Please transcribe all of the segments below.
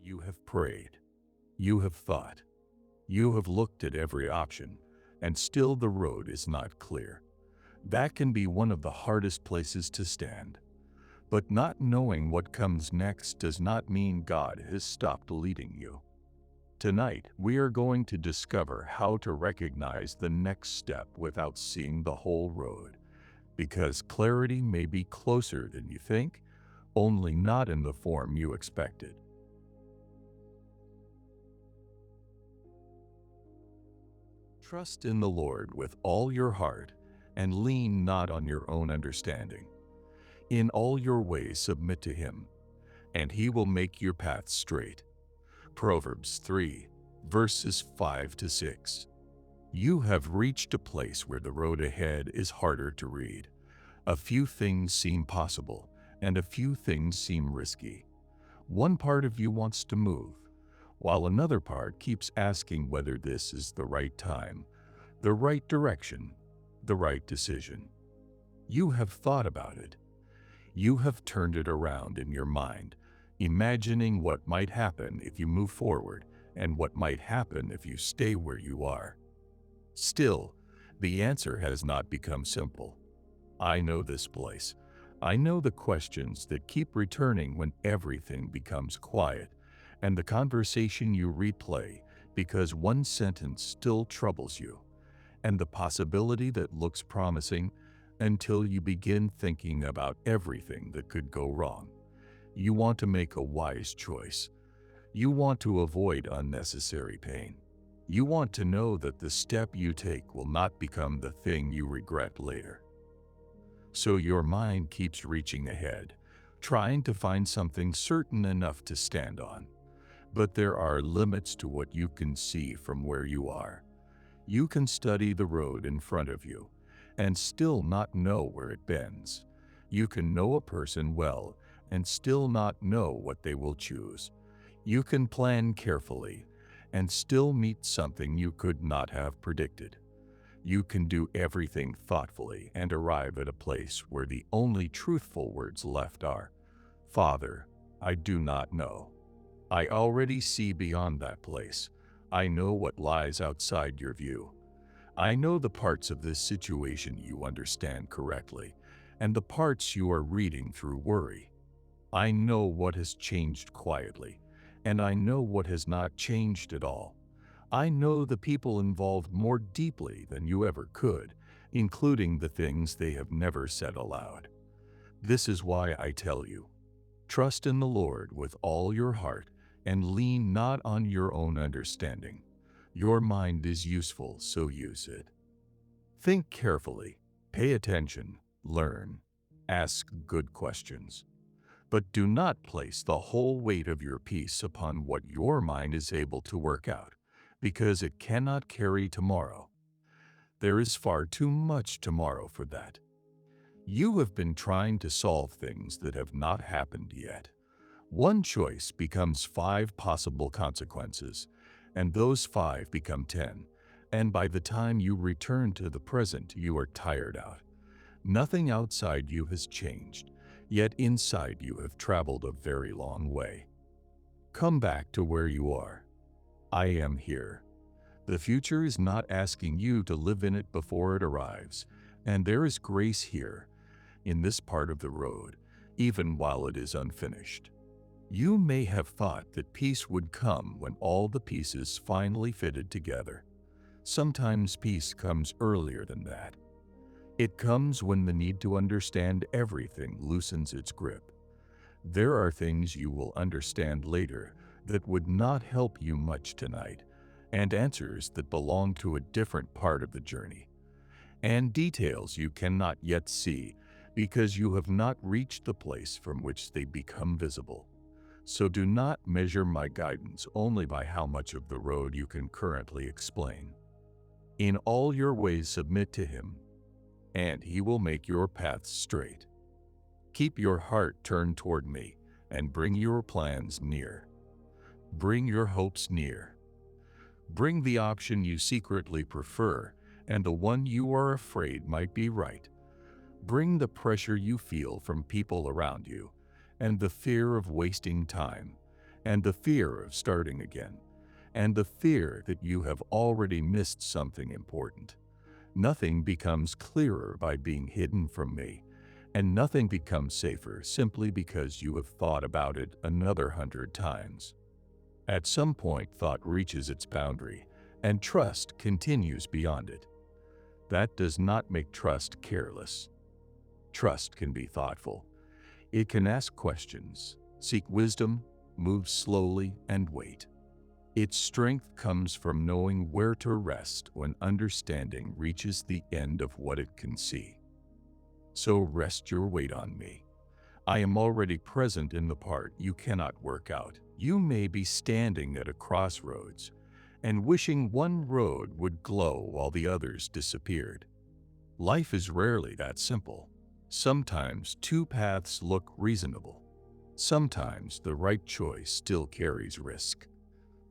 You have prayed. You have thought. You have looked at every option, and still the road is not clear. That can be one of the hardest places to stand. But not knowing what comes next does not mean God has stopped leading you. Tonight, we are going to discover how to recognize the next step without seeing the whole road, because clarity may be closer than you think, only not in the form you expected. Trust in the Lord with all your heart, and lean not on your own understanding. In all your ways submit to Him, and He will make your paths straight. Proverbs 3, verses 5 to 6. You have reached a place where the road ahead is harder to read. A few things seem possible, and a few things seem risky. One part of you wants to move, while another part keeps asking whether this is the right time, the right direction, the right decision. You have thought about it. You have turned it around in your mind, imagining what might happen if you move forward and what might happen if you stay where you are. Still, the answer has not become simple. I know this place. I know the questions that keep returning when everything becomes quiet, and the conversation you replay because one sentence still troubles you, and the possibility that looks promising until you begin thinking about everything that could go wrong. You want to make a wise choice. You want to avoid unnecessary pain. You want to know that the step you take will not become the thing you regret later. So your mind keeps reaching ahead, trying to find something certain enough to stand on. But there are limits to what you can see from where you are. You can study the road in front of you and still not know where it bends. You can know a person well and still not know what they will choose. You can plan carefully and still meet something you could not have predicted. You can do everything thoughtfully and arrive at a place where the only truthful words left are, "Father, I do not know. I already see beyond that place. I know what lies outside your view. I know the parts of this situation you understand correctly, and the parts you are reading through worry. I know what has changed quietly, and I know what has not changed at all. I know the people involved more deeply than you ever could, including the things they have never said aloud. This is why I tell you, trust in the Lord with all your heart and lean not on your own understanding. Your mind is useful, so use it. Think carefully, pay attention, learn, ask good questions. But do not place the whole weight of your peace upon what your mind is able to work out, because it cannot carry tomorrow. There is far too much tomorrow for that. You have been trying to solve things that have not happened yet. One choice becomes 5 possible consequences, and those 5 become 10, and by the time you return to the present, you are tired out. Nothing outside you has changed, yet inside you have traveled a very long way. Come back to where you are. I am here. The future is not asking you to live in it before it arrives, and there is grace here, in this part of the road, even while it is unfinished. You may have thought that peace would come when all the pieces finally fitted together. Sometimes peace comes earlier than that. It comes when the need to understand everything loosens its grip. There are things you will understand later that would not help you much tonight, and answers that belong to a different part of the journey, and details you cannot yet see because you have not reached the place from which they become visible. So do not measure my guidance only by how much of the road you can currently explain. In all your ways submit to Him, and He will make your paths straight. Keep your heart turned toward me, and bring your plans near. Bring your hopes near. Bring the option you secretly prefer, and the one you are afraid might be right. Bring the pressure you feel from people around you, and the fear of wasting time, and the fear of starting again, and the fear that you have already missed something important. Nothing becomes clearer by being hidden from me, and nothing becomes safer simply because you have thought about it another 100 times. At some point, thought reaches its boundary, and trust continues beyond it. That does not make trust careless. Trust can be thoughtful. It can ask questions, seek wisdom, move slowly, and wait. Its strength comes from knowing where to rest when understanding reaches the end of what it can see. So rest your weight on me. I am already present in the part you cannot work out. You may be standing at a crossroads and wishing one road would glow while the others disappeared. Life is rarely that simple. Sometimes two paths look reasonable. Sometimes the right choice still carries risk.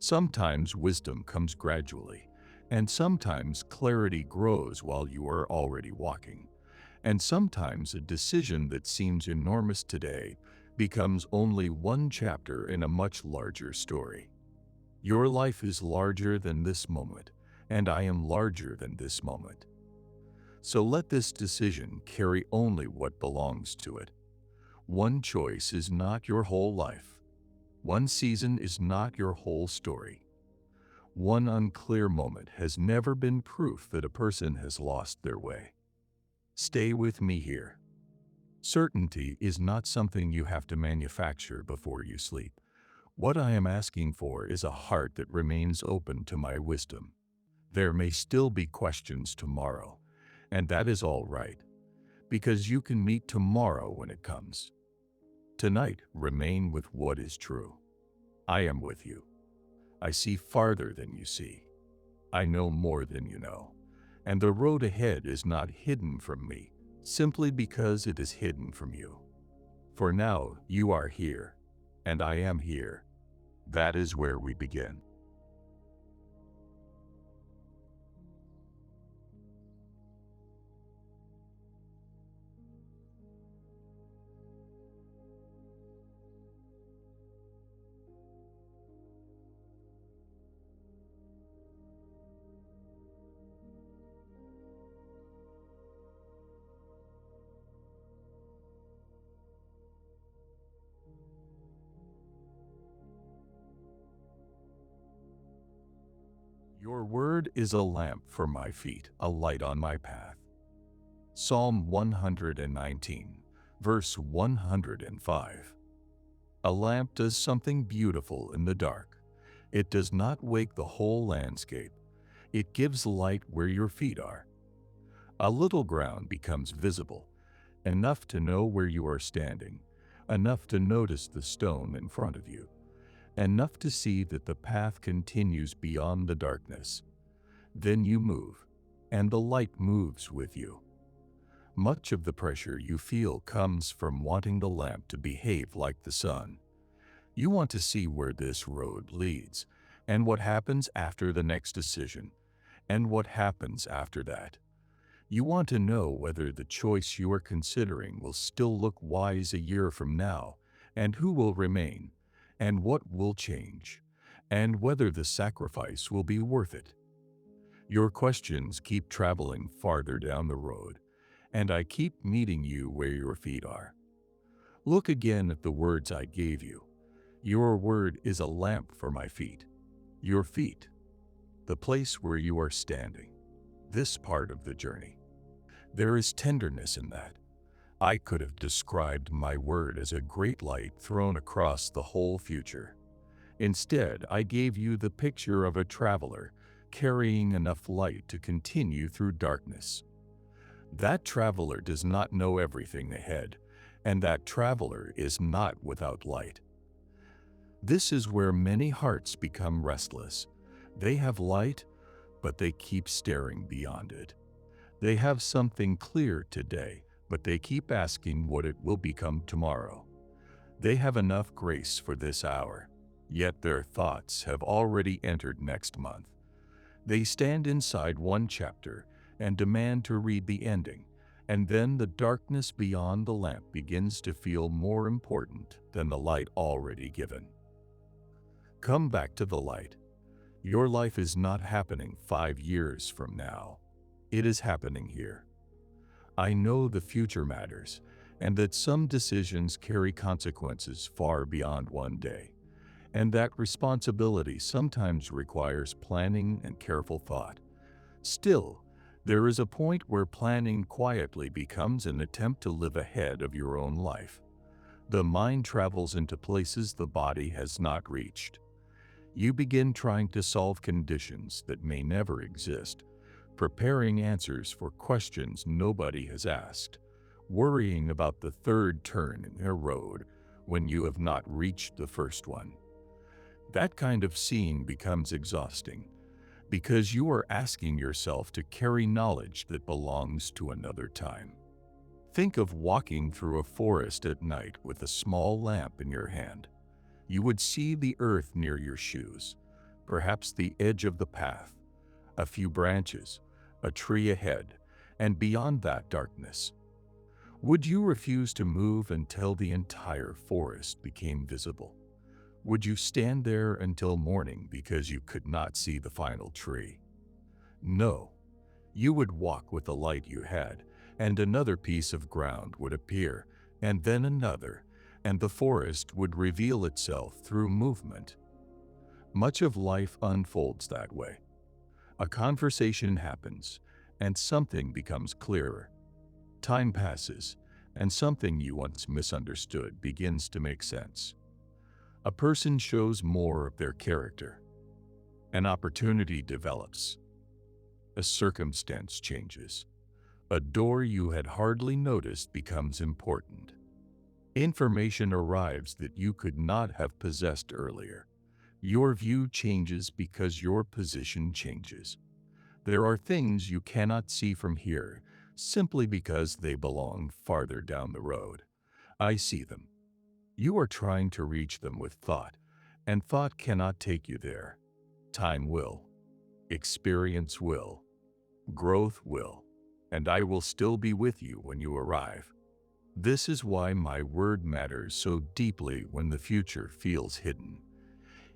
Sometimes wisdom comes gradually, and sometimes clarity grows while you are already walking. And sometimes a decision that seems enormous today becomes only one chapter in a much larger story. Your life is larger than this moment, and I am larger than this moment. So let this decision carry only what belongs to it. One choice is not your whole life. One season is not your whole story. One unclear moment has never been proof that a person has lost their way. Stay with me here. Certainty is not something you have to manufacture before you sleep. What I am asking for is a heart that remains open to my wisdom. There may still be questions tomorrow, and that is all right, because you can meet tomorrow when it comes. Tonight, remain with what is true. I am with you. I see farther than you see. I know more than you know. And the road ahead is not hidden from me, simply because it is hidden from you. For now, you are here, and I am here. That is where we begin. Your word is a lamp for my feet, a light on my path. Psalm 119, verse 105. A lamp does something beautiful in the dark. It does not wake the whole landscape. It gives light where your feet are. A little ground becomes visible, enough to know where you are standing, enough to notice the stone in front of you, enough to see that the path continues beyond the darkness. Then you move, and the light moves with you. Much of the pressure you feel comes from wanting the lamp to behave like the sun. You want to see where this road leads, and what happens after the next decision, and what happens after that. You want to know whether the choice you are considering will still look wise a year from now, and who will remain, and what will change, and whether the sacrifice will be worth it. Your questions keep traveling farther down the road, and I keep meeting you where your feet are. Look again at the words I gave you. Your word is a lamp for my feet. Your feet, the place where you are standing, this part of the journey. There is tenderness in that. I could have described my word as a great light thrown across the whole future. Instead, I gave you the picture of a traveler carrying enough light to continue through darkness. That traveler does not know everything ahead, and that traveler is not without light. This is where many hearts become restless. They have light, but they keep staring beyond it. They have something clear today, but they keep asking what it will become tomorrow. They have enough grace for this hour, yet their thoughts have already entered next month. They stand inside one chapter and demand to read the ending, and then the darkness beyond the lamp begins to feel more important than the light already given. Come back to the light. Your life is not happening 5 years from now. It is happening here. I know the future matters, and that some decisions carry consequences far beyond one day, and that responsibility sometimes requires planning and careful thought. Still, there is a point where planning quietly becomes an attempt to live ahead of your own life. The mind travels into places the body has not reached. You begin trying to solve conditions that may never exist, preparing answers for questions nobody has asked, worrying about the third turn in their road when you have not reached the first one. That kind of seeing becomes exhausting because you are asking yourself to carry knowledge that belongs to another time. Think of walking through a forest at night with a small lamp in your hand. You would see the earth near your shoes, perhaps the edge of the path, a few branches, a tree ahead, and beyond that darkness. Would you refuse to move until the entire forest became visible? Would you stand there until morning because you could not see the final tree? No. You would walk with the light you had, and another piece of ground would appear, and then another, and the forest would reveal itself through movement. Much of life unfolds that way. A conversation happens, and something becomes clearer. Time passes, and something you once misunderstood begins to make sense. A person shows more of their character. An opportunity develops. A circumstance changes. A door you had hardly noticed becomes important. Information arrives that you could not have possessed earlier. Your view changes because your position changes. There are things you cannot see from here simply because they belong farther down the road. I see them. You are trying to reach them with thought, and thought cannot take you there. Time will. Experience will. Growth will. And I will still be with you when you arrive. This is why my word matters so deeply when the future feels hidden.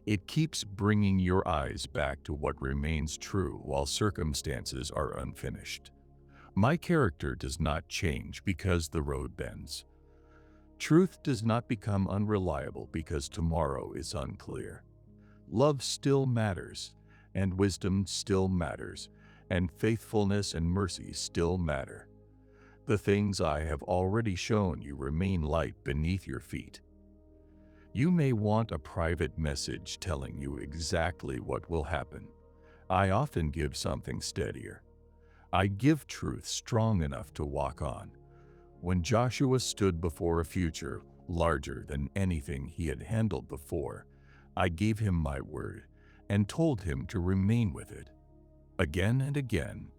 It keeps bringing your eyes back to what remains true while circumstances are unfinished. My character does not change because the road bends. Truth does not become unreliable because tomorrow is unclear. Love still matters, and wisdom still matters, and faithfulness and mercy still matter. The things I have already shown you remain light beneath your feet. You may want a private message telling you exactly what will happen. I often give something steadier. I give truth strong enough to walk on. When Joshua stood before a future larger than anything he had handled before, I gave him my word and told him to remain with it. Again and again,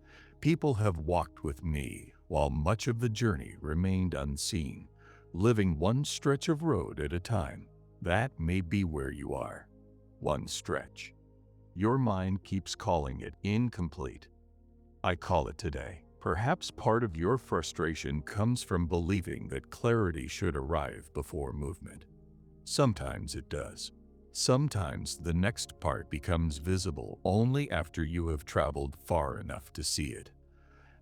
people have walked with me while much of the journey remained unseen, living one stretch of road at a time. That may be where you are. One stretch. Your mind keeps calling it incomplete. I call it today. Perhaps part of your frustration comes from believing that clarity should arrive before movement. Sometimes it does. Sometimes the next part becomes visible only after you have traveled far enough to see it.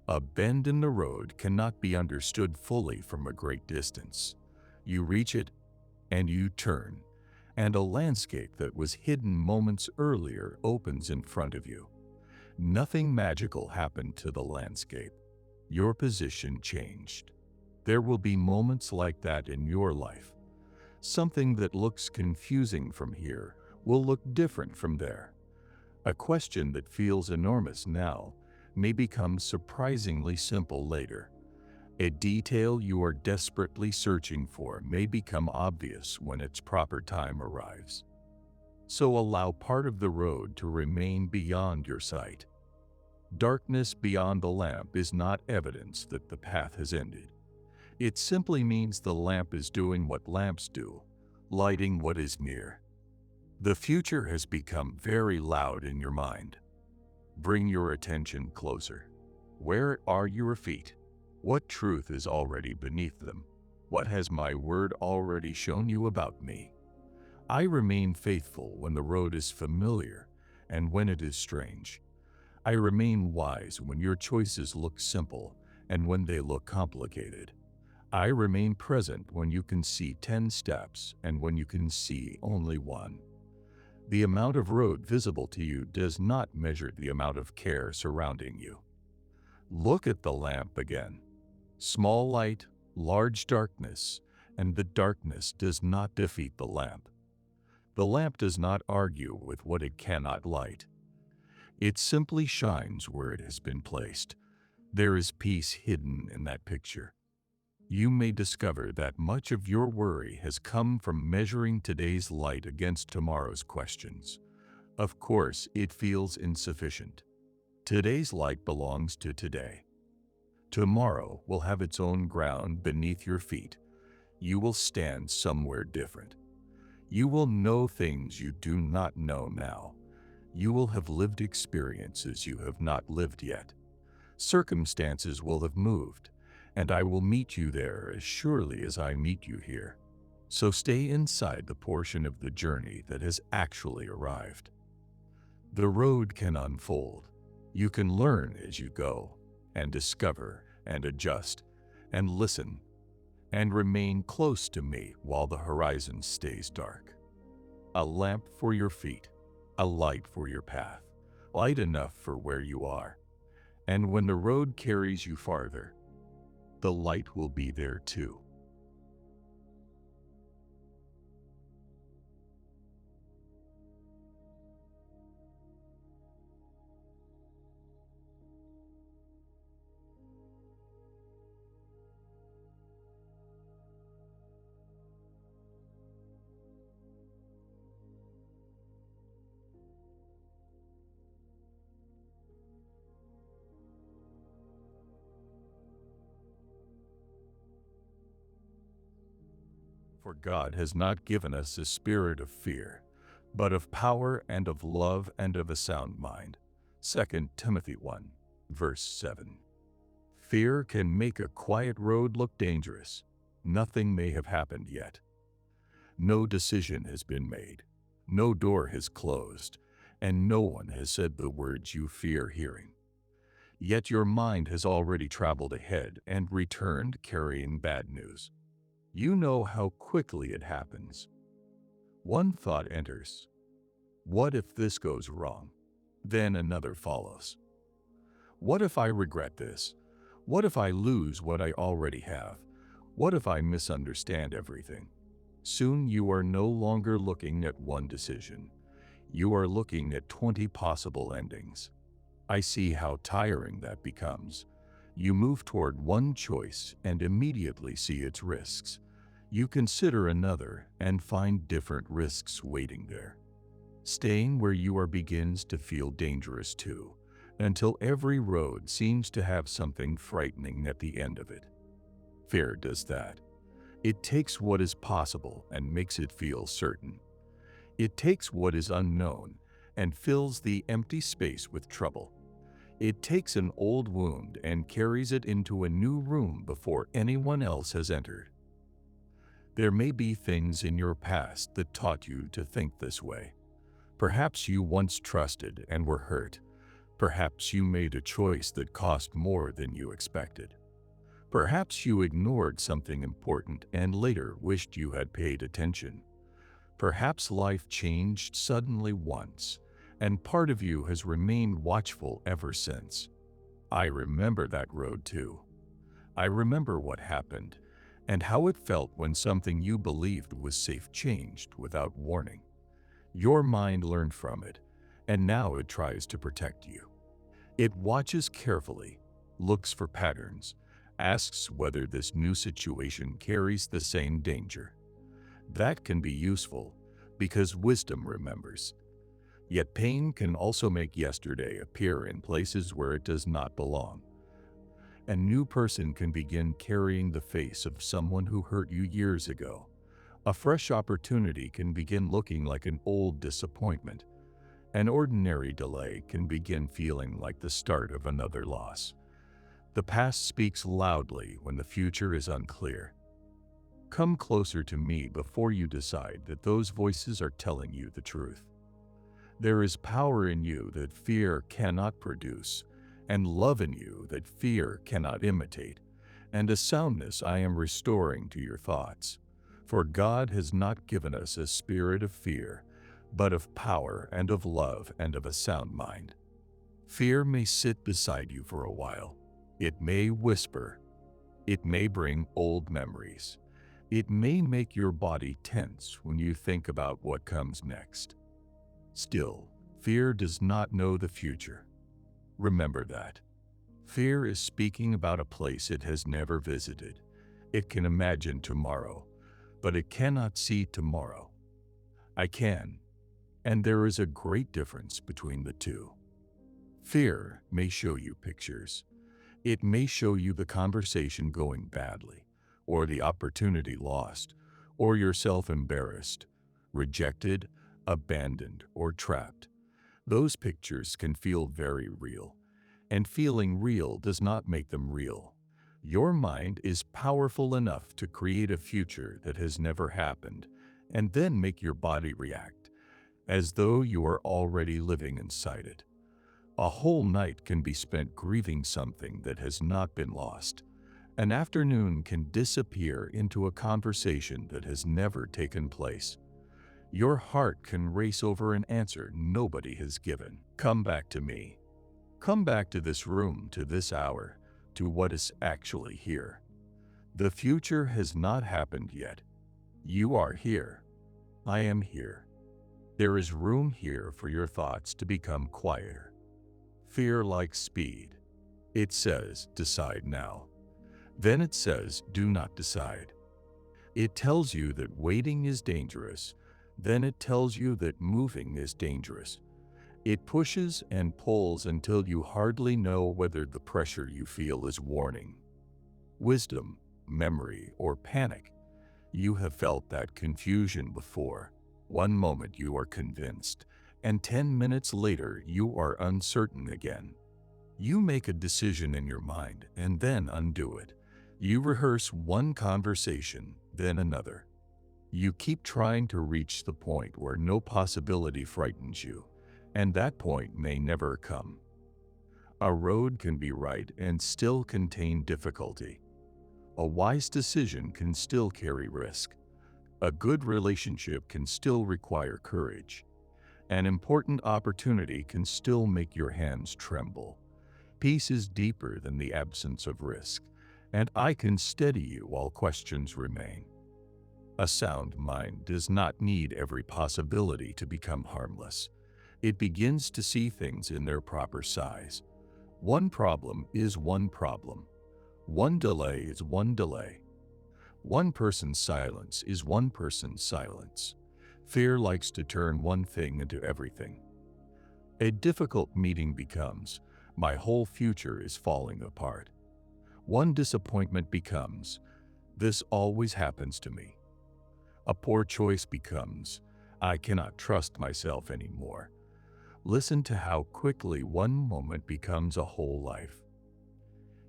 A bend in the road cannot be understood fully from a great distance. You reach it, and you turn, and a landscape that was hidden moments earlier opens in front of you. Nothing magical happened to the landscape. Your position changed. There will be moments like that in your life. Something that looks confusing from here will look different from there. A question that feels enormous now may become surprisingly simple later. A detail you are desperately searching for may become obvious when its proper time arrives. So allow part of the road to remain beyond your sight. Darkness beyond the lamp is not evidence that the path has ended. It simply means the lamp is doing what lamps do, lighting what is near. The future has become very loud in your mind. Bring your attention closer. Where are your feet? What truth is already beneath them? What has my word already shown you about me? I remain faithful when the road is familiar and when it is strange. I remain wise when your choices look simple and when they look complicated. I remain present when you can see 10 steps and when you can see only one. The amount of road visible to you does not measure the amount of care surrounding you. Look at the lamp again. Small light, large darkness, and the darkness does not defeat the lamp. The lamp does not argue with what it cannot light. It simply shines where it has been placed. There is peace hidden in that picture. You may discover that much of your worry has come from measuring today's light against tomorrow's questions. Of course, it feels insufficient. Today's light belongs to today. Tomorrow will have its own ground beneath your feet. You will stand somewhere different. You will know things you do not know now. You will have lived experiences you have not lived yet. Circumstances will have moved, and I will meet you there as surely as I meet you here. So stay inside the portion of the journey that has actually arrived. The road can unfold. You can learn as you go, and discover, and adjust, and listen, and remain close to me while the horizon stays dark. A lamp for your feet, a light for your path, light enough for where you are. And when the road carries you farther, the light will be there too. For God has not given us a spirit of fear, but of power and of love and of a sound mind. 2 Timothy 1, verse 7. Fear can make a quiet road look dangerous. Nothing may have happened yet. No decision has been made. No door has closed, and no one has said the words you fear hearing. Yet your mind has already traveled ahead and returned carrying bad news. You know how quickly it happens. One thought enters. What if this goes wrong? Then another follows. What if I regret this? What if I lose what I already have? What if I misunderstand everything? Soon you are no longer looking at one decision. You are looking at 20 possible endings. I see how tiring that becomes. You move toward one choice and immediately see its risks. You consider another and find different risks waiting there. Staying where you are begins to feel dangerous too, until every road seems to have something frightening at the end of it. Fear does that. It takes what is possible and makes it feel certain. It takes what is unknown and fills the empty space with trouble. It takes an old wound and carries it into a new room before anyone else has entered. There may be things in your past that taught you to think this way. Perhaps you once trusted and were hurt. Perhaps you made a choice that cost more than you expected. Perhaps you ignored something important and later wished you had paid attention. Perhaps life changed suddenly once, and part of you has remained watchful ever since. I remember that road too. I remember what happened, and how it felt when something you believed was safe changed without warning. Your mind learned from it, and now it tries to protect you. It watches carefully, looks for patterns, asks whether this new situation carries the same danger. That can be useful, because wisdom remembers. Yet pain can also make yesterday appear in places where it does not belong. A new person can begin carrying the face of someone who hurt you years ago. A fresh opportunity can begin looking like an old disappointment. An ordinary delay can begin feeling like the start of another loss. The past speaks loudly when the future is unclear. Come closer to me before you decide that those voices are telling you the truth. There is power in you that fear cannot produce, and love in you that fear cannot imitate, and a soundness I am restoring to your thoughts. For God has not given us a spirit of fear, but of power and of love and of a sound mind. Fear may sit beside you for a while. It may whisper. It may bring old memories. It may make your body tense when you think about what comes next. Still, fear does not know the future. Remember that. Fear is speaking about a place it has never visited. It can imagine tomorrow, but it cannot see tomorrow. I can, and there is a great difference between the two. Fear may show you pictures. It may show you the conversation going badly, or the opportunity lost, or yourself embarrassed, rejected, abandoned, or trapped. Those pictures can feel very real, and feeling real does not make them real. Your mind is powerful enough to create a future that has never happened, and then make your body react, as though you are already living inside it. A whole night can be spent grieving something that has not been lost. An afternoon can disappear into a conversation that has never taken place. Your heart can race over an answer nobody has given. Come back to me. Come back to this room, to this hour, to what is actually here. The future has not happened yet. You are here. I am here. There is room here for your thoughts to become quieter. Fear likes speed. It says, decide now. Then it says, do not decide. It tells you that waiting is dangerous. Then it tells you that moving is dangerous. It pushes and pulls until you hardly know whether the pressure you feel is warning, wisdom, memory, or panic. You have felt that confusion before. One moment you are convinced, and 10 minutes later you are uncertain again. You make a decision in your mind and then undo it. You rehearse one conversation, then another. You keep trying to reach the point where no possibility frightens you, and that point may never come. A road can be right and still contain difficulty. A wise decision can still carry risk. A good relationship can still require courage. An important opportunity can still make your hands tremble. Peace is deeper than the absence of risk, and I can steady you while questions remain. A sound mind does not need every possibility to become harmless. It begins to see things in their proper size. One problem is one problem. One delay is one delay. One person's silence is one person's silence. Fear likes to turn one thing into everything. A difficult meeting becomes, my whole future is falling apart. One disappointment becomes, this always happens to me. A poor choice becomes, I cannot trust myself anymore. Listen to how quickly one moment becomes a whole life.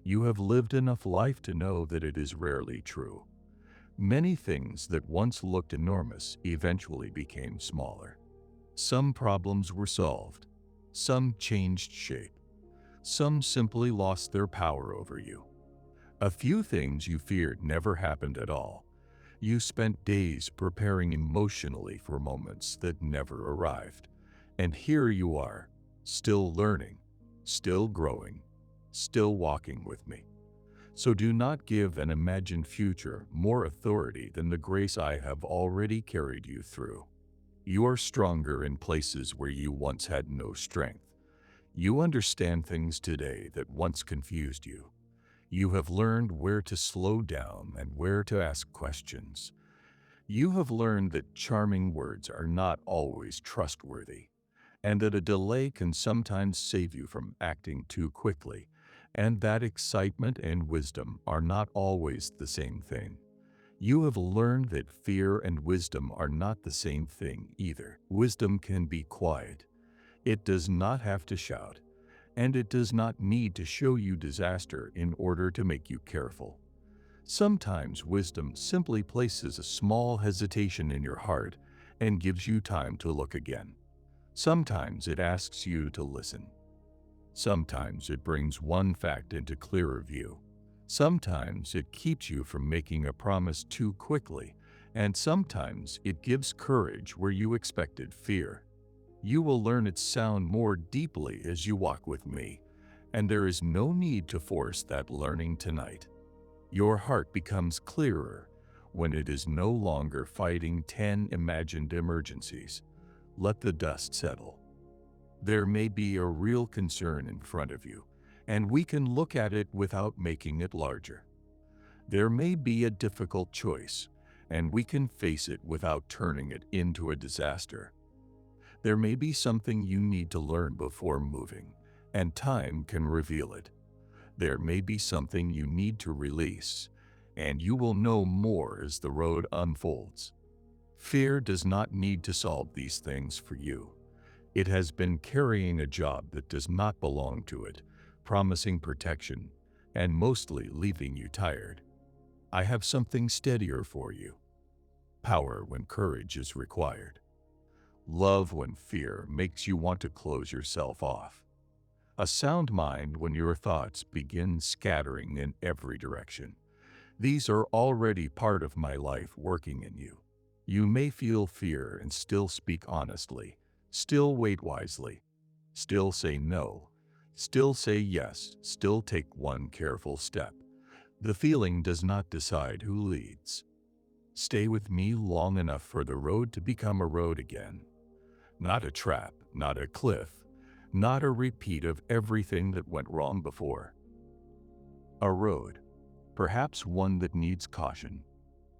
You have lived enough life to know that it is rarely true. Many things that once looked enormous eventually became smaller. Some problems were solved. Some changed shape. Some simply lost their power over you. A few things you feared never happened at all. You spent days preparing emotionally for moments that never arrived. And here you are, still learning, still growing, still walking with me. So do not give an imagined future more authority than the grace I have already carried you through. You are stronger in places where you once had no strength. You understand things today that once confused you. You have learned where to slow down and where to ask questions. You have learned that charming words are not always trustworthy, and that a delay can sometimes save you from acting too quickly, and that excitement and wisdom are not always the same thing. You have learned that fear and wisdom are not the same thing either. Wisdom can be quiet. It does not have to shout, and it does not need to show you disaster in order to make you careful. Sometimes wisdom simply places a small hesitation in your heart and gives you time to look again. Sometimes it asks you to listen. Sometimes it brings one fact into clearer view. Sometimes it keeps you from making a promise too quickly, and sometimes it gives courage where you expected fear. You will learn its sound more deeply as you walk with me, and there is no need to force that learning tonight. Your heart becomes clearer when it is no longer fighting 10 imagined emergencies. Let the dust settle. There may be a real concern in front of you, and we can look at it without making it larger. There may be a difficult choice, and we can face it without turning it into a disaster. There may be something you need to learn before moving, and time can reveal it. There may be something you need to release, and you will know more as the road unfolds. Fear does not need to solve these things for you. It has been carrying a job that does not belong to it, promising protection, and mostly leaving you tired. I have something steadier for you. Power when courage is required. Love when fear makes you want to close yourself off. A sound mind when your thoughts begin scattering in every direction. These are already part of my life working in you. You may feel fear and still speak honestly, still wait wisely, still say no, still say yes, still take one careful step. The feeling does not decide who leads. Stay with me long enough for the road to become a road again. Not a trap, not a cliff, not a repeat of everything that went wrong before. A road, perhaps one that needs caution,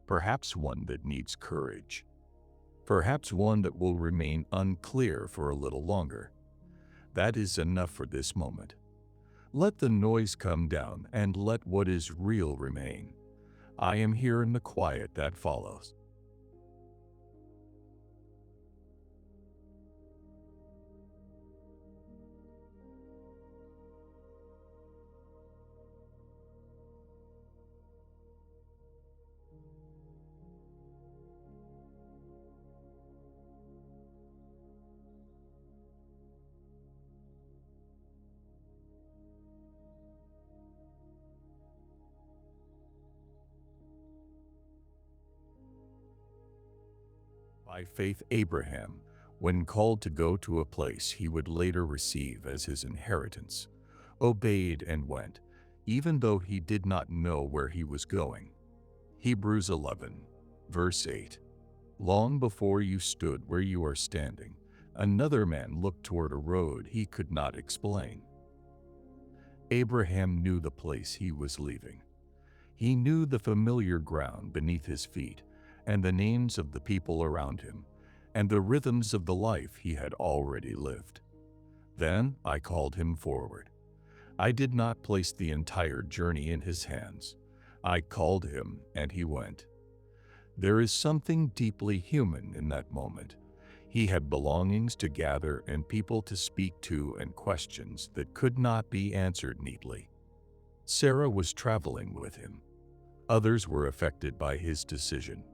perhaps one that needs courage, perhaps one that will remain unclear for a little longer. That is enough for this moment. Let the noise come down and let what is real remain. I am here in the quiet that follows. By faith, Abraham, when called to go to a place he would later receive as his inheritance, obeyed and went, even though he did not know where he was going. Hebrews 11, verse 8. Long before you stood where you are standing, another man looked toward a road he could not explain. Abraham knew the place he was leaving. He knew the familiar ground beneath his feet, and the names of the people around him, and the rhythms of the life he had already lived. Then I called him forward. I did not place the entire journey in his hands. I called him, and he went. There is something deeply human in that moment. He had belongings to gather and people to speak to and questions that could not be answered neatly. Sarah was traveling with him. Others were affected by his decision.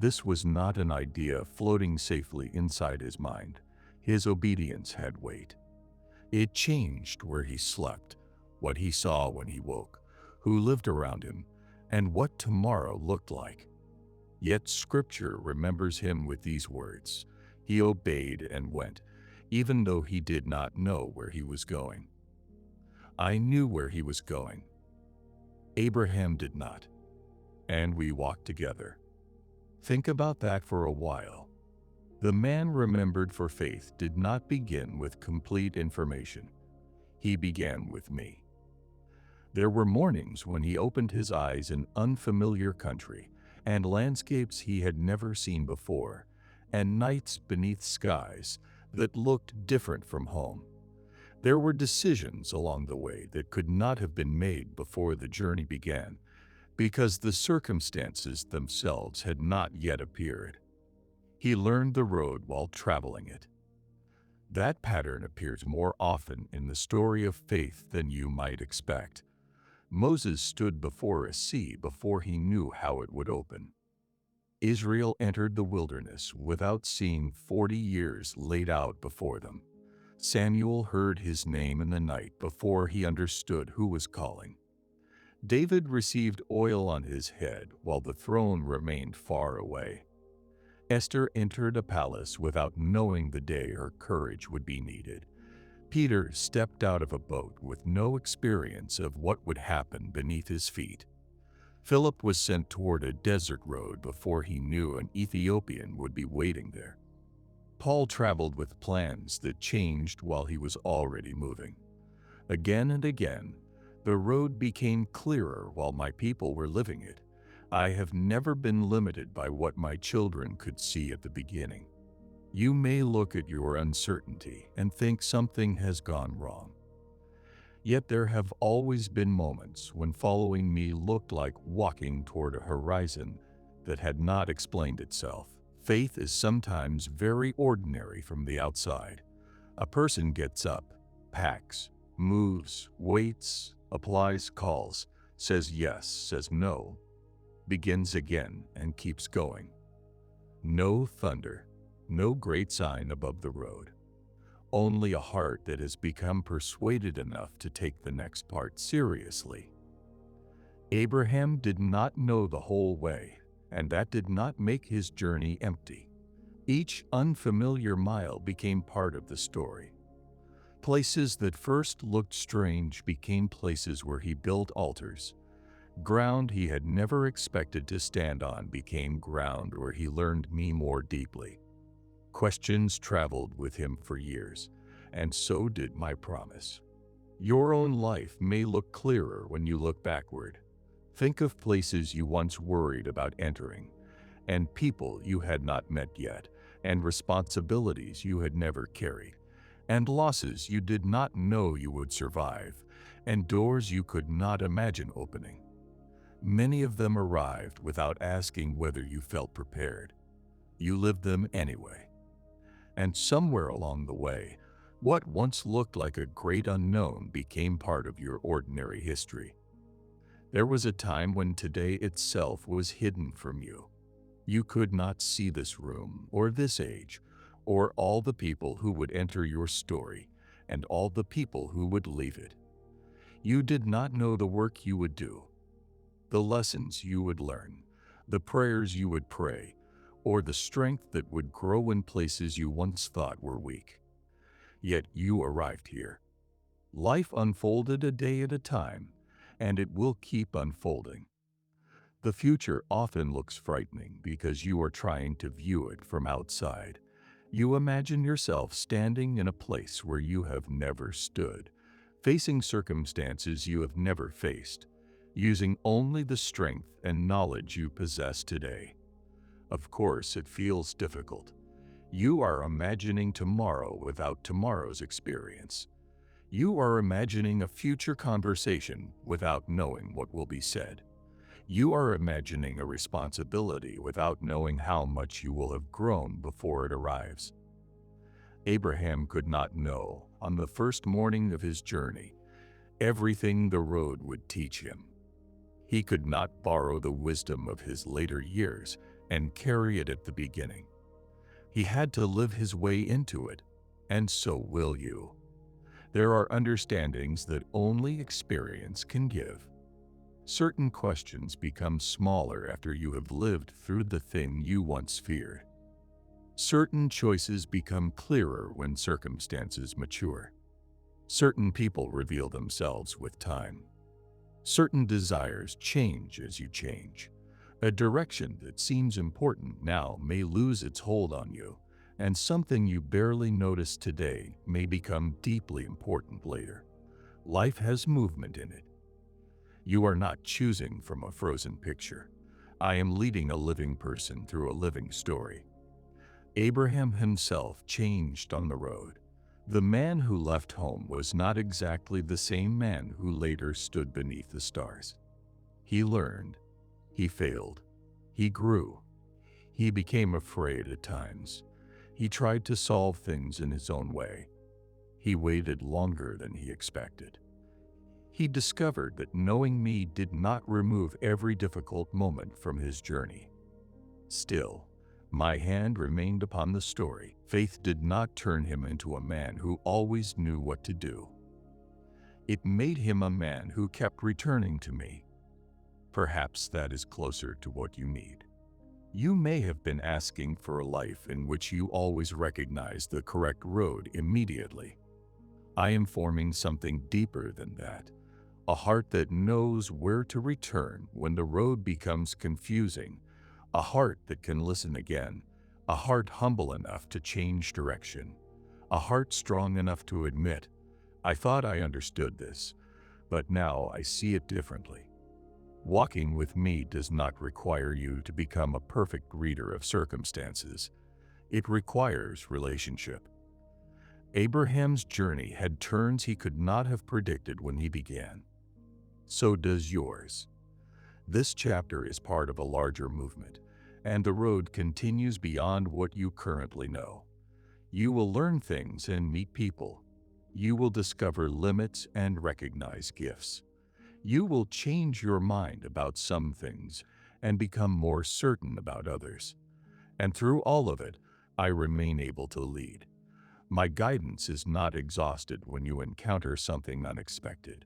This was not an idea floating safely inside his mind. His obedience had weight. It changed where he slept, what he saw when he woke, who lived around him, and what tomorrow looked like. Yet Scripture remembers him with these words. He obeyed and went, even though he did not know where he was going. I knew where he was going. Abraham did not. And we walked together. Think about that for a while. The man remembered for faith did not begin with complete information. He began with me. There were mornings when he opened his eyes in unfamiliar country and landscapes he had never seen before, and nights beneath skies that looked different from home. There were decisions along the way that could not have been made before the journey began, because the circumstances themselves had not yet appeared. He learned the road while traveling it. That pattern appears more often in the story of faith than you might expect. Moses stood before a sea before he knew how it would open. Israel entered the wilderness without seeing 40 years laid out before them. Samuel heard his name in the night before he understood who was calling. David received oil on his head while the throne remained far away. Esther entered a palace without knowing the day her courage would be needed. Peter stepped out of a boat with no experience of what would happen beneath his feet. Philip was sent toward a desert road before he knew an Ethiopian would be waiting there. Paul traveled with plans that changed while he was already moving. Again and again, the road became clearer while my people were living it. I have never been limited by what my children could see at the beginning. You may look at your uncertainty and think something has gone wrong. Yet there have always been moments when following me looked like walking toward a horizon that had not explained itself. Faith is sometimes very ordinary from the outside. A person gets up, packs, moves, waits, applies, calls, says yes, says no, begins again, and keeps going. No thunder, no great sign above the road. Only a heart that has become persuaded enough to take the next part seriously. Abraham did not know the whole way, and that did not make his journey empty. Each unfamiliar mile became part of the story. Places that first looked strange became places where he built altars. Ground he had never expected to stand on became ground where he learned me more deeply. Questions traveled with him for years, and so did my promise. Your own life may look clearer when you look backward. Think of places you once worried about entering, and people you had not met yet, and responsibilities you had never carried, and losses you did not know you would survive, and doors you could not imagine opening. Many of them arrived without asking whether you felt prepared. You lived them anyway. And somewhere along the way, what once looked like a great unknown became part of your ordinary history. There was a time when today itself was hidden from you. You could not see this room, or this age, or all the people who would enter your story, and all the people who would leave it. You did not know the work you would do, the lessons you would learn, the prayers you would pray, or the strength that would grow in places you once thought were weak. Yet you arrived here. Life unfolded a day at a time, and it will keep unfolding. The future often looks frightening because you are trying to view it from outside. You imagine yourself standing in a place where you have never stood, facing circumstances you have never faced, using only the strength and knowledge you possess today. Of course, it feels difficult. You are imagining tomorrow without tomorrow's experience. You are imagining a future conversation without knowing what will be said. You are imagining a responsibility without knowing how much you will have grown before it arrives. Abraham could not know, on the first morning of his journey, everything the road would teach him. He could not borrow the wisdom of his later years and carry it at the beginning. He had to live his way into it, and so will you. There are understandings that only experience can give. Certain questions become smaller after you have lived through the thing you once feared. Certain choices become clearer when circumstances mature. Certain people reveal themselves with time. Certain desires change as you change. A direction that seems important now may lose its hold on you, and something you barely notice today may become deeply important later. Life has movement in it. You are not choosing from a frozen picture. I am leading a living person through a living story. Abraham himself changed on the road. The man who left home was not exactly the same man who later stood beneath the stars. He learned. He failed. He grew. He became afraid at times. He tried to solve things in his own way. He waited longer than he expected. He discovered that knowing me did not remove every difficult moment from his journey. Still, my hand remained upon the story. Faith did not turn him into a man who always knew what to do. It made him a man who kept returning to me. Perhaps that is closer to what you need. You may have been asking for a life in which you always recognize the correct road immediately. I am forming something deeper than that. A heart that knows where to return when the road becomes confusing. A heart that can listen again. A heart humble enough to change direction. A heart strong enough to admit, I thought I understood this, but now I see it differently. Walking with me does not require you to become a perfect reader of circumstances. It requires relationship. Abraham's journey had turns he could not have predicted when he began. So does yours. This chapter is part of a larger movement, and the road continues beyond what you currently know. You will learn things and meet people. You will discover limits and recognize gifts. You will change your mind about some things and become more certain about others. And through all of it, I remain able to lead. My guidance is not exhausted when you encounter something unexpected.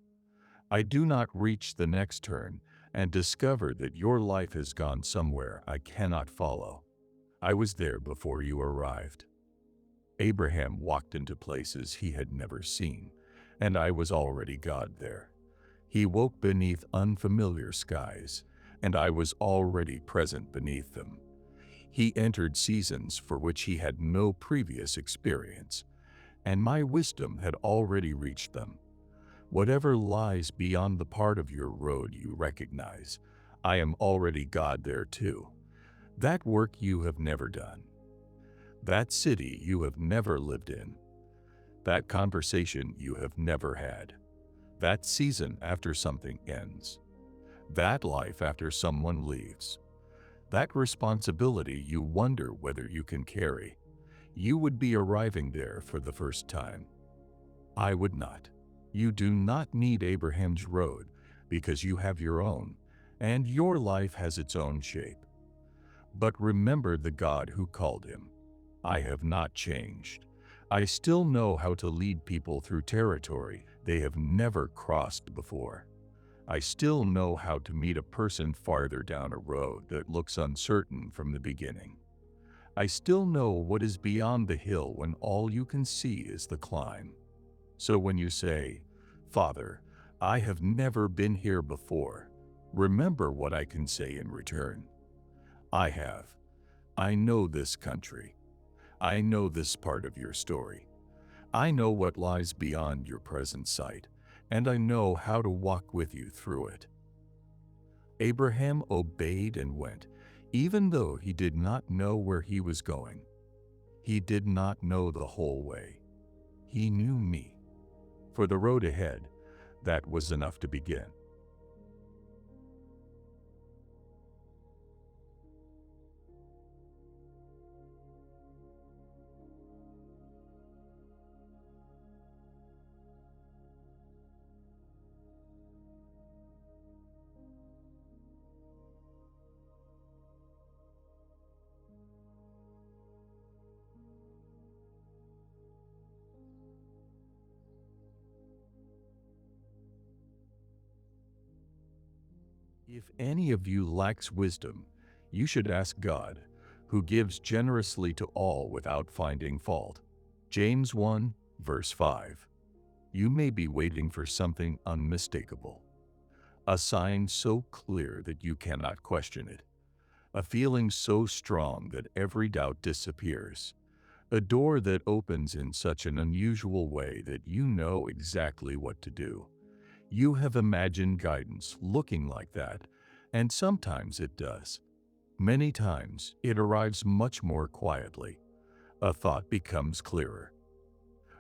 I do not reach the next turn and discover that your life has gone somewhere I cannot follow. I was there before you arrived. Abraham walked into places he had never seen, and I was already God there. He woke beneath unfamiliar skies, and I was already present beneath them. He entered seasons for which he had no previous experience, and my wisdom had already reached them. Whatever lies beyond the part of your road you recognize, I am already God there too. That work you have never done. That city you have never lived in. That conversation you have never had. That season after something ends. That life after someone leaves. That responsibility you wonder whether you can carry. You would be arriving there for the first time. I would not. You do not need Abraham's road because you have your own, and your life has its own shape. But remember the God who called him. I have not changed. I still know how to lead people through territory they have never crossed before. I still know how to meet a person farther down a road that looks uncertain from the beginning. I still know what is beyond the hill when all you can see is the climb. So when you say, Father, I have never been here before, remember what I can say in return. I have. I know this country. I know this part of your story. I know what lies beyond your present sight, and I know how to walk with you through it. Abraham obeyed and went, even though he did not know where he was going. He did not know the whole way. He knew me. For the road ahead, that was enough to begin. If any of you lacks wisdom, you should ask God, who gives generously to all without finding fault. James 1, verse 5. You may be waiting for something unmistakable, a sign so clear that you cannot question it, a feeling so strong that every doubt disappears, a door that opens in such an unusual way that you know exactly what to do. You have imagined guidance looking like that, and sometimes it does. Many times it arrives much more quietly. A thought becomes clearer.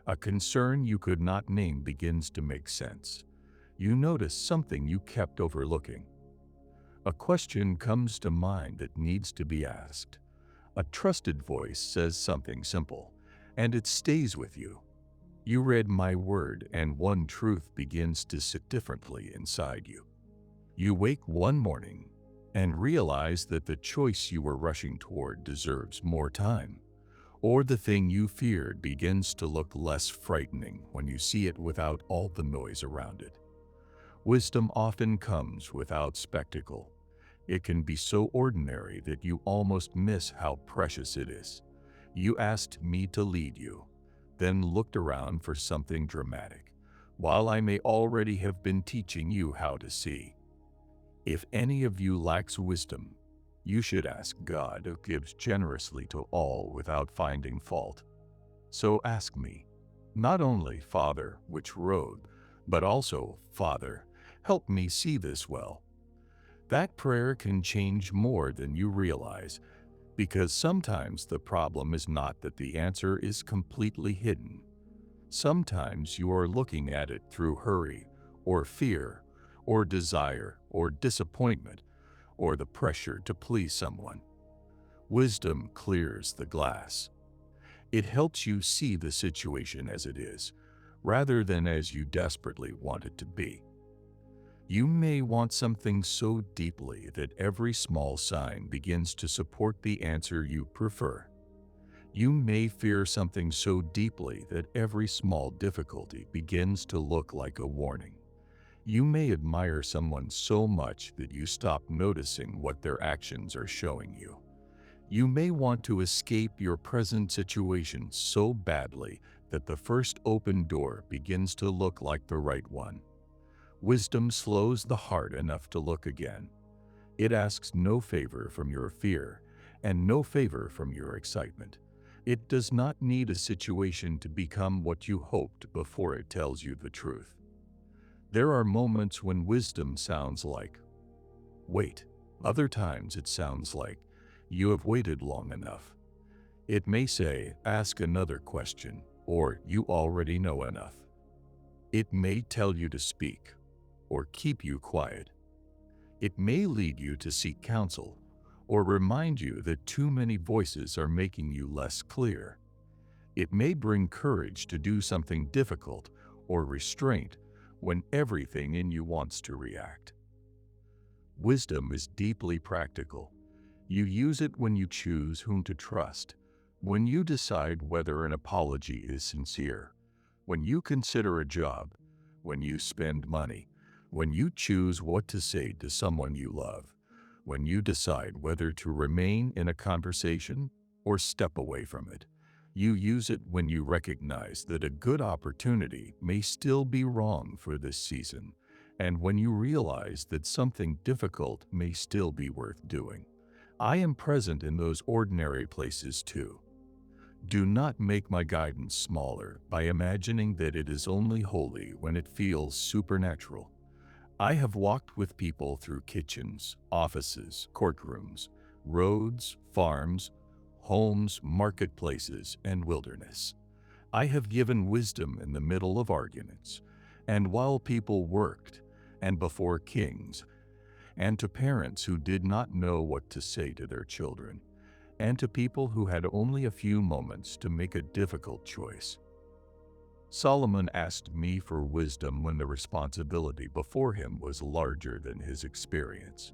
A concern you could not name begins to make sense. You notice something you kept overlooking. A question comes to mind that needs to be asked. A trusted voice says something simple, and it stays with you. You read my word, and one truth begins to sit differently inside you. You wake one morning and realize that the choice you were rushing toward deserves more time, or the thing you feared begins to look less frightening when you see it without all the noise around it. Wisdom often comes without spectacle. It can be so ordinary that you almost miss how precious it is. You asked me to lead you, then looked around for something dramatic, while I may already have been teaching you how to see. If any of you lacks wisdom, you should ask God, who gives generously to all without finding fault. So ask me, not only, Father, which road, but also, Father, help me see this well. That prayer can change more than you realize, because sometimes the problem is not that the answer is completely hidden. Sometimes you are looking at it through hurry, or fear, or desire, or disappointment, or the pressure to please someone. Wisdom clears the glass. It helps you see the situation as it is, rather than as you desperately want it to be. You may want something so deeply that every small sign begins to support the answer you prefer. You may fear something so deeply that every small difficulty begins to look like a warning. You may admire someone so much that you stop noticing what their actions are showing you. You may want to escape your present situation so badly that the first open door begins to look like the right one. Wisdom slows the heart enough to look again. It asks no favor from your fear and no favor from your excitement. It does not need a situation to become what you hoped before it tells you the truth. There are moments when wisdom sounds like, wait. Other times it sounds like, you have waited long enough. It may say, ask another question, or you already know enough. It may tell you to speak, or keep you quiet. It may lead you to seek counsel, or remind you that too many voices are making you less clear. It may bring courage to do something difficult, or restraint when everything in you wants to react. Wisdom is deeply practical. You use it when you choose whom to trust, when you decide whether an apology is sincere, when you consider a job, when you spend money, when you choose what to say to someone you love, when you decide whether to remain in a conversation or step away from it. You use it when you recognize that a good opportunity may still be wrong for this season, and when you realize that something difficult may still be worth doing. I am present in those ordinary places too. Do not make my guidance smaller by imagining that it is only holy when it feels supernatural. I have walked with people through kitchens, offices, courtrooms, roads, farms, homes, marketplaces, and wilderness. I have given wisdom in the middle of arguments, and while people worked, and before kings, and to parents who did not know what to say to their children, and to people who had only a few moments to make a difficult choice. Solomon asked me for wisdom when the responsibility before him was larger than his experience.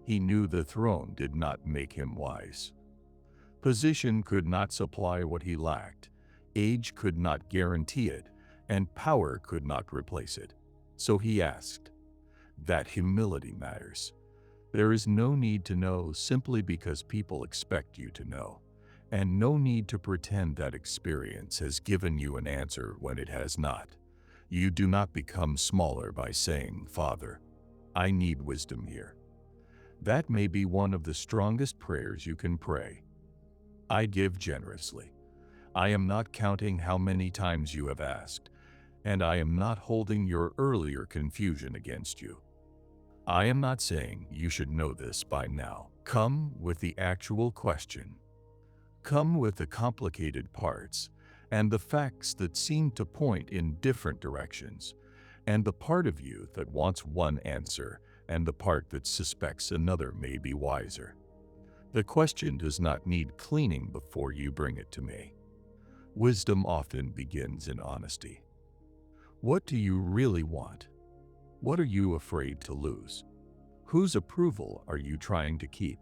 He knew the throne did not make him wise. Position could not supply what he lacked, age could not guarantee it, and power could not replace it. So he asked. That humility matters. There is no need to know simply because people expect you to know, and no need to pretend that experience has given you an answer when it has not. You do not become smaller by saying, Father, I need wisdom here. That may be one of the strongest prayers you can pray. I give generously. I am not counting how many times you have asked, and I am not holding your earlier confusion against you. I am not saying you should know this by now. Come with the actual question. Come with the complicated parts and the facts that seem to point in different directions, and the part of you that wants one answer and the part that suspects another may be wiser. The question does not need cleaning before you bring it to me. Wisdom often begins in honesty. What do you really want? What are you afraid to lose? Whose approval are you trying to keep?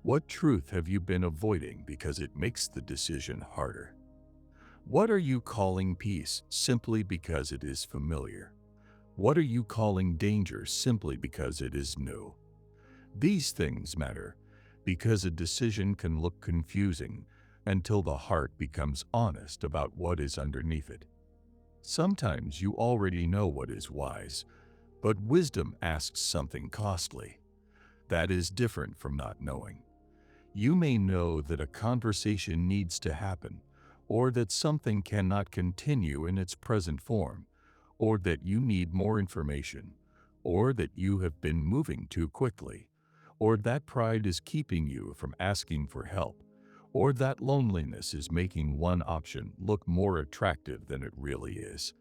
What truth have you been avoiding because it makes the decision harder? What are you calling peace simply because it is familiar? What are you calling danger simply because it is new? These things matter because a decision can look confusing until the heart becomes honest about what is underneath it. Sometimes you already know what is wise, but wisdom asks something costly. That is different from not knowing. You may know that a conversation needs to happen, or that something cannot continue in its present form, or that you need more information, or that you have been moving too quickly, or that pride is keeping you from asking for help, or that loneliness is making one option look more attractive than it really is.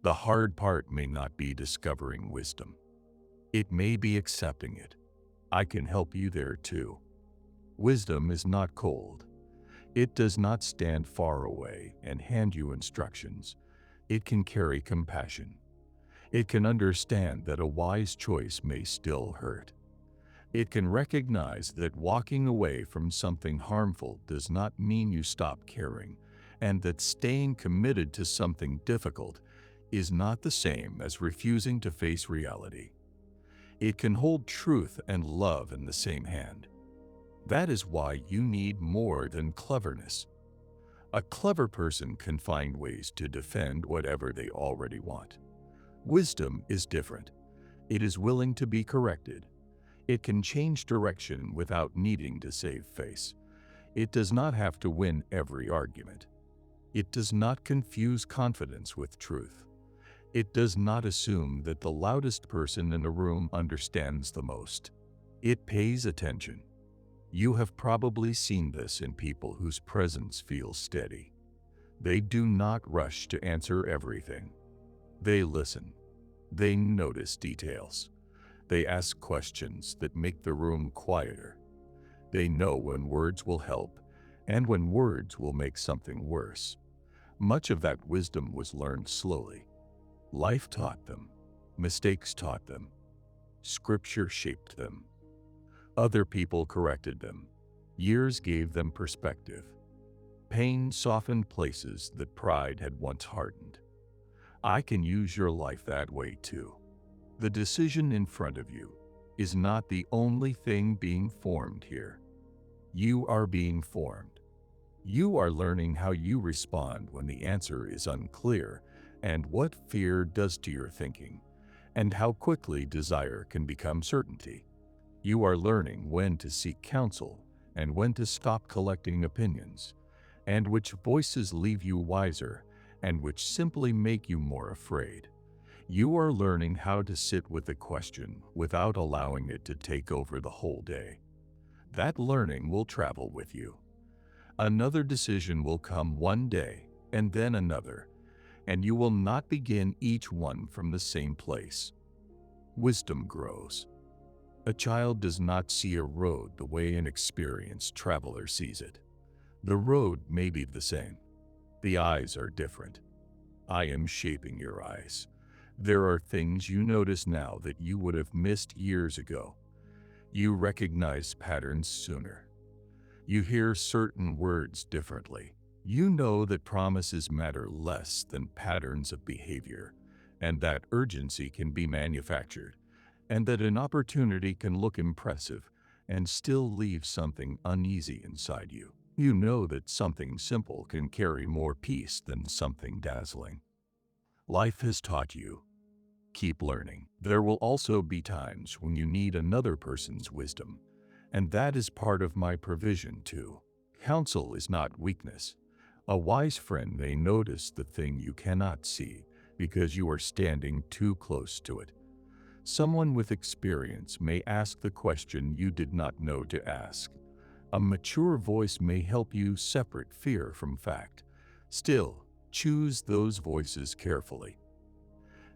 The hard part may not be discovering wisdom. It may be accepting it. I can help you there too. Wisdom is not cold. It does not stand far away and hand you instructions. It can carry compassion. It can understand that a wise choice may still hurt. It can recognize that walking away from something harmful does not mean you stop caring, and that staying committed to something difficult is not the same as refusing to face reality. It can hold truth and love in the same hand. That is why you need more than cleverness. A clever person can find ways to defend whatever they already want. Wisdom is different. It is willing to be corrected. It can change direction without needing to save face. It does not have to win every argument. It does not confuse confidence with truth. It does not assume that the loudest person in a room understands the most. It pays attention. You have probably seen this in people whose presence feels steady. They do not rush to answer everything. They listen. They notice details. They ask questions that make the room quieter. They know when words will help and when words will make something worse. Much of that wisdom was learned slowly. Life taught them. Mistakes taught them. Scripture shaped them. Other people corrected them. Years gave them perspective. Pain softened places that pride had once hardened. I can use your life that way too. The decision in front of you is not the only thing being formed here. You are being formed. You are learning how you respond when the answer is unclear, and what fear does to your thinking, and how quickly desire can become certainty. You are learning when to seek counsel and when to stop collecting opinions, and which voices leave you wiser and which simply make you more afraid. You are learning how to sit with a question without allowing it to take over the whole day. That learning will travel with you. Another decision will come one day, and then another, and you will not begin each one from the same place. Wisdom grows. A child does not see a road the way an experienced traveler sees it. The road may be the same. The eyes are different. I am shaping your eyes. There are things you notice now that you would have missed years ago. You recognize patterns sooner. You hear certain words differently. You know that promises matter less than patterns of behavior, and that urgency can be manufactured, and that an opportunity can look impressive and still leave something uneasy inside you. You know that something simple can carry more peace than something dazzling. Life has taught you. Keep learning. There will also be times when you need another person's wisdom, and that is part of my provision too. Counsel is not weakness. A wise friend may notice the thing you cannot see because you are standing too close to it. Someone with experience may ask the question you did not know to ask. A mature voice may help you separate fear from fact. Still, choose those voices carefully.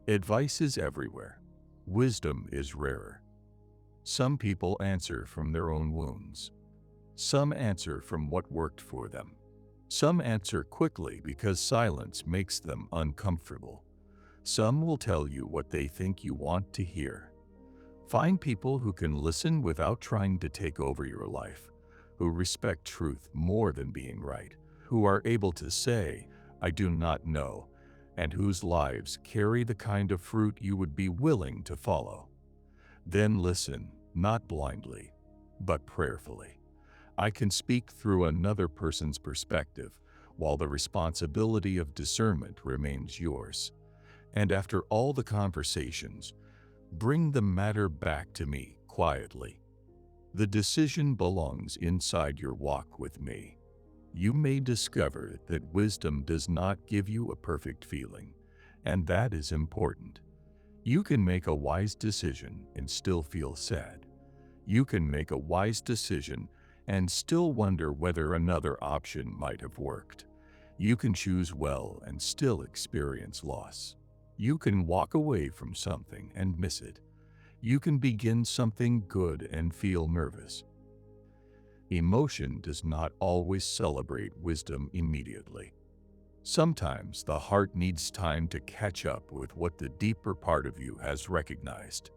Advice is everywhere. Wisdom is rarer. Some people answer from their own wounds. Some answer from what worked for them. Some answer quickly because silence makes them uncomfortable. Some will tell you what they think you want to hear. Find people who can listen without trying to take over your life, who respect truth more than being right, who are able to say, "I do not know," and whose lives carry the kind of fruit you would be willing to follow. Then listen, not blindly, but prayerfully. I can speak through another person's perspective, while the responsibility of discernment remains yours. And after all the conversations, bring the matter back to me quietly. The decision belongs inside your walk with me. You may discover that wisdom does not give you a perfect feeling, and that is important. You can make a wise decision and still feel sad. You can make a wise decision and still wonder whether another option might have worked. You can choose well and still experience loss. You can walk away from something and miss it. You can begin something good and feel nervous. Emotion does not always celebrate wisdom immediately. Sometimes the heart needs time to catch up with what the deeper part of you has recognized.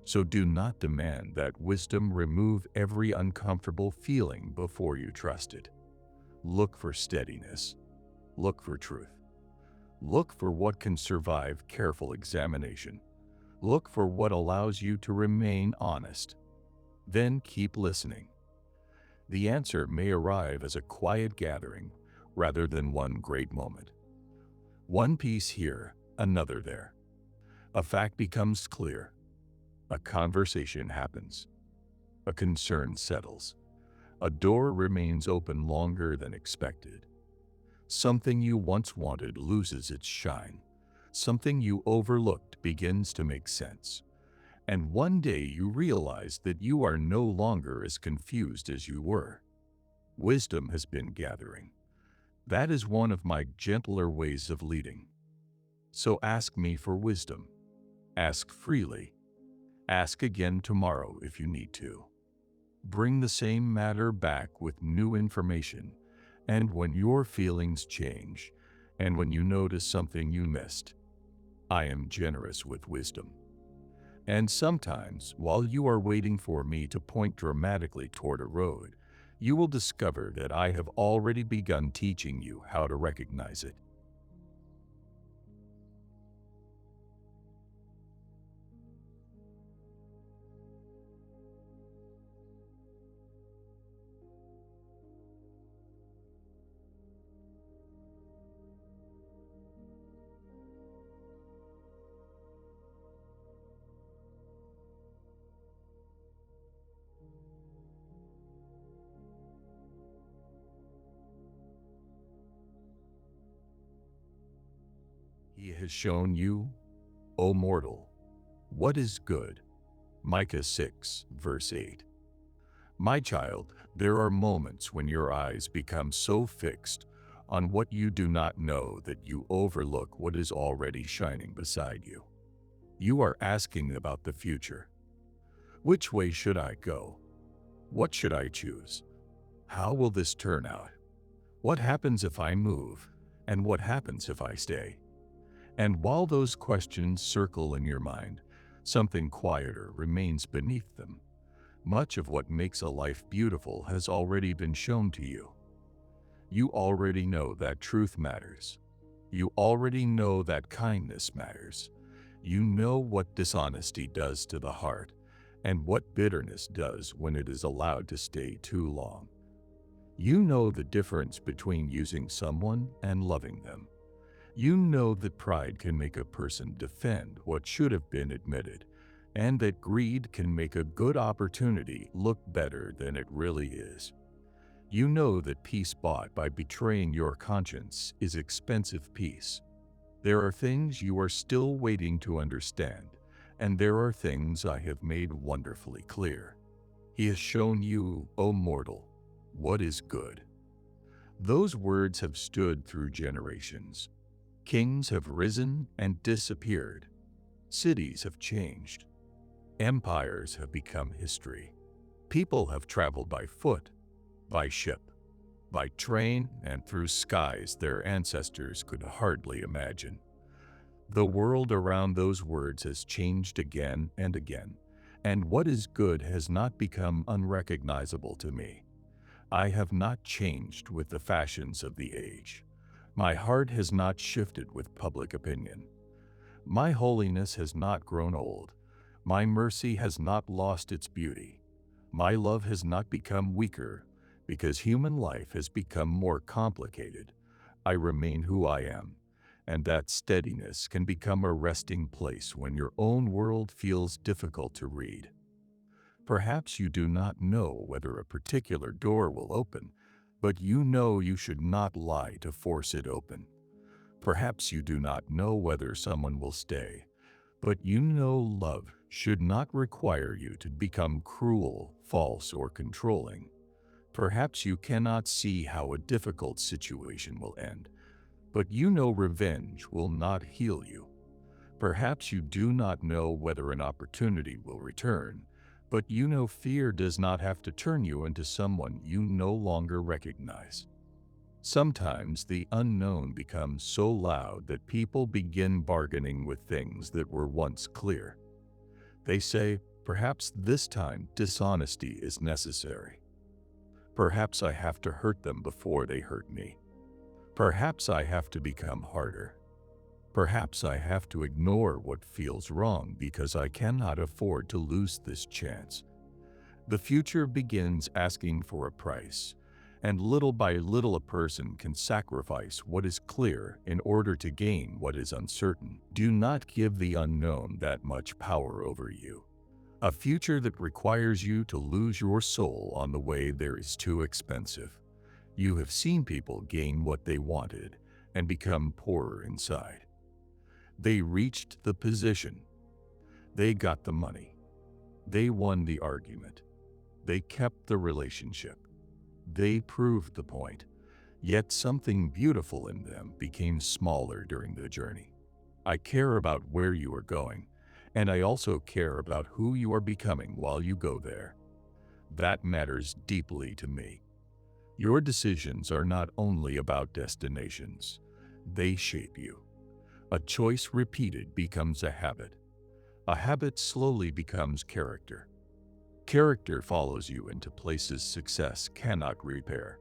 So do not demand that wisdom remove every uncomfortable feeling before you trust it. Look for steadiness. Look for truth. Look for what can survive careful examination. Look for what allows you to remain honest. Then keep listening. The answer may arrive as a quiet gathering rather than one great moment. One piece here, another there. A fact becomes clear. A conversation happens. A concern settles. A door remains open longer than expected. Something you once wanted loses its shine. Something you overlooked begins to make sense. And one day you realize that you are no longer as confused as you were. Wisdom has been gathering. That is one of my gentler ways of leading. So ask me for wisdom. Ask freely. Ask again tomorrow if you need to. Bring the same matter back with new information, and when your feelings change, and when you notice something you missed, I am generous with wisdom. And sometimes, while you are waiting for me to point dramatically toward a road, you will discover that I have already begun teaching you how to recognize it. He has shown you, O mortal, what is good. Micah 6, verse 8. My child, there are moments when your eyes become so fixed on what you do not know that you overlook what is already shining beside you. You are asking about the future. Which way should I go? What should I choose? How will this turn out? What happens if I move? And what happens if I stay? And while those questions circle in your mind, something quieter remains beneath them. Much of what makes a life beautiful has already been shown to you. You already know that truth matters. You already know that kindness matters. You know what dishonesty does to the heart, and what bitterness does when it is allowed to stay too long. You know the difference between using someone and loving them. You know that pride can make a person defend what should have been admitted, and that greed can make a good opportunity look better than it really is. You know that peace bought by betraying your conscience is expensive peace. There are things you are still waiting to understand, and there are things I have made wonderfully clear. He has shown you, O mortal, what is good. Those words have stood through generations. Kings have risen and disappeared. Cities have changed. Empires have become history. People have traveled by foot, by ship, by train and through skies their ancestors could hardly imagine. The world around those words has changed again and again, and what is good has not become unrecognizable to me. I have not changed with the fashions of the age. My heart has not shifted with public opinion. My holiness has not grown old. My mercy has not lost its beauty. My love has not become weaker because human life has become more complicated. I remain who I am, and that steadiness can become a resting place when your own world feels difficult to read. Perhaps you do not know whether a particular door will open, but you know you should not lie to force it open. Perhaps you do not know whether someone will stay, but you know love should not require you to become cruel, false, or controlling. Perhaps you cannot see how a difficult situation will end, but you know revenge will not heal you. Perhaps you do not know whether an opportunity will return, but you know fear does not have to turn you into someone you no longer recognize. Sometimes the unknown becomes so loud that people begin bargaining with things that were once clear. They say, perhaps this time dishonesty is necessary. Perhaps I have to hurt them before they hurt me. Perhaps I have to become harder. Perhaps I have to ignore what feels wrong because I cannot afford to lose this chance. The future begins asking for a price, and little by little a person can sacrifice what is clear in order to gain what is uncertain. Do not give the unknown that much power over you. A future that requires you to lose your soul on the way there is too expensive. You have seen people gain what they wanted and become poorer inside. They reached the position. They got the money. They won the argument. They kept the relationship. They proved the point. Yet something beautiful in them became smaller during the journey. I care about where you are going, and I also care about who you are becoming while you go there. That matters deeply to me. Your decisions are not only about destinations. They shape you. A choice repeated becomes a habit. A habit slowly becomes character. Character follows you into places success cannot repair.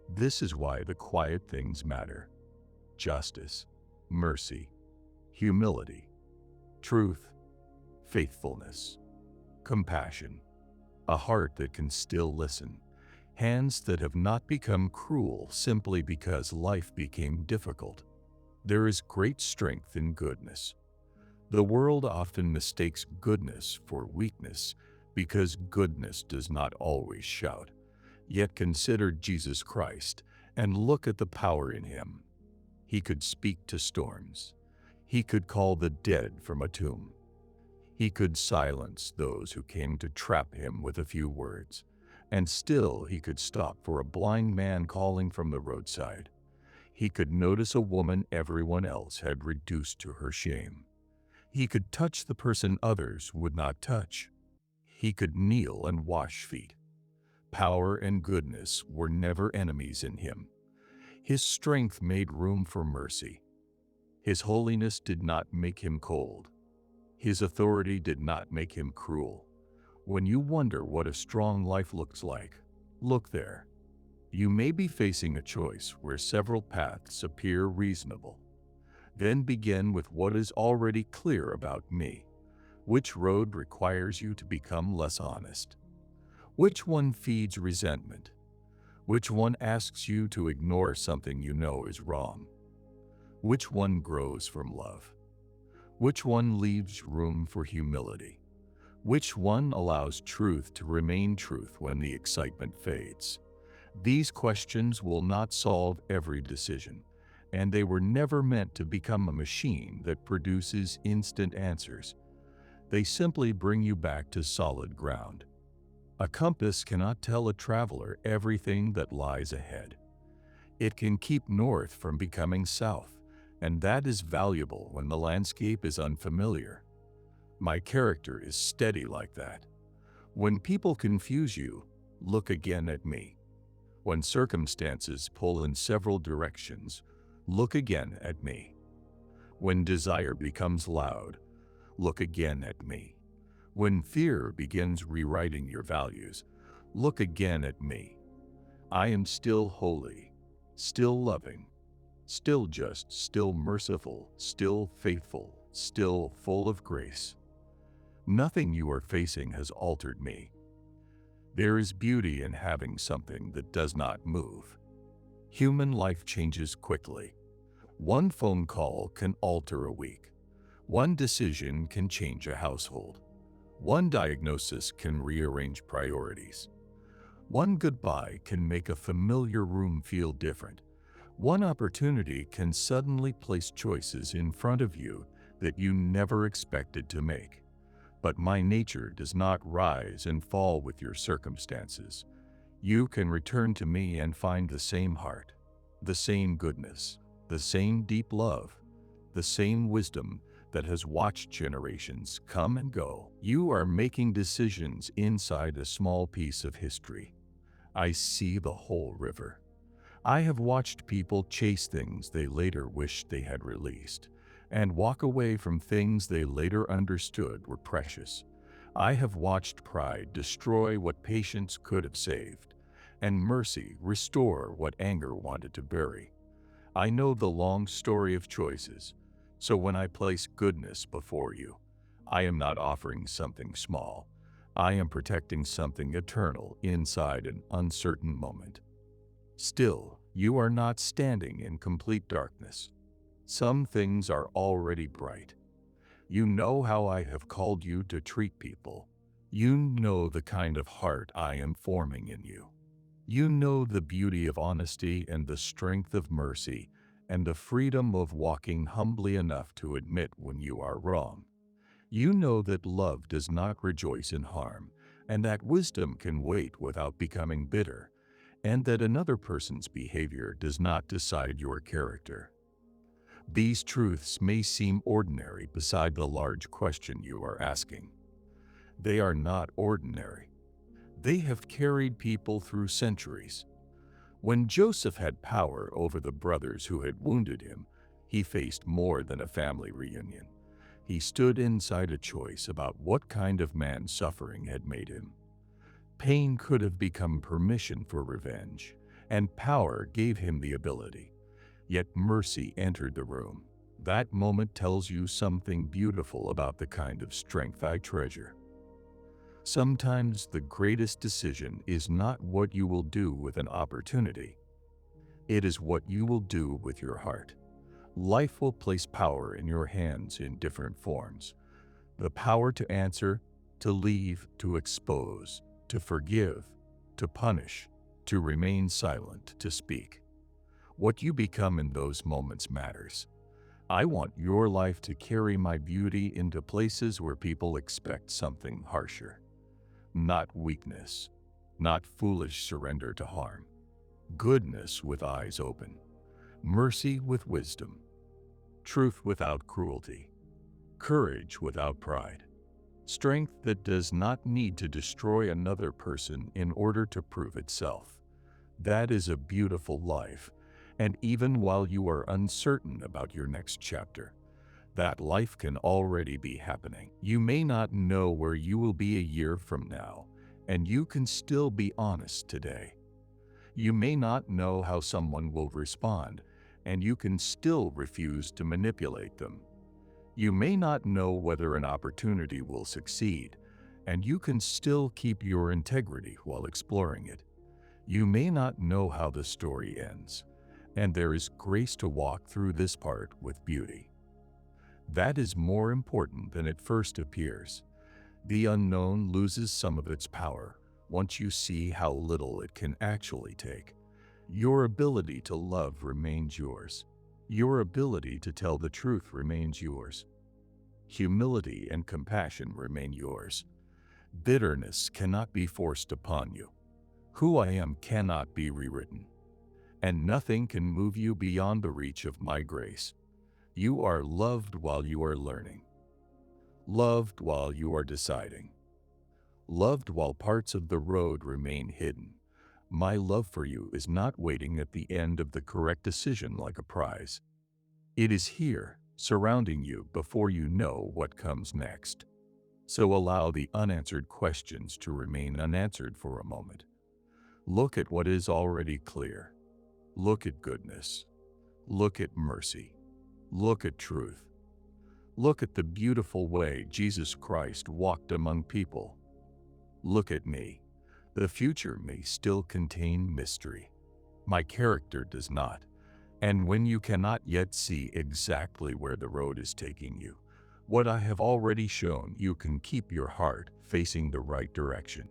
This is why the quiet things matter. Justice, mercy, humility, truth, faithfulness, compassion, a heart that can still listen, hands that have not become cruel simply because life became difficult. There is great strength in goodness. The world often mistakes goodness for weakness because goodness does not always shout. Yet consider Jesus Christ and look at the power in him. He could speak to storms. He could call the dead from a tomb. He could silence those who came to trap him with a few words. And still he could stop for a blind man calling from the roadside. He could notice a woman everyone else had reduced to her shame. He could touch the person others would not touch. He could kneel and wash feet. Power and goodness were never enemies in him. His strength made room for mercy. His holiness did not make him cold. His authority did not make him cruel. When you wonder what a strong life looks like, look there. You may be facing a choice where several paths appear reasonable. Then begin with what is already clear about me. Which road requires you to become less honest? Which one feeds resentment? Which one asks you to ignore something you know is wrong? Which one grows from love? Which one leaves room for humility? Which one allows truth to remain truth when the excitement fades? These questions will not solve every decision, and they were never meant to become a machine that produces instant answers. They simply bring you back to solid ground. A compass cannot tell a traveler everything that lies ahead. It can keep north from becoming south, and that is valuable when the landscape is unfamiliar. My character is steady like that. When people confuse you, look again at me. When circumstances pull in several directions, look again at me. When desire becomes loud, look again at me. When fear begins rewriting your values, look again at me. I am still holy, still loving, still just, still merciful, still faithful, still full of grace. Nothing you are facing has altered me. There is beauty in having something that does not move. Human life changes quickly. One phone call can alter a week. One decision can change a household. One diagnosis can rearrange priorities. One goodbye can make a familiar room feel different. One opportunity can suddenly place choices in front of you that you never expected to make. But my nature does not rise and fall with your circumstances. You can return to me and find the same heart, the same goodness, the same deep love, the same wisdom that has watched generations come and go. You are making decisions inside a small piece of history. I see the whole river. I have watched people chase things they later wished they had released, and walk away from things they later understood were precious. I have watched pride destroy what patience could have saved, and mercy restore what anger wanted to bury. I know the long story of choices, so when I place goodness before you, I am not offering something small. I am protecting something eternal inside an uncertain moment. Still, you are not standing in complete darkness. Some things are already bright. You know how I have called you to treat people. You know the kind of heart I am forming in you. You know the beauty of honesty and the strength of mercy and the freedom of walking humbly enough to admit when you are wrong. You know that love does not rejoice in harm, and that wisdom can wait without becoming bitter, and that another person's behavior does not decide your character. These truths may seem ordinary beside the large question you are asking. They are not ordinary. They have carried people through centuries. When Joseph had power over the brothers who had wounded him, he faced more than a family reunion. He stood inside a choice about what kind of man suffering had made him. Pain could have become permission for revenge, and power gave him the ability. Yet mercy entered the room. That moment tells you something beautiful about the kind of strength I treasure. Sometimes the greatest decision is not what you will do with an opportunity. It is what you will do with your heart. Life will place power in your hands in different forms. The power to answer, to leave, to expose, to forgive, to punish, to remain silent, to speak. What you become in those moments matters. I want your life to carry my beauty into places where people expect something harsher. Not weakness, not foolish surrender to harm. Goodness with eyes open, mercy with wisdom, truth without cruelty, courage without pride, strength that does not need to destroy another person in order to prove itself. That is a beautiful life, and even while you are uncertain about your next chapter, that life can already be happening. You may not know where you will be a year from now, and you can still be honest today. You may not know how someone will respond, and you can still refuse to manipulate them. You may not know whether an opportunity will succeed, and you can still keep your integrity while exploring it. You may not know how the story ends, and there is grace to walk through this part with beauty. That is more important than it first appears. The unknown loses some of its power once you see how little it can actually take. Your ability to love remains yours. Your ability to tell the truth remains yours. Humility and compassion remain yours. Bitterness cannot be forced upon you. Who I am cannot be rewritten. And nothing can move you beyond the reach of my grace. You are loved while you are learning. Loved while you are deciding. Loved while parts of the road remain hidden. My love for you is not waiting at the end of the correct decision like a prize. It is here, surrounding you before you know what comes next. So allow the unanswered questions to remain unanswered for a moment. Look at what is already clear. Look at goodness. Look at mercy. Look at truth. Look at the beautiful way Jesus Christ walked among people. Look at me. The future may still contain mystery. My character does not. And when you cannot yet see exactly where the road is taking you, what I have already shown you can keep your heart facing the right direction.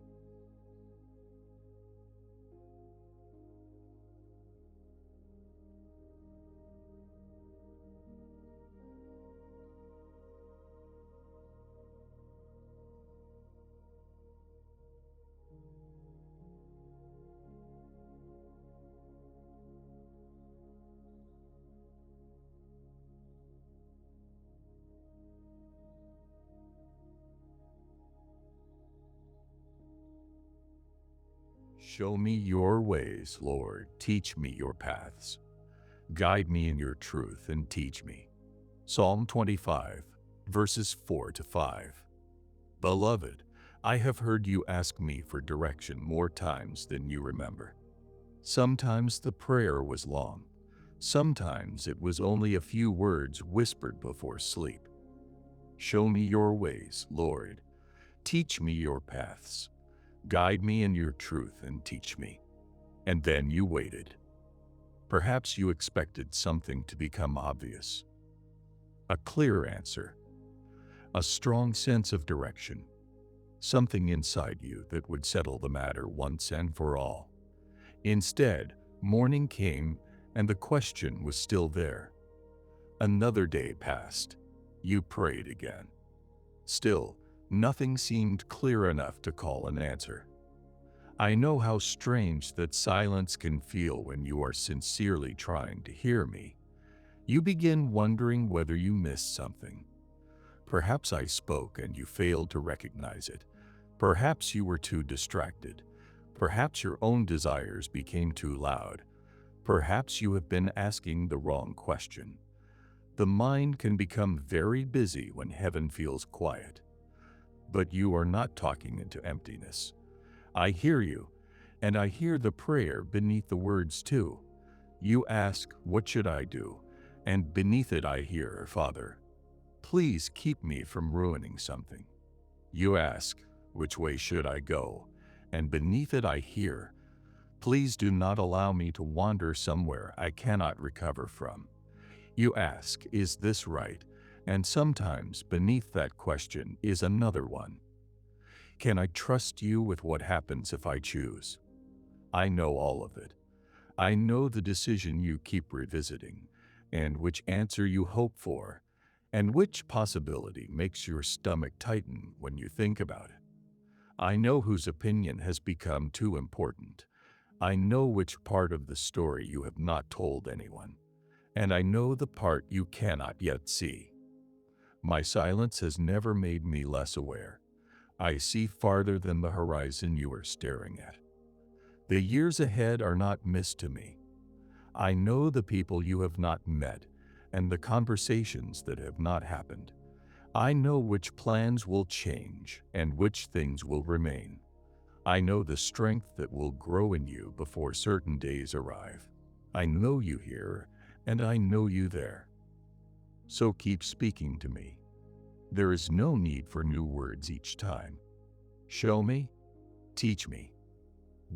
Show me your ways, Lord. Teach me your paths. Guide me in your truth and teach me. Psalm 25, verses 4 to 5. Beloved, I have heard you ask me for direction more times than you remember. Sometimes the prayer was long. Sometimes it was only a few words whispered before sleep. Show me your ways, Lord. Teach me your paths. Guide me in your truth and teach me. And then you waited. Perhaps you expected something to become obvious. A clear answer. A strong sense of direction. Something inside you that would settle the matter once and for all. Instead, morning came and the question was still there. Another day passed. You prayed again. Still, nothing seemed clear enough to call an answer. I know how strange that silence can feel when you are sincerely trying to hear me. You begin wondering whether you missed something. Perhaps I spoke and you failed to recognize it. Perhaps you were too distracted. Perhaps your own desires became too loud. Perhaps you have been asking the wrong question. The mind can become very busy when heaven feels quiet. But you are not talking into emptiness. I hear you, and I hear the prayer beneath the words too. You ask, what should I do? And beneath it I hear, Father, please keep me from ruining something. You ask, which way should I go? And beneath it I hear, please do not allow me to wander somewhere I cannot recover from. You ask, is this right? And sometimes beneath that question is another one. Can I trust you with what happens if I choose? I know all of it. I know the decision you keep revisiting, and which answer you hope for, and which possibility makes your stomach tighten when you think about it. I know whose opinion has become too important. I know which part of the story you have not told anyone, and I know the part you cannot yet see. My silence has never made me less aware. I see farther than the horizon you are staring at. The years ahead are not missed to me. I know the people you have not met and the conversations that have not happened. I know which plans will change and which things will remain. I know the strength that will grow in you before certain days arrive. I know you here and I know you there. So keep speaking to me. There is no need for new words each time. Show me, teach me,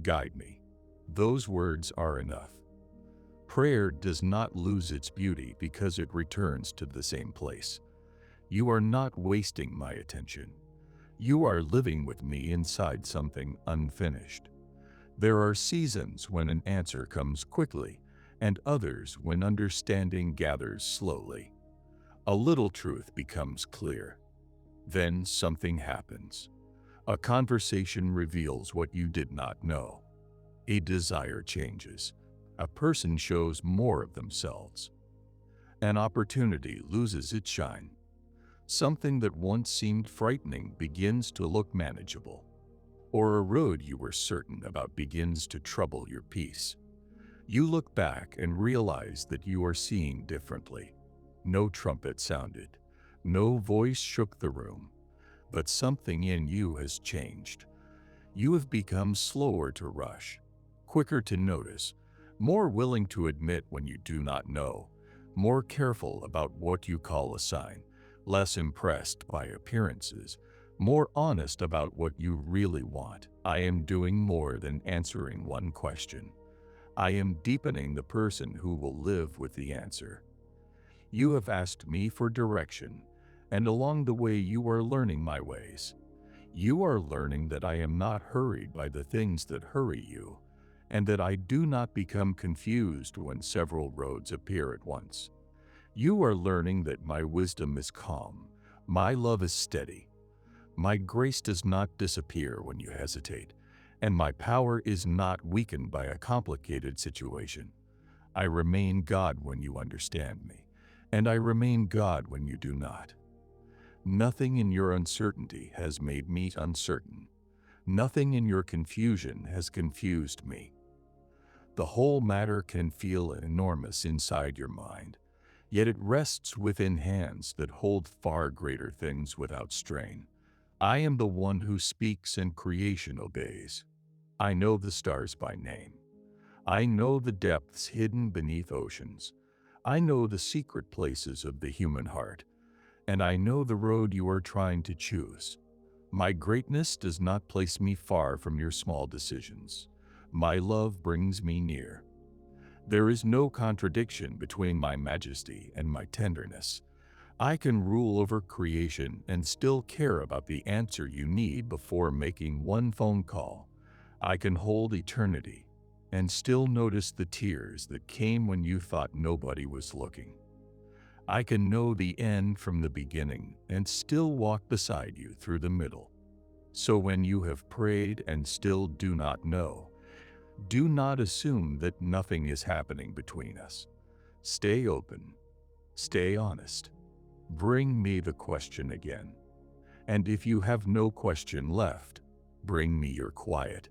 guide me. Those words are enough. Prayer does not lose its beauty because it returns to the same place. You are not wasting my attention. You are living with me inside something unfinished. There are seasons when an answer comes quickly, and others when understanding gathers slowly. A little truth becomes clear. Then something happens. A conversation reveals what you did not know. A desire changes. A person shows more of themselves. An opportunity loses its shine. Something that once seemed frightening begins to look manageable. or a road you were certain about begins to trouble your peace. You look back and realize that you are seeing differently. No trumpet sounded, no voice shook the room, but something in you has changed. You have become slower to rush, quicker to notice, more willing to admit when you do not know, more careful about what you call a sign, less impressed by appearances, more honest about what you really want. I am doing more than answering one question. I am deepening the person who will live with the answer. You have asked me for direction, and along the way you are learning my ways. You are learning that I am not hurried by the things that hurry you, and that I do not become confused when several roads appear at once. You are learning that my wisdom is calm, my love is steady, my grace does not disappear when you hesitate, and my power is not weakened by a complicated situation. I remain God when you understand me, and I remain God when you do not. Nothing in your uncertainty has made me uncertain. Nothing in your confusion has confused me. The whole matter can feel enormous inside your mind, yet it rests within hands that hold far greater things without strain. I am the one who speaks and creation obeys. I know the stars by name. I know the depths hidden beneath oceans. I know the secret places of the human heart, and I know the road you are trying to choose. My greatness does not place me far from your small decisions. My love brings me near. There is no contradiction between my majesty and my tenderness. I can rule over creation and still care about the answer you need before making one phone call. I can hold eternity and still notice the tears that came when you thought nobody was looking. I can know the end from the beginning and still walk beside you through the middle. So when you have prayed and still do not know, do not assume that nothing is happening between us. Stay open. Stay honest. Bring me the question again. And if you have no question left, bring me your quiet.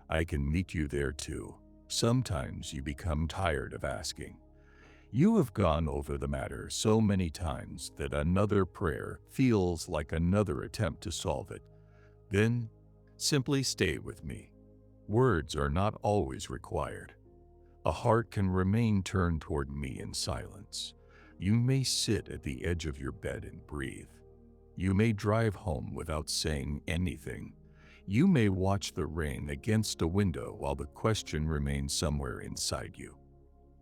I can meet you there too. Sometimes you become tired of asking. You have gone over the matter so many times that another prayer feels like another attempt to solve it. Then, simply stay with me. Words are not always required. A heart can remain turned toward me in silence. You may sit at the edge of your bed and breathe. You may drive home without saying anything. You may watch the rain against a window while the question remains somewhere inside you.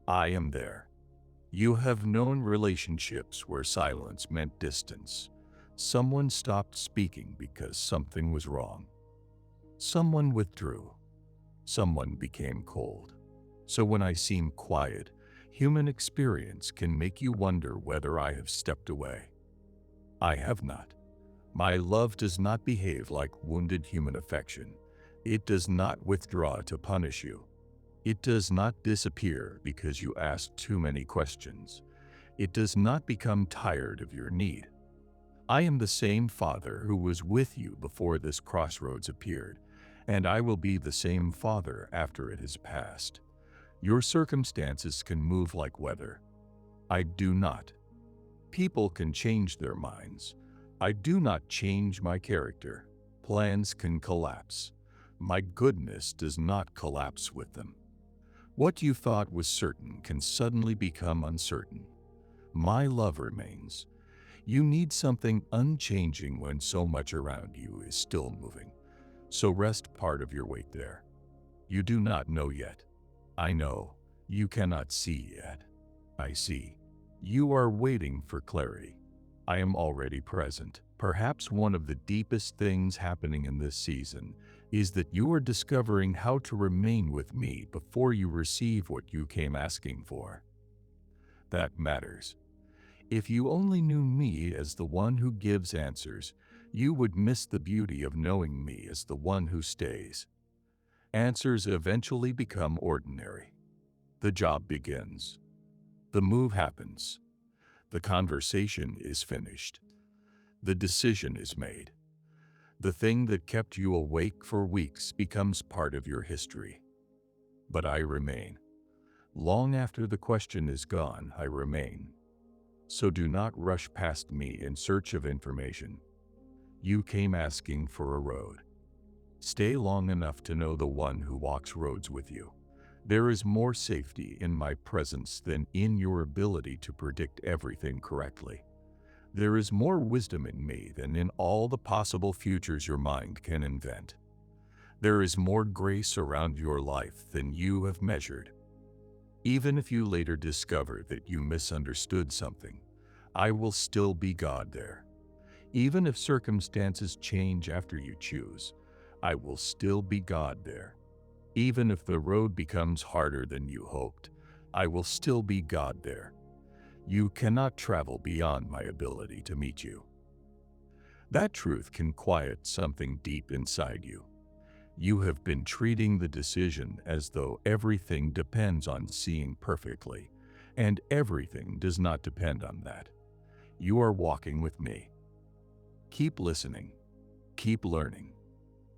I am there. You have known relationships where silence meant distance. Someone stopped speaking because something was wrong. Someone withdrew. Someone became cold. So when I seem quiet, human experience can make you wonder whether I have stepped away. I have not. My love does not behave like wounded human affection. It does not withdraw to punish you. It does not disappear because you ask too many questions. It does not become tired of your need. I am the same Father who was with you before this crossroads appeared, and I will be the same Father after it has passed. Your circumstances can move like weather. I do not. People can change their minds. I do not change my character. Plans can collapse. My goodness does not collapse with them. What you thought was certain can suddenly become uncertain. My love remains. You need something unchanging when so much around you is still moving. So rest part of your weight there. You do not know yet. I know. You cannot see yet. I see. You are waiting for clarity. I am already present. Perhaps one of the deepest things happening in this season is that you are discovering how to remain with me before you receive what you came asking for. That matters. If you only knew me as the one who gives answers, you would miss the beauty of knowing me as the one who stays. Answers eventually become ordinary. The job begins. The move happens. The conversation is finished. The decision is made. The thing that kept you awake for weeks becomes part of your history. But I remain. Long after the question is gone, I remain. So do not rush past me in search of information. You came asking for a road. Stay long enough to know the one who walks roads with you. There is more safety in my presence than in your ability to predict everything correctly. There is more wisdom in me than in all the possible futures your mind can invent. There is more grace around your life than you have measured. Even if you later discover that you misunderstood something, I will still be God there. Even if circumstances change after you choose, I will still be God there. Even if the road becomes harder than you hoped, I will still be God there. You cannot travel beyond my ability to meet you. That truth can quiet something deep inside you. You have been treating the decision as though everything depends on seeing perfectly, and everything does not depend on that. You are walking with me. Keep listening. Keep learning.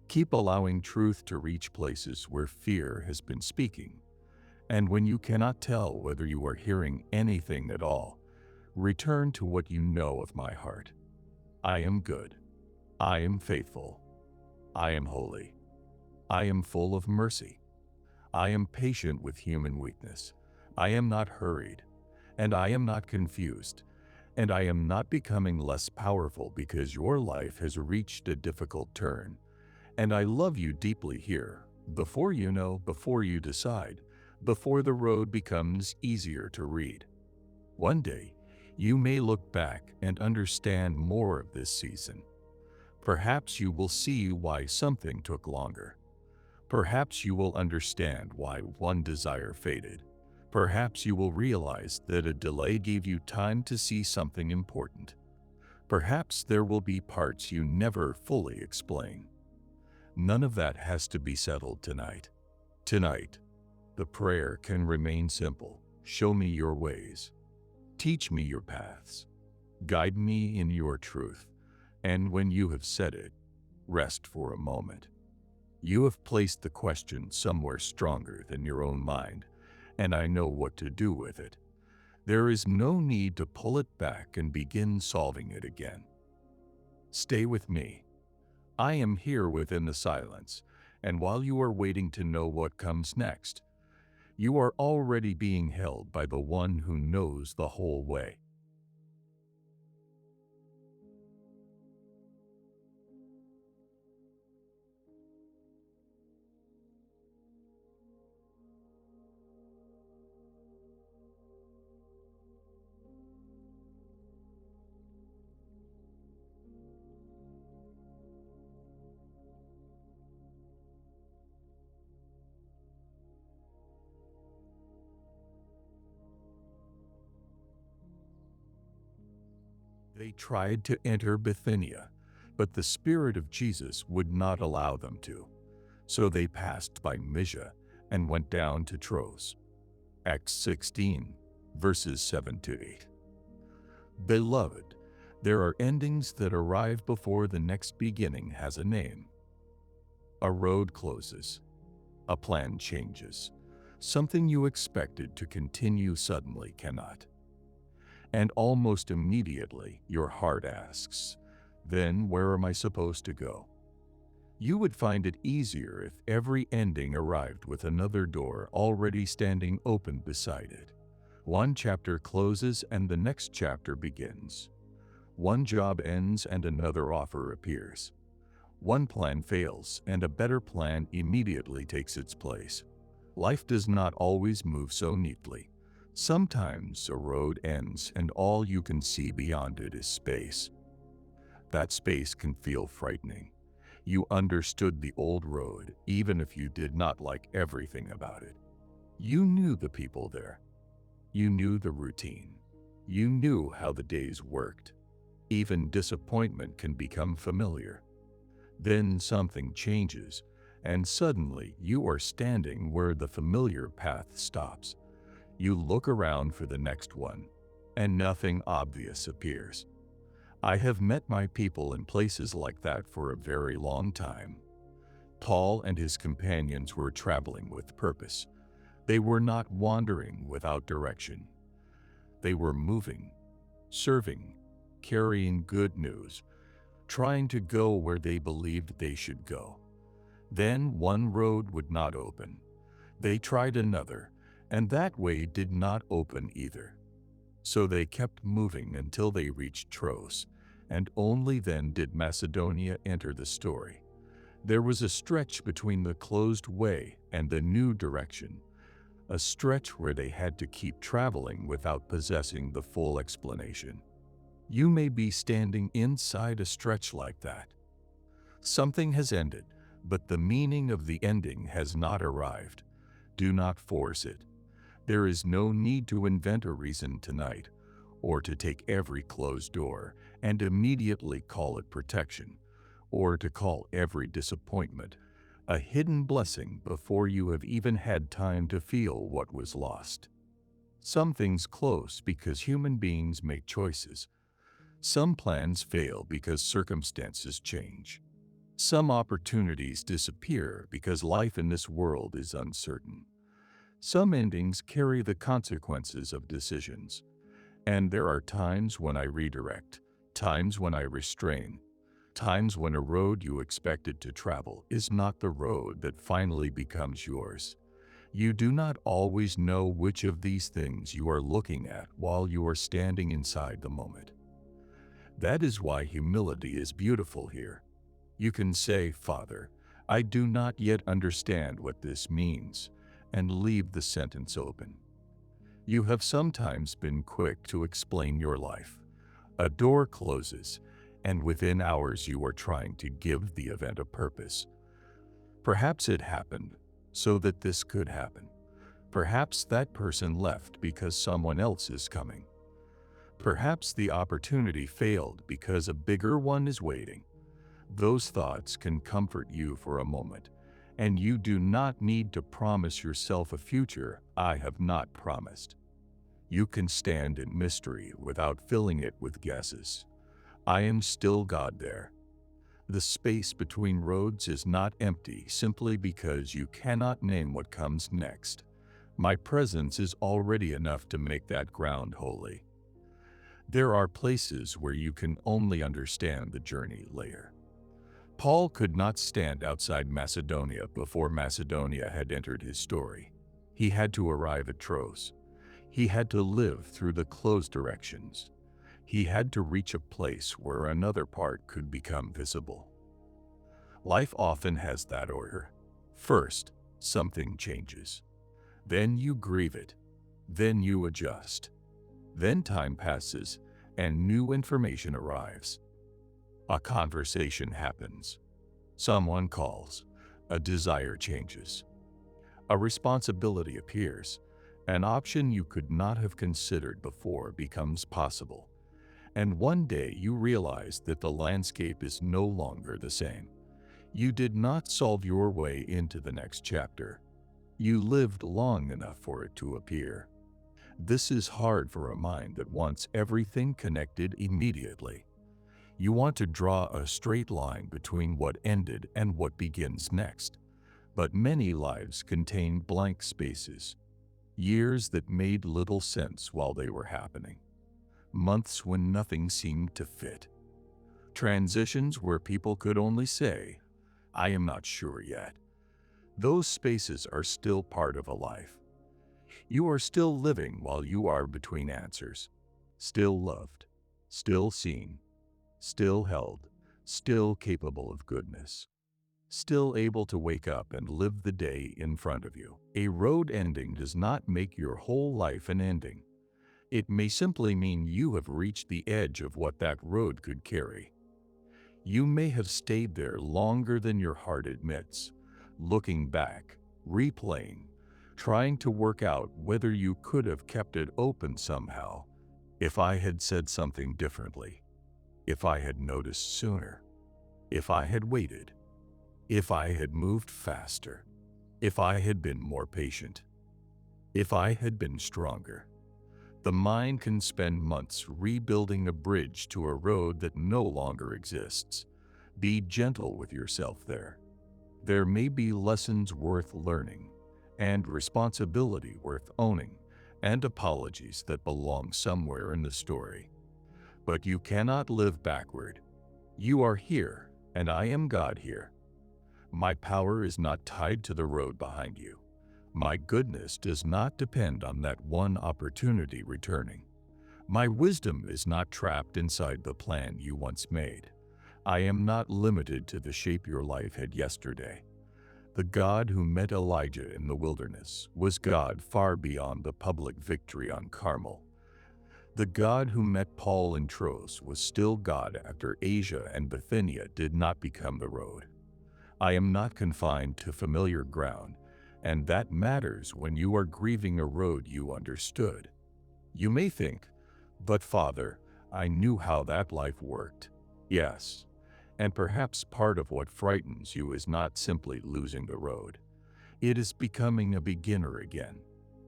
Keep allowing truth to reach places where fear has been speaking. And when you cannot tell whether you are hearing anything at all, return to what you know of my heart. I am good. I am faithful. I am holy. I am full of mercy. I am patient with human weakness. I am not hurried, and I am not confused, and I am not becoming less powerful because your life has reached a difficult turn. And I love you deeply here, before you know, before you decide, before the road becomes easier to read. One day, you may look back and understand more of this season. Perhaps you will see why something took longer. Perhaps you will understand why one desire faded. Perhaps you will realize that a delay gave you time to see something important. Perhaps there will be parts you never fully explain. None of that has to be settled tonight. Tonight, the prayer can remain simple. Show me your ways. Teach me your paths. Guide me in your truth. And when you have said it, rest for a moment. You have placed the question somewhere stronger than your own mind, and I know what to do with it. There is no need to pull it back and begin solving it again. Stay with me. I am here within the silence, and while you are waiting to know what comes next, you are already being held by the one who knows the whole way. They tried to enter Bithynia, but the Spirit of Jesus would not allow them to. So they passed by Mysia and went down to Troas. Acts 16, verses 7 to 8. Beloved, there are endings that arrive before the next beginning has a name. A road closes. A plan changes. Something you expected to continue suddenly cannot. And almost immediately, your heart asks, then where am I supposed to go? You would find it easier if every ending arrived with another door already standing open beside it. One chapter closes and the next chapter begins. One job ends and another offer appears. One plan fails and a better plan immediately takes its place. Life does not always move so neatly. Sometimes a road ends and all you can see beyond it is space. That space can feel frightening. You understood the old road, even if you did not like everything about it. You knew the people there. You knew the routine. You knew how the days worked. Even disappointment can become familiar. Then something changes, and suddenly you are standing where the familiar path stops. You look around for the next one, and nothing obvious appears. I have met my people in places like that for a very long time. Paul and his companions were traveling with purpose. They were not wandering without direction. They were moving, serving, carrying good news, trying to go where they believed they should go. Then one road would not open. They tried another, and that way did not open either. So they kept moving until they reached Troas, and only then did Macedonia enter the story. There was a stretch between the closed way and the new direction, a stretch where they had to keep traveling without possessing the full explanation. You may be standing inside a stretch like that. Something has ended, but the meaning of the ending has not arrived. Do not force it. There is no need to invent a reason tonight, or to take every closed door and immediately call it protection, or to call every disappointment a hidden blessing before you have even had time to feel what was lost. Some things close because human beings make choices. Some plans fail because circumstances change. Some opportunities disappear because life in this world is uncertain. Some endings carry the consequences of decisions. And there are times when I redirect, times when I restrain, times when a road you expected to travel is not the road that finally becomes yours. You do not always know which of these things you are looking at while you are standing inside the moment. That is why humility is beautiful here. You can say, "Father, I do not yet understand what this means," and leave the sentence open. You have sometimes been quick to explain your life. A door closes, and within hours you are trying to give the event a purpose. Perhaps it happened so that this could happen. Perhaps that person left because someone else is coming. Perhaps the opportunity failed because a bigger one is waiting. Those thoughts can comfort you for a moment, and you do not need to promise yourself a future I have not promised. You can stand in mystery without filling it with guesses. I am still God there. The space between roads is not empty simply because you cannot name what comes next. My presence is already enough to make that ground holy. There are places where you can only understand the journey later. Paul could not stand outside Macedonia before Macedonia had entered his story. He had to arrive at Troas. He had to live through the closed directions. He had to reach a place where another part could become visible. Life often has that order. First, something changes. Then you grieve it. Then you adjust. Then time passes and new information arrives. A conversation happens. Someone calls. A desire changes. A responsibility appears. An option you could not have considered before becomes possible. And one day you realize that the landscape is no longer the same. You did not solve your way into the next chapter. You lived long enough for it to appear. This is hard for a mind that wants everything connected immediately. You want to draw a straight line between what ended and what begins next. But many lives contain blank spaces. Years that made little sense while they were happening. Months when nothing seemed to fit. Transitions where people could only say, "I am not sure yet." Those spaces are still part of a life. You are still living while you are between answers. Still loved. Still seen. Still held. Still capable of goodness. Still able to wake up and live the day in front of you. A road ending does not make your whole life an ending. It may simply mean you have reached the edge of what that road could carry. You may have stayed there longer than your heart admits, looking back, replaying, trying to work out whether you could have kept it open somehow. If I had said something differently, if I had noticed sooner, if I had waited, if I had moved faster, if I had been more patient, if I had been stronger. The mind can spend months rebuilding a bridge to a road that no longer exists. Be gentle with yourself there. There may be lessons worth learning, and responsibility worth owning, and apologies that belong somewhere in the story. But you cannot live backward. You are here, and I am God here. My power is not tied to the road behind you. My goodness does not depend on that one opportunity returning. My wisdom is not trapped inside the plan you once made. I am not limited to the shape your life had yesterday. The God who met Elijah in the wilderness was God far beyond the public victory on Carmel. The God who met Paul in Troas was still God after Asia and Bithynia did not become the road. I am not confined to familiar ground, and that matters when you are grieving a road you understood. You may think, but Father, I knew how that life worked. Yes, and perhaps part of what frightens you is not simply losing the road. It is becoming a beginner again.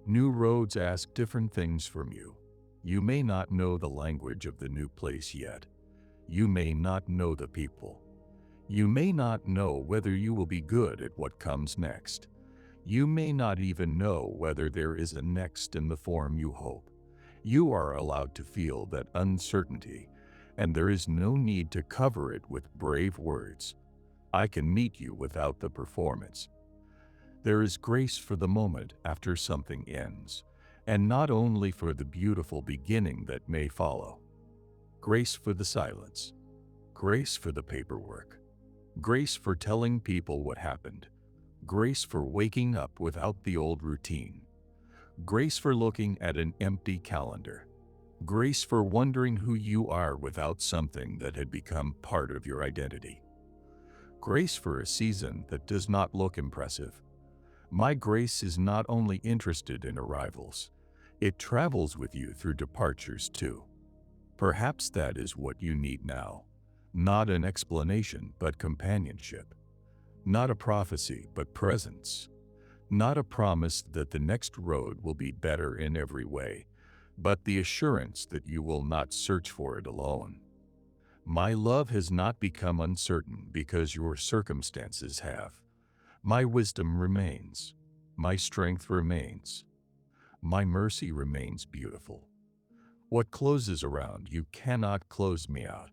New roads ask different things from you. You may not know the language of the new place yet. You may not know the people. You may not know whether you will be good at what comes next. You may not even know whether there is a next in the form you hope. You are allowed to feel that uncertainty, and there is no need to cover it with brave words. I can meet you without the performance. There is grace for the moment after something ends, and not only for the beautiful beginning that may follow. Grace for the silence. Grace for the paperwork. Grace for telling people what happened. Grace for waking up without the old routine. Grace for looking at an empty calendar. Grace for wondering who you are without something that had become part of your identity. Grace for a season that does not look impressive. My grace is not only interested in arrivals, it travels with you through departures too. Perhaps that is what you need now. Not an explanation, but companionship. Not a prophecy, but presence. Not a promise that the next road will be better in every way, but the assurance that you will not search for it alone. My love has not become uncertain because your circumstances have. My wisdom remains. My strength remains. My mercy remains beautiful. What closes around you cannot close me out.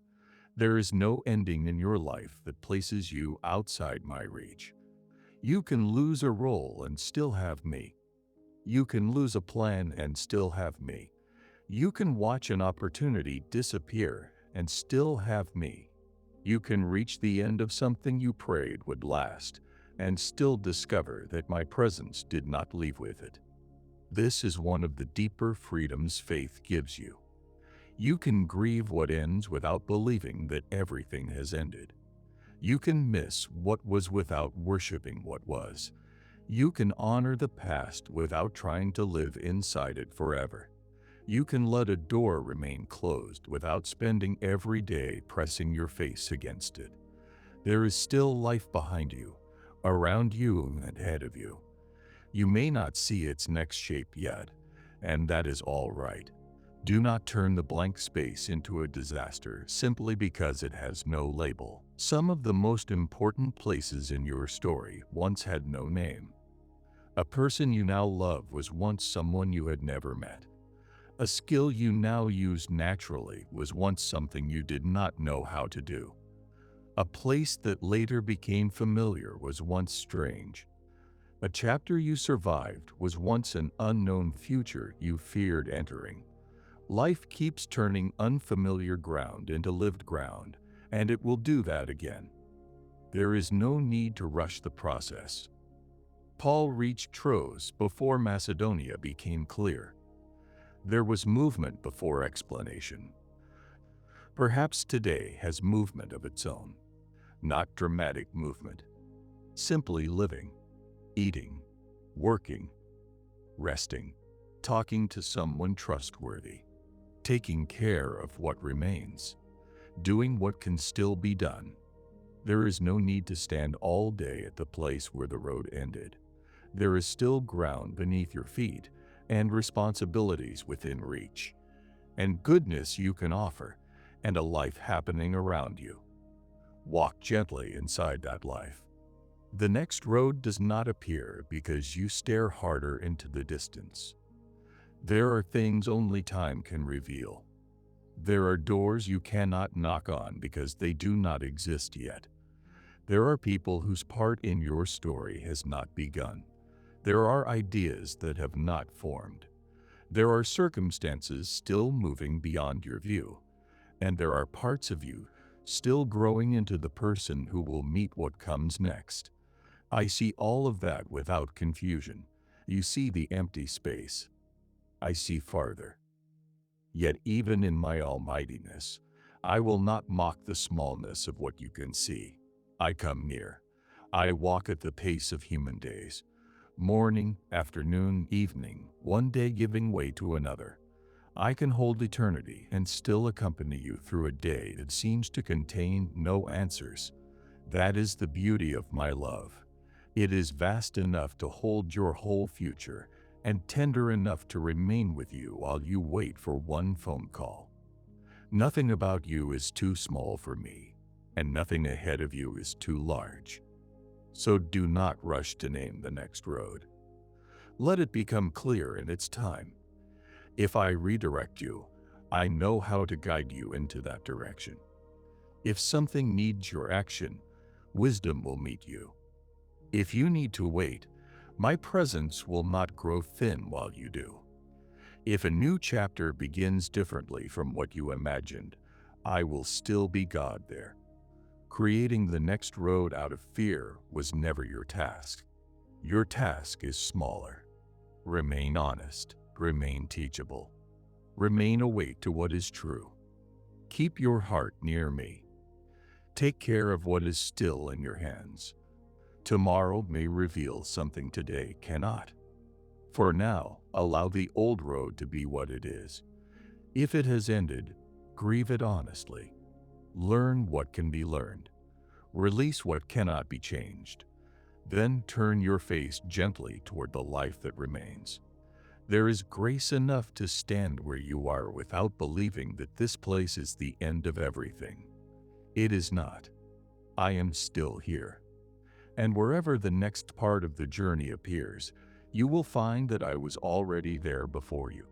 There is no ending in your life that places you outside my reach. You can lose a role and still have me. You can lose a plan and still have me. You can watch an opportunity disappear and still have me. You can reach the end of something you prayed would last and still discover that my presence did not leave with it. This is one of the deeper freedoms faith gives you. You can grieve what ends without believing that everything has ended. You can miss what was without worshiping what was. You can honor the past without trying to live inside it forever. You can let a door remain closed without spending every day pressing your face against it. There is still life behind you, around you and ahead of you. You may not see its next shape yet, and that is all right. Do not turn the blank space into a disaster simply because it has no label. Some of the most important places in your story once had no name. A person you now love was once someone you had never met. A skill you now use naturally was once something you did not know how to do. A place that later became familiar was once strange. A chapter you survived was once an unknown future you feared entering. Life keeps turning unfamiliar ground into lived ground, and it will do that again. There is no need to rush the process. Paul reached Troas before Macedonia became clear. There was movement before explanation. Perhaps today has movement of its own, not dramatic movement, simply living, eating, working, resting, talking to someone trustworthy, taking care of what remains, doing what can still be done. There is no need to stand all day at the place where the road ended. There is still ground beneath your feet, and responsibilities within reach, and goodness you can offer, and a life happening around you. Walk gently inside that life. The next road does not appear because you stare harder into the distance. There are things only time can reveal. There are doors you cannot knock on because they do not exist yet. There are people whose part in your story has not begun. There are ideas that have not formed. There are circumstances still moving beyond your view. And there are parts of you still growing into the person who will meet what comes next. I see all of that without confusion. You see the empty space. I see farther. Yet even in my almightiness, I will not mock the smallness of what you can see. I come near. I walk at the pace of human days. Morning, afternoon, evening, one day giving way to another. I can hold eternity and still accompany you through a day that seems to contain no answers. That is the beauty of my love. It is vast enough to hold your whole future and tender enough to remain with you while you wait for one phone call. Nothing about you is too small for me, and nothing ahead of you is too large. So do not rush to name the next road. Let it become clear in its time. If I redirect you, I know how to guide you into that direction. If something needs your action, wisdom will meet you. If you need to wait, my presence will not grow thin while you do. If a new chapter begins differently from what you imagined, I will still be God there. Creating the next road out of fear was never your task. Your task is smaller. Remain honest, remain teachable, remain awake to what is true. Keep your heart near me. Take care of what is still in your hands. Tomorrow may reveal something today cannot. For now, allow the old road to be what it is. If it has ended, grieve it honestly. Learn what can be learned. Release what cannot be changed. Then turn your face gently toward the life that remains. There is grace enough to stand where you are without believing that this place is the end of everything. It is not. I am still here. And wherever the next part of the journey appears, you will find that I was already there before you.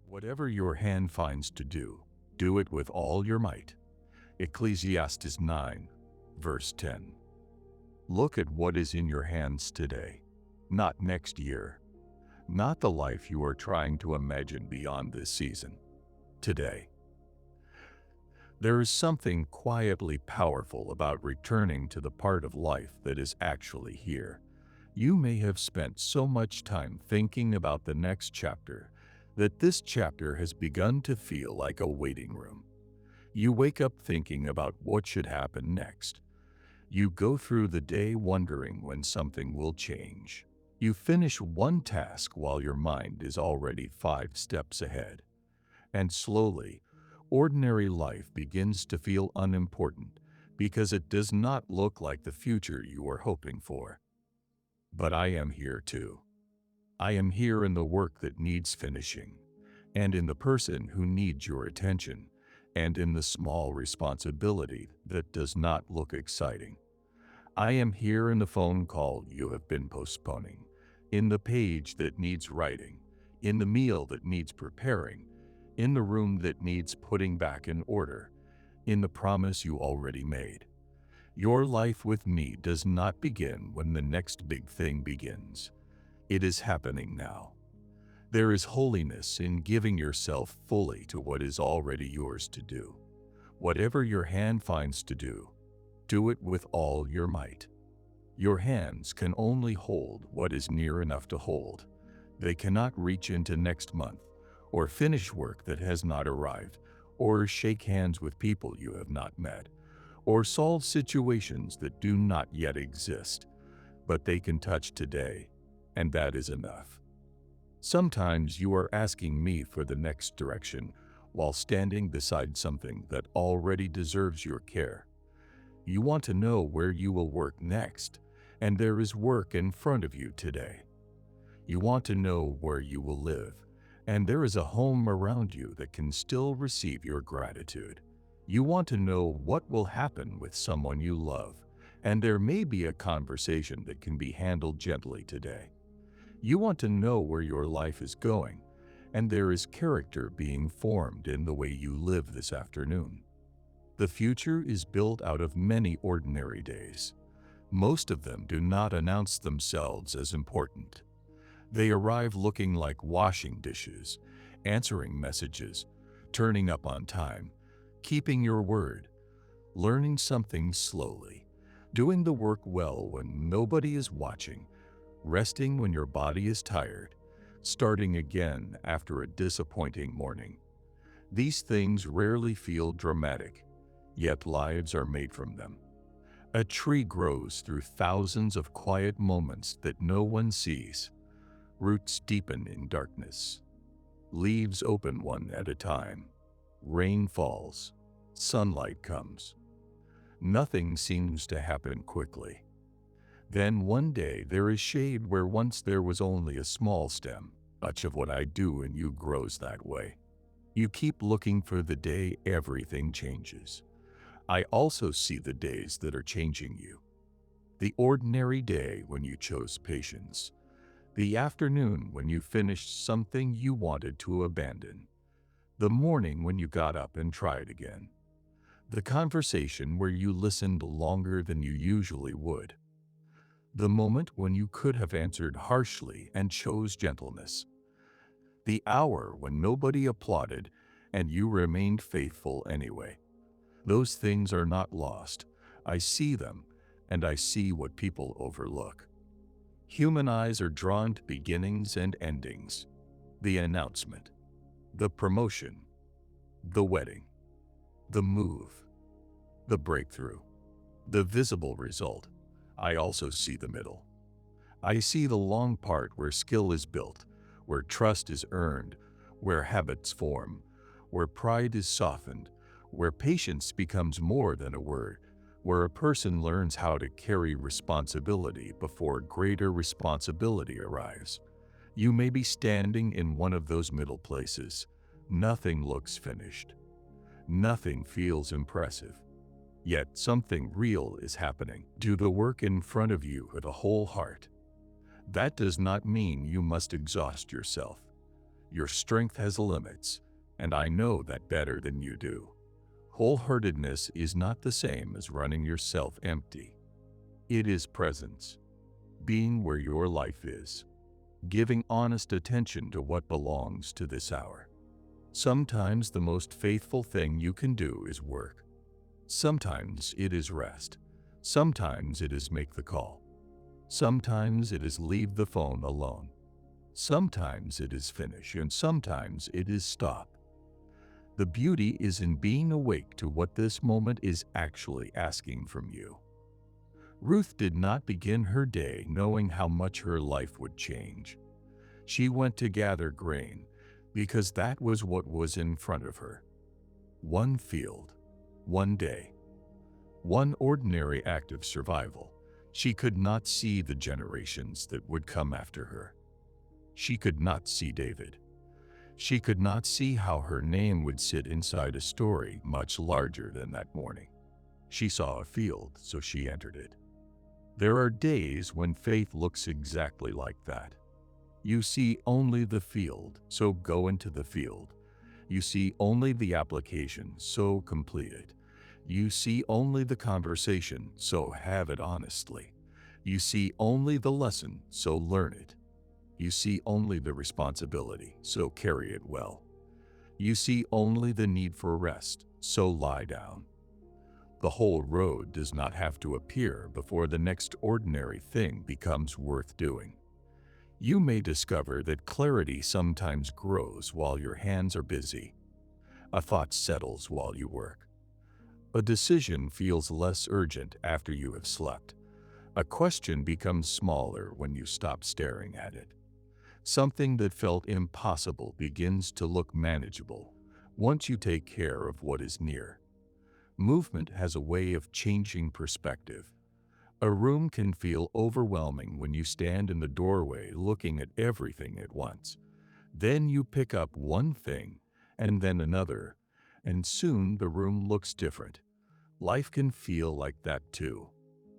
Whatever your hand finds to do, do it with all your might. Ecclesiastes 9, verse 10. Look at what is in your hands today, not next year, not the life you are trying to imagine beyond this season. Today. There is something quietly powerful about returning to the part of life that is actually here. You may have spent so much time thinking about the next chapter that this chapter has begun to feel like a waiting room. You wake up thinking about what should happen next. You go through the day wondering when something will change. You finish one task while your mind is already 5 steps ahead. And slowly, ordinary life begins to feel unimportant because it does not look like the future you were hoping for. But I am here too. I am here in the work that needs finishing, and in the person who needs your attention, and in the small responsibility that does not look exciting. I am here in the phone call you have been postponing, in the page that needs writing, in the meal that needs preparing, in the room that needs putting back in order, in the promise you already made. Your life with me does not begin when the next big thing begins. It is happening now. There is holiness in giving yourself fully to what is already yours to do. Whatever your hand finds to do, do it with all your might. Your hands can only hold what is near enough to hold. They cannot reach into next month, or finish work that has not arrived, or shake hands with people you have not met, or solve situations that do not yet exist, but they can touch today, and that is enough. Sometimes you are asking me for the next direction while standing beside something that already deserves your care. You want to know where you will work next, and there is work in front of you today. You want to know where you will live, and there is a home around you that can still receive your gratitude. You want to know what will happen with someone you love, and there may be a conversation that can be handled gently today. You want to know where your life is going, and there is character being formed in the way you live this afternoon. The future is built out of many ordinary days. Most of them do not announce themselves as important. They arrive looking like washing dishes, answering messages, turning up on time, keeping your word, learning something slowly, doing the work well when nobody is watching, resting when your body is tired, starting again after a disappointing morning. These things rarely feel dramatic, yet lives are made from them. A tree grows through thousands of quiet moments that no one sees. Roots deepen in darkness. Leaves open one at a time. Rain falls. Sunlight comes. Nothing seems to happen quickly. Then one day there is shade where once there was only a small stem. Much of what I do in you grows that way. You keep looking for the day everything changes. I also see the days that are changing you. The ordinary day when you chose patience. The afternoon when you finished something you wanted to abandon. The morning when you got up and tried again. The conversation where you listened longer than you usually would. The moment when you could have answered harshly and chose gentleness. The hour when nobody applauded and you remained faithful anyway. Those things are not lost. I see them, and I see what people overlook. Human eyes are drawn to beginnings and endings. The announcement, the promotion, the wedding, the move, the breakthrough, the visible result. I also see the middle. I see the long part where skill is built, where trust is earned, where habits form, where pride is softened, where patience becomes more than a word, where a person learns how to carry responsibility before greater responsibility arrives. You may be standing in one of those middle places. Nothing looks finished. Nothing feels impressive. Yet something real is happening. Do the work in front of you with a whole heart. That does not mean you must exhaust yourself. Your strength has limits, and I know that better than you do. Wholeheartedness is not the same as running yourself empty. It is presence, being where your life is, giving honest attention to what belongs to this hour. Sometimes the most faithful thing you can do is work. Sometimes it is rest. Sometimes it is make the call. Sometimes it is leave the phone alone. Sometimes it is finish, and sometimes it is stop. The beauty is in being awake to what this moment is actually asking from you. Ruth did not begin her day knowing how much her life would change. She went to gather grain because that was what was in front of her. One field, one day, one ordinary act of survival. She could not see the generations that would come after her. She could not see David. She could not see how her name would sit inside a story much larger than that morning. She saw a field, so she entered it. There are days when faith looks exactly like that. You see only the field, so go into the field. You see only the application, so complete it. You see only the conversation, so have it honestly. You see only the lesson, so learn it. You see only the responsibility, so carry it well. You see only the need for rest, so lie down. The whole road does not have to appear before the next ordinary thing becomes worth doing. You may discover that clarity sometimes grows while your hands are busy. A thought settles while you work. A decision feels less urgent after you have slept. A question becomes smaller when you stop staring at it. Something that felt impossible begins to look manageable once you take care of what is near. Movement has a way of changing perspective. A room can feel overwhelming when you stand in the doorway looking at everything at once. Then you pick up one thing, and then another, and soon the room looks different. Life can feel like that too.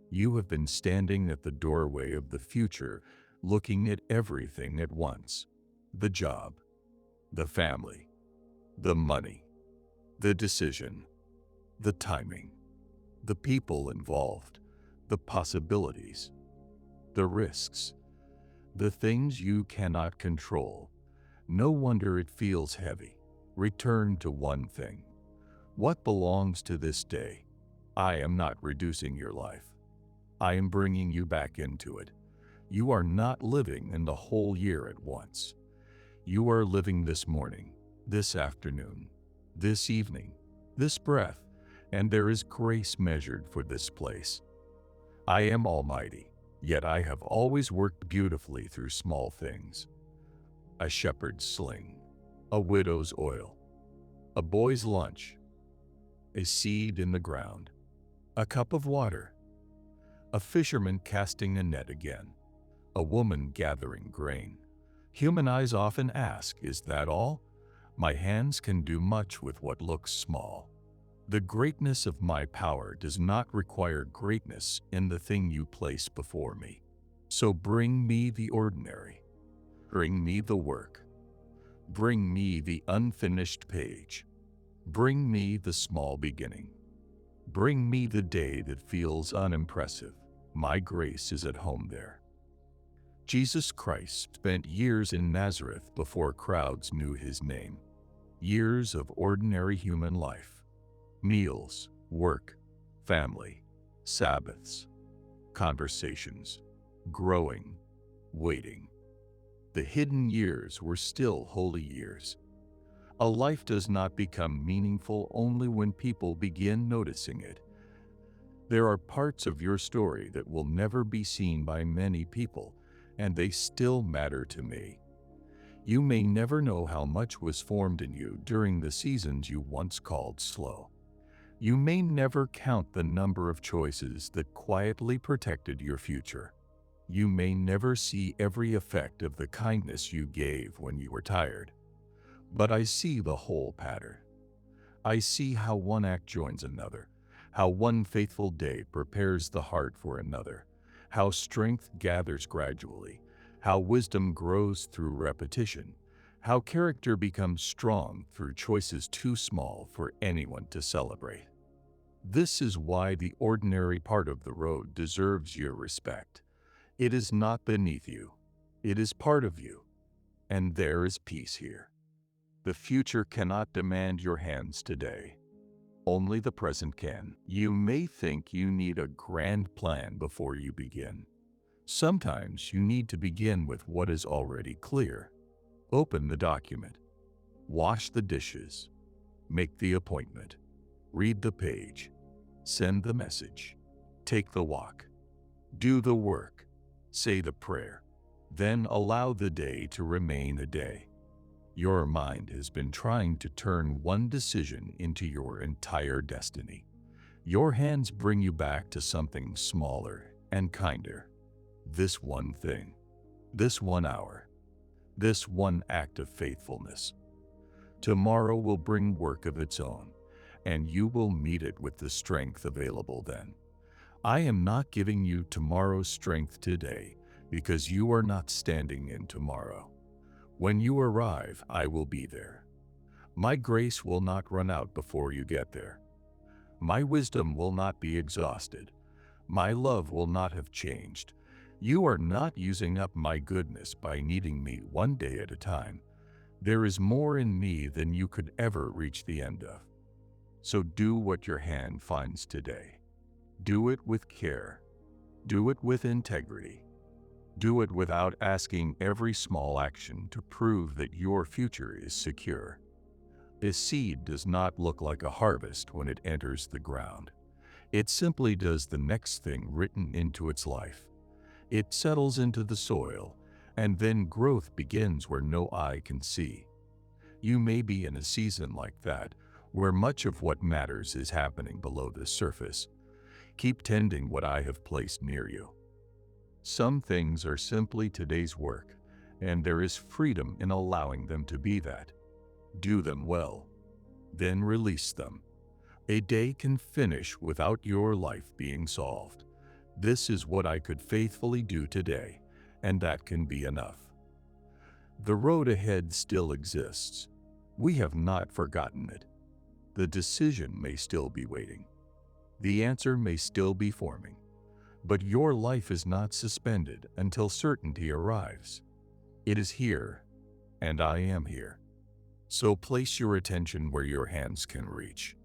You have been standing at the doorway of the future, looking at everything at once. The job, the family, the money, the decision, the timing, the people involved, the possibilities, the risks, the things you cannot control. No wonder it feels heavy. Return to one thing. What belongs to this day? I am not reducing your life. I am bringing you back into it. You are not living in the whole year at once. You are living this morning, this afternoon, this evening, this breath, and there is grace measured for this place. I am almighty, yet I have always worked beautifully through small things. A shepherd's sling, a widow's oil, a boy's lunch, a seed in the ground, a cup of water, a fisherman casting a net again, a woman gathering grain. Human eyes often ask, is that all? My hands can do much with what looks small. The greatness of my power does not require greatness in the thing you place before me. So bring me the ordinary. Bring me the work. Bring me the unfinished page. Bring me the small beginning. Bring me the day that feels unimpressive. My grace is at home there. Jesus Christ spent years in Nazareth before crowds knew his name. Years of ordinary human life. Meals, work, family, Sabbaths, conversations, growing, waiting. The hidden years were still holy years. A life does not become meaningful only when people begin noticing it. There are parts of your story that will never be seen by many people, and they still matter to me. You may never know how much was formed in you during the seasons you once called slow. You may never count the number of choices that quietly protected your future. You may never see every effect of the kindness you gave when you were tired. But I see the whole pattern. I see how one act joins another, how one faithful day prepares the heart for another, how strength gathers gradually, how wisdom grows through repetition, how character becomes strong through choices too small for anyone to celebrate. This is why the ordinary part of the road deserves your respect. It is not beneath you. It is part of you. And there is peace here. The future cannot demand your hands today. Only the present can. You may think you need a grand plan before you begin. Sometimes you need to begin with what is already clear. Open the document. Wash the dishes. Make the appointment. Read the page. Send the message. Take the walk. Do the work. Say the prayer. Then allow the day to remain a day. Your mind has been trying to turn one decision into your entire destiny. Your hands bring you back to something smaller and kinder. This one thing. This 1 hour. This one act of faithfulness. Tomorrow will bring work of its own, and you will meet it with the strength available then. I am not giving you tomorrow's strength today because you are not standing in tomorrow. When you arrive, I will be there. My grace will not run out before you get there. My wisdom will not be exhausted. My love will not have changed. You are not using up my goodness by needing me one day at a time. There is more in me than you could ever reach the end of. So do what your hand finds today. Do it with care. Do it with integrity. Do it without asking every small action to prove that your future is secure. A seed does not look like a harvest when it enters the ground. It simply does the next thing written into its life. It settles into the soil, and then growth begins where no eye can see. You may be in a season like that, where much of what matters is happening below the surface. Keep tending what I have placed near you. Some things are simply today's work, and there is freedom in allowing them to be that. Do them well, then release them. A day can finish without your life being solved. This is what I could faithfully do today, and that can be enough. The road ahead still exists. We have not forgotten it. The decision may still be waiting. The answer may still be forming. But your life is not suspended until certainty arrives. It is here, and I am here. So place your attention where your hands can reach.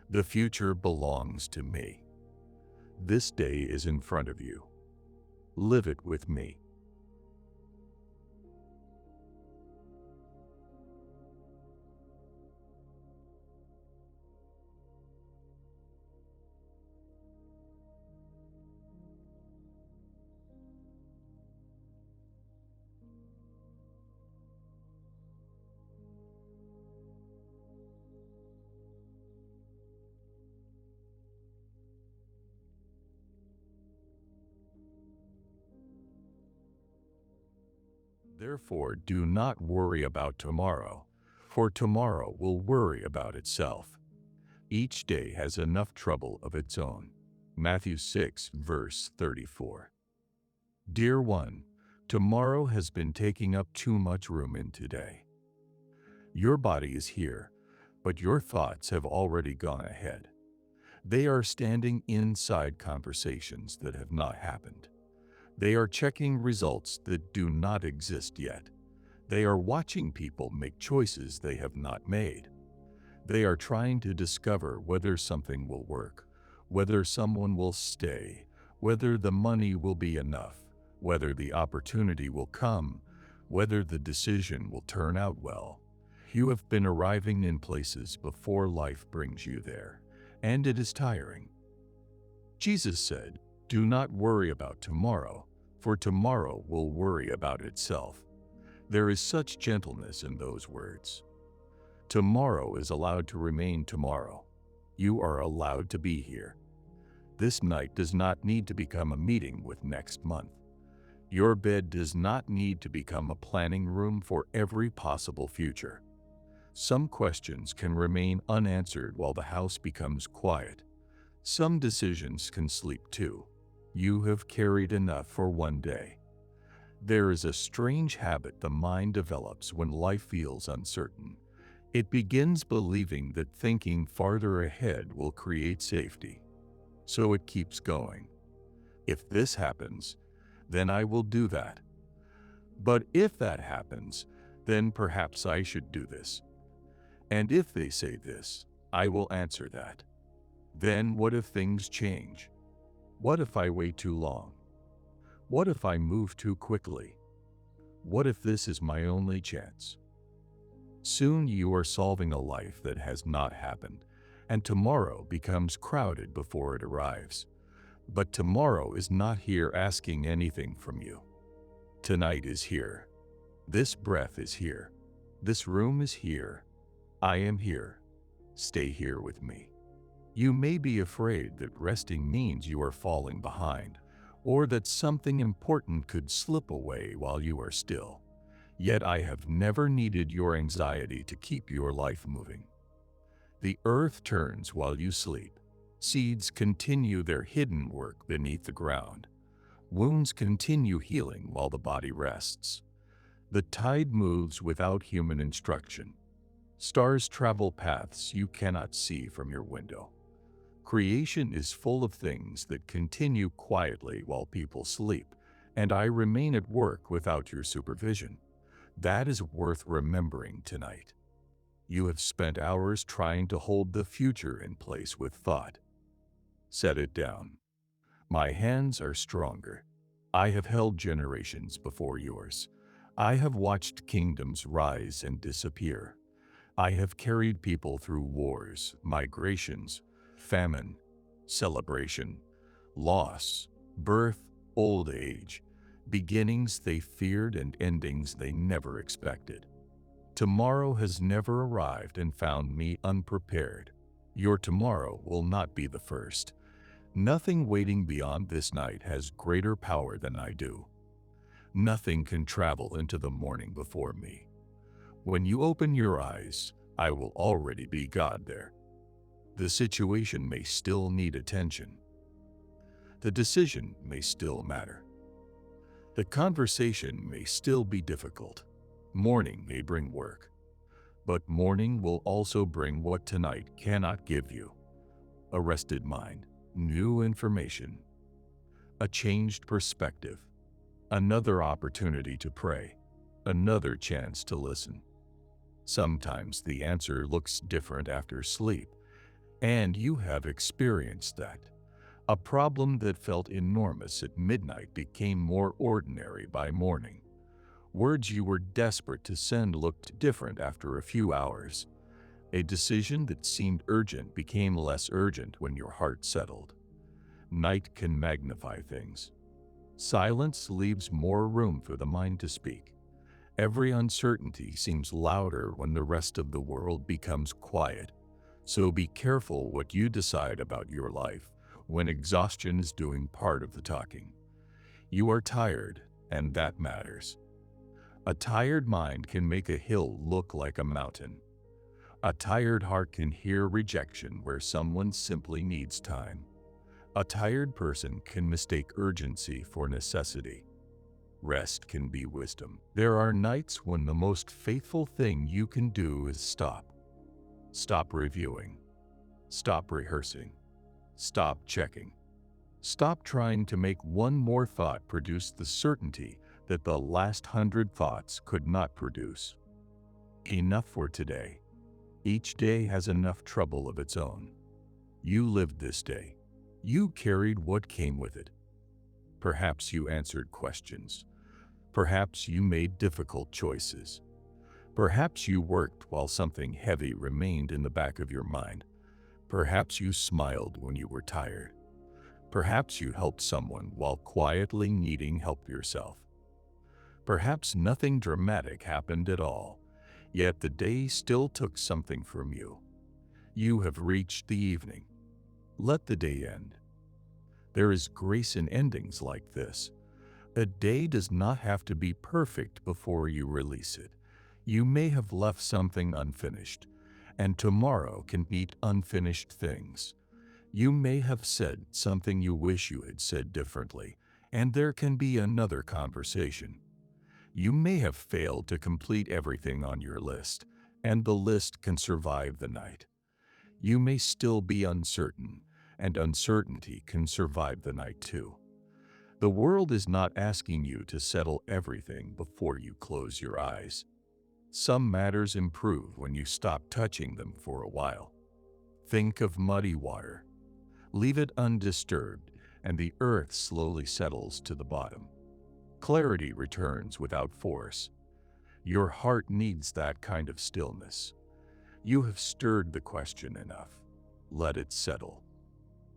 The future belongs to me. This day is in front of you. Live it with me. Therefore, do not worry about tomorrow, for tomorrow will worry about itself. Each day has enough trouble of its own. Matthew 6, verse 34. Dear one, tomorrow has been taking up too much room in today. Your body is here, but your thoughts have already gone ahead. They are standing inside conversations that have not happened. They are checking results that do not exist yet. They are watching people make choices they have not made. They are trying to discover whether something will work, whether someone will stay, whether the money will be enough, whether the opportunity will come, whether the decision will turn out well. You have been arriving in places before life brings you there, and it is tiring. Jesus said, "Do not worry about tomorrow, for tomorrow will worry about itself." There is such gentleness in those words. Tomorrow is allowed to remain tomorrow. You are allowed to be here. This night does not need to become a meeting with next month. Your bed does not need to become a planning room for every possible future. Some questions can remain unanswered while the house becomes quiet. Some decisions can sleep too. You have carried enough for one day. There is a strange habit the mind develops when life feels uncertain. It begins believing that thinking farther ahead will create safety. So it keeps going. If this happens, then I will do that. But if that happens, then perhaps I should do this. And if they say this, I will answer that. Then what if things change? What if I wait too long? What if I move too quickly? What if this is my only chance? Soon you are solving a life that has not happened, and tomorrow becomes crowded before it arrives. But tomorrow is not here asking anything from you. Tonight is here. This breath is here. This room is here. I am here. Stay here with me. You may be afraid that resting means you are falling behind, or that something important could slip away while you are still. Yet I have never needed your anxiety to keep your life moving. The earth turns while you sleep. Seeds continue their hidden work beneath the ground. Wounds continue healing while the body rests. The tide moves without human instruction. Stars travel paths you cannot see from your window. Creation is full of things that continue quietly while people sleep, and I remain at work without your supervision. That is worth remembering tonight. You have spent hours trying to hold the future in place with thought. Set it down. My hands are stronger. I have held generations before yours. I have watched kingdoms rise and disappear. I have carried people through wars, migrations, famine, celebration, loss, birth, old age, beginnings they feared and endings they never expected. Tomorrow has never arrived and found me unprepared. Your tomorrow will not be the first. Nothing waiting beyond this night has greater power than I do. Nothing can travel into the morning before me. When you open your eyes, I will already be God there. The situation may still need attention. The decision may still matter. The conversation may still be difficult. Morning may bring work, but morning will also bring what tonight cannot give you: a rested mind, new information, a changed perspective, another opportunity to pray, another chance to listen. Sometimes the answer looks different after sleep, and you have experienced that. A problem that felt enormous at midnight became more ordinary by morning. Words you were desperate to send looked different after a few hours. A decision that seemed urgent became less urgent when your heart settled. Night can magnify things. Silence leaves more room for the mind to speak. Every uncertainty seems louder when the rest of the world becomes quiet. So be careful what you decide about your life when exhaustion is doing part of the talking. You are tired, and that matters. A tired mind can make a hill look like a mountain. A tired heart can hear rejection where someone simply needs time. A tired person can mistake urgency for necessity. Rest can be wisdom. There are nights when the most faithful thing you can do is stop. Stop reviewing. Stop rehearsing. Stop checking. Stop trying to make one more thought produce the certainty that the last 100 thoughts could not produce. Enough for today. Each day has enough trouble of its own. You lived this day. You carried what came with it. Perhaps you answered questions. Perhaps you made difficult choices. Perhaps you worked while something heavy remained in the back of your mind. Perhaps you smiled when you were tired. Perhaps you helped someone while quietly needing help yourself. Perhaps nothing dramatic happened at all, yet the day still took something from you. You have reached the evening. Let the day end. There is grace in endings like this. A day does not have to be perfect before you release it. You may have left something unfinished, and tomorrow can meet unfinished things. You may have said something you wish you had said differently, and there can be another conversation. You may have failed to complete everything on your list, and the list can survive the night. You may still be uncertain, and uncertainty can survive the night too. The world is not asking you to settle everything before you close your eyes. Some matters improve when you stop touching them for a while. Think of muddy water. Leave it undisturbed, and the earth slowly settles to the bottom. Clarity returns without force. Your heart needs that kind of stillness. You have stirred the question enough. Let it settle.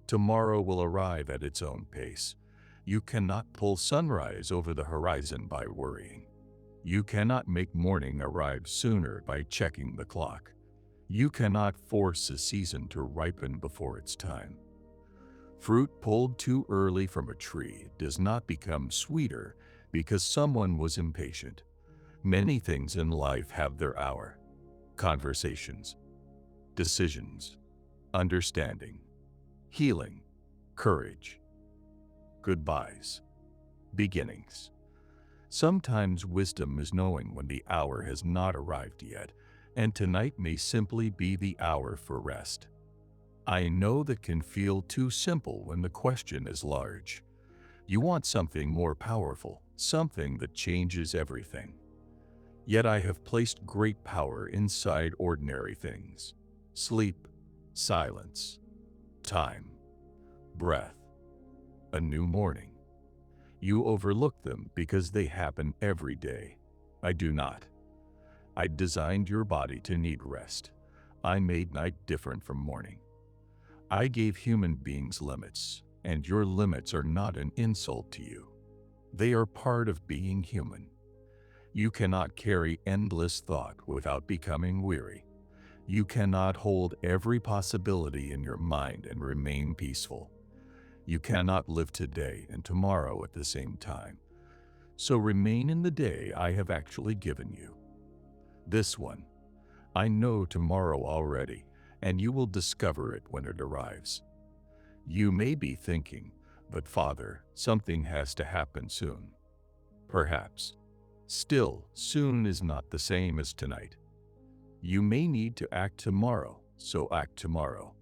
Tomorrow will arrive at its own pace. You cannot pull sunrise over the horizon by worrying. You cannot make morning arrive sooner by checking the clock. You cannot force a season to ripen before its time. Fruit pulled too early from a tree does not become sweeter because someone was impatient. Many things in life have their hour. Conversations, decisions, understanding, healing, courage, goodbyes, beginnings. Sometimes wisdom is knowing when the hour has not arrived yet, and tonight may simply be the hour for rest. I know that can feel too simple when the question is large. You want something more powerful, something that changes everything. Yet I have placed great power inside ordinary things: sleep, silence, time, breath, a new morning. You overlook them because they happen every day. I do not. I designed your body to need rest. I made night different from morning. I gave human beings limits, and your limits are not an insult to you. They are part of being human. You cannot carry endless thought without becoming weary. You cannot hold every possibility in your mind and remain peaceful. You cannot live today and tomorrow at the same time. So remain in the day I have actually given you. This one. I know tomorrow already, and you will discover it when it arrives. You may be thinking, but Father, something has to happen soon. Perhaps. Still, soon is not the same as tonight. You may need to act tomorrow, so act tomorrow.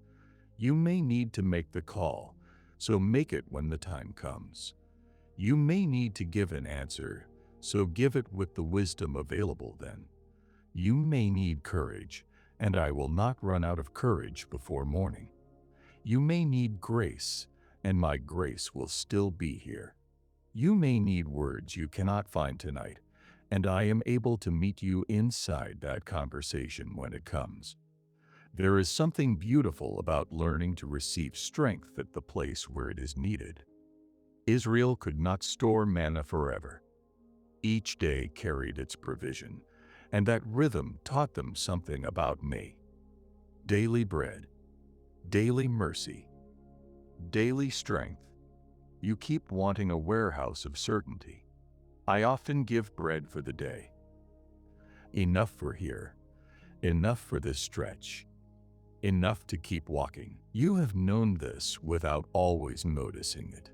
You may need to make the call, so make it when the time comes. You may need to give an answer, so give it with the wisdom available then. You may need courage, and I will not run out of courage before morning. You may need grace, and my grace will still be here. You may need words you cannot find tonight, and I am able to meet you inside that conversation when it comes. There is something beautiful about learning to receive strength at the place where it is needed. Israel could not store manna forever. Each day carried its provision, and that rhythm taught them something about me. Daily bread, daily mercy, daily strength. You keep wanting a warehouse of certainty. I often give bread for the day. Enough for here, enough for this stretch, enough to keep walking. You have known this without always noticing it.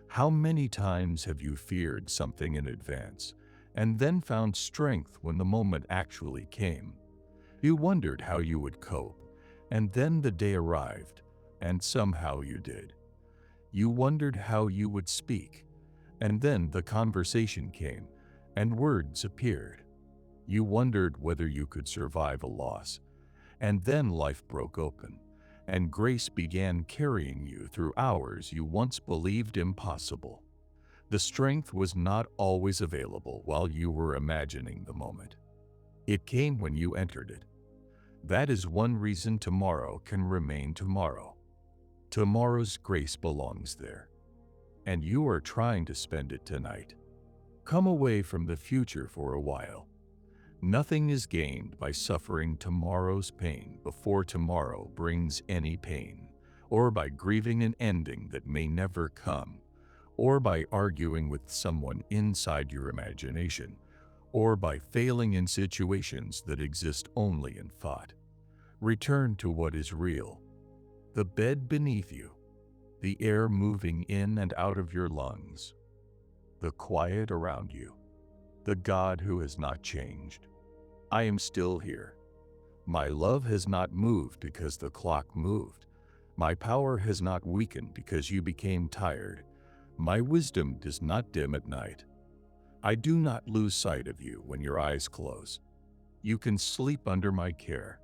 How many times have you feared something in advance and then found strength when the moment actually came? You wondered how you would cope, and then the day arrived, and somehow you did. You wondered how you would speak, and then the conversation came, and words appeared. You wondered whether you could survive a loss, and then life broke open, and grace began carrying you through hours you once believed impossible. The strength was not always available while you were imagining the moment. It came when you entered it. That is one reason tomorrow can remain tomorrow. Tomorrow's grace belongs there, and you are trying to spend it tonight. Come away from the future for a while. Nothing is gained by suffering tomorrow's pain before tomorrow brings any pain, or by grieving an ending that may never come, or by arguing with someone inside your imagination, or by failing in situations that exist only in thought. Return to what is real. The bed beneath you, the air moving in and out of your lungs, the quiet around you, the God who has not changed. I am still here. My love has not moved because the clock moved. My power has not weakened because you became tired. My wisdom does not dim at night. I do not lose sight of you when your eyes close. You can sleep under my care.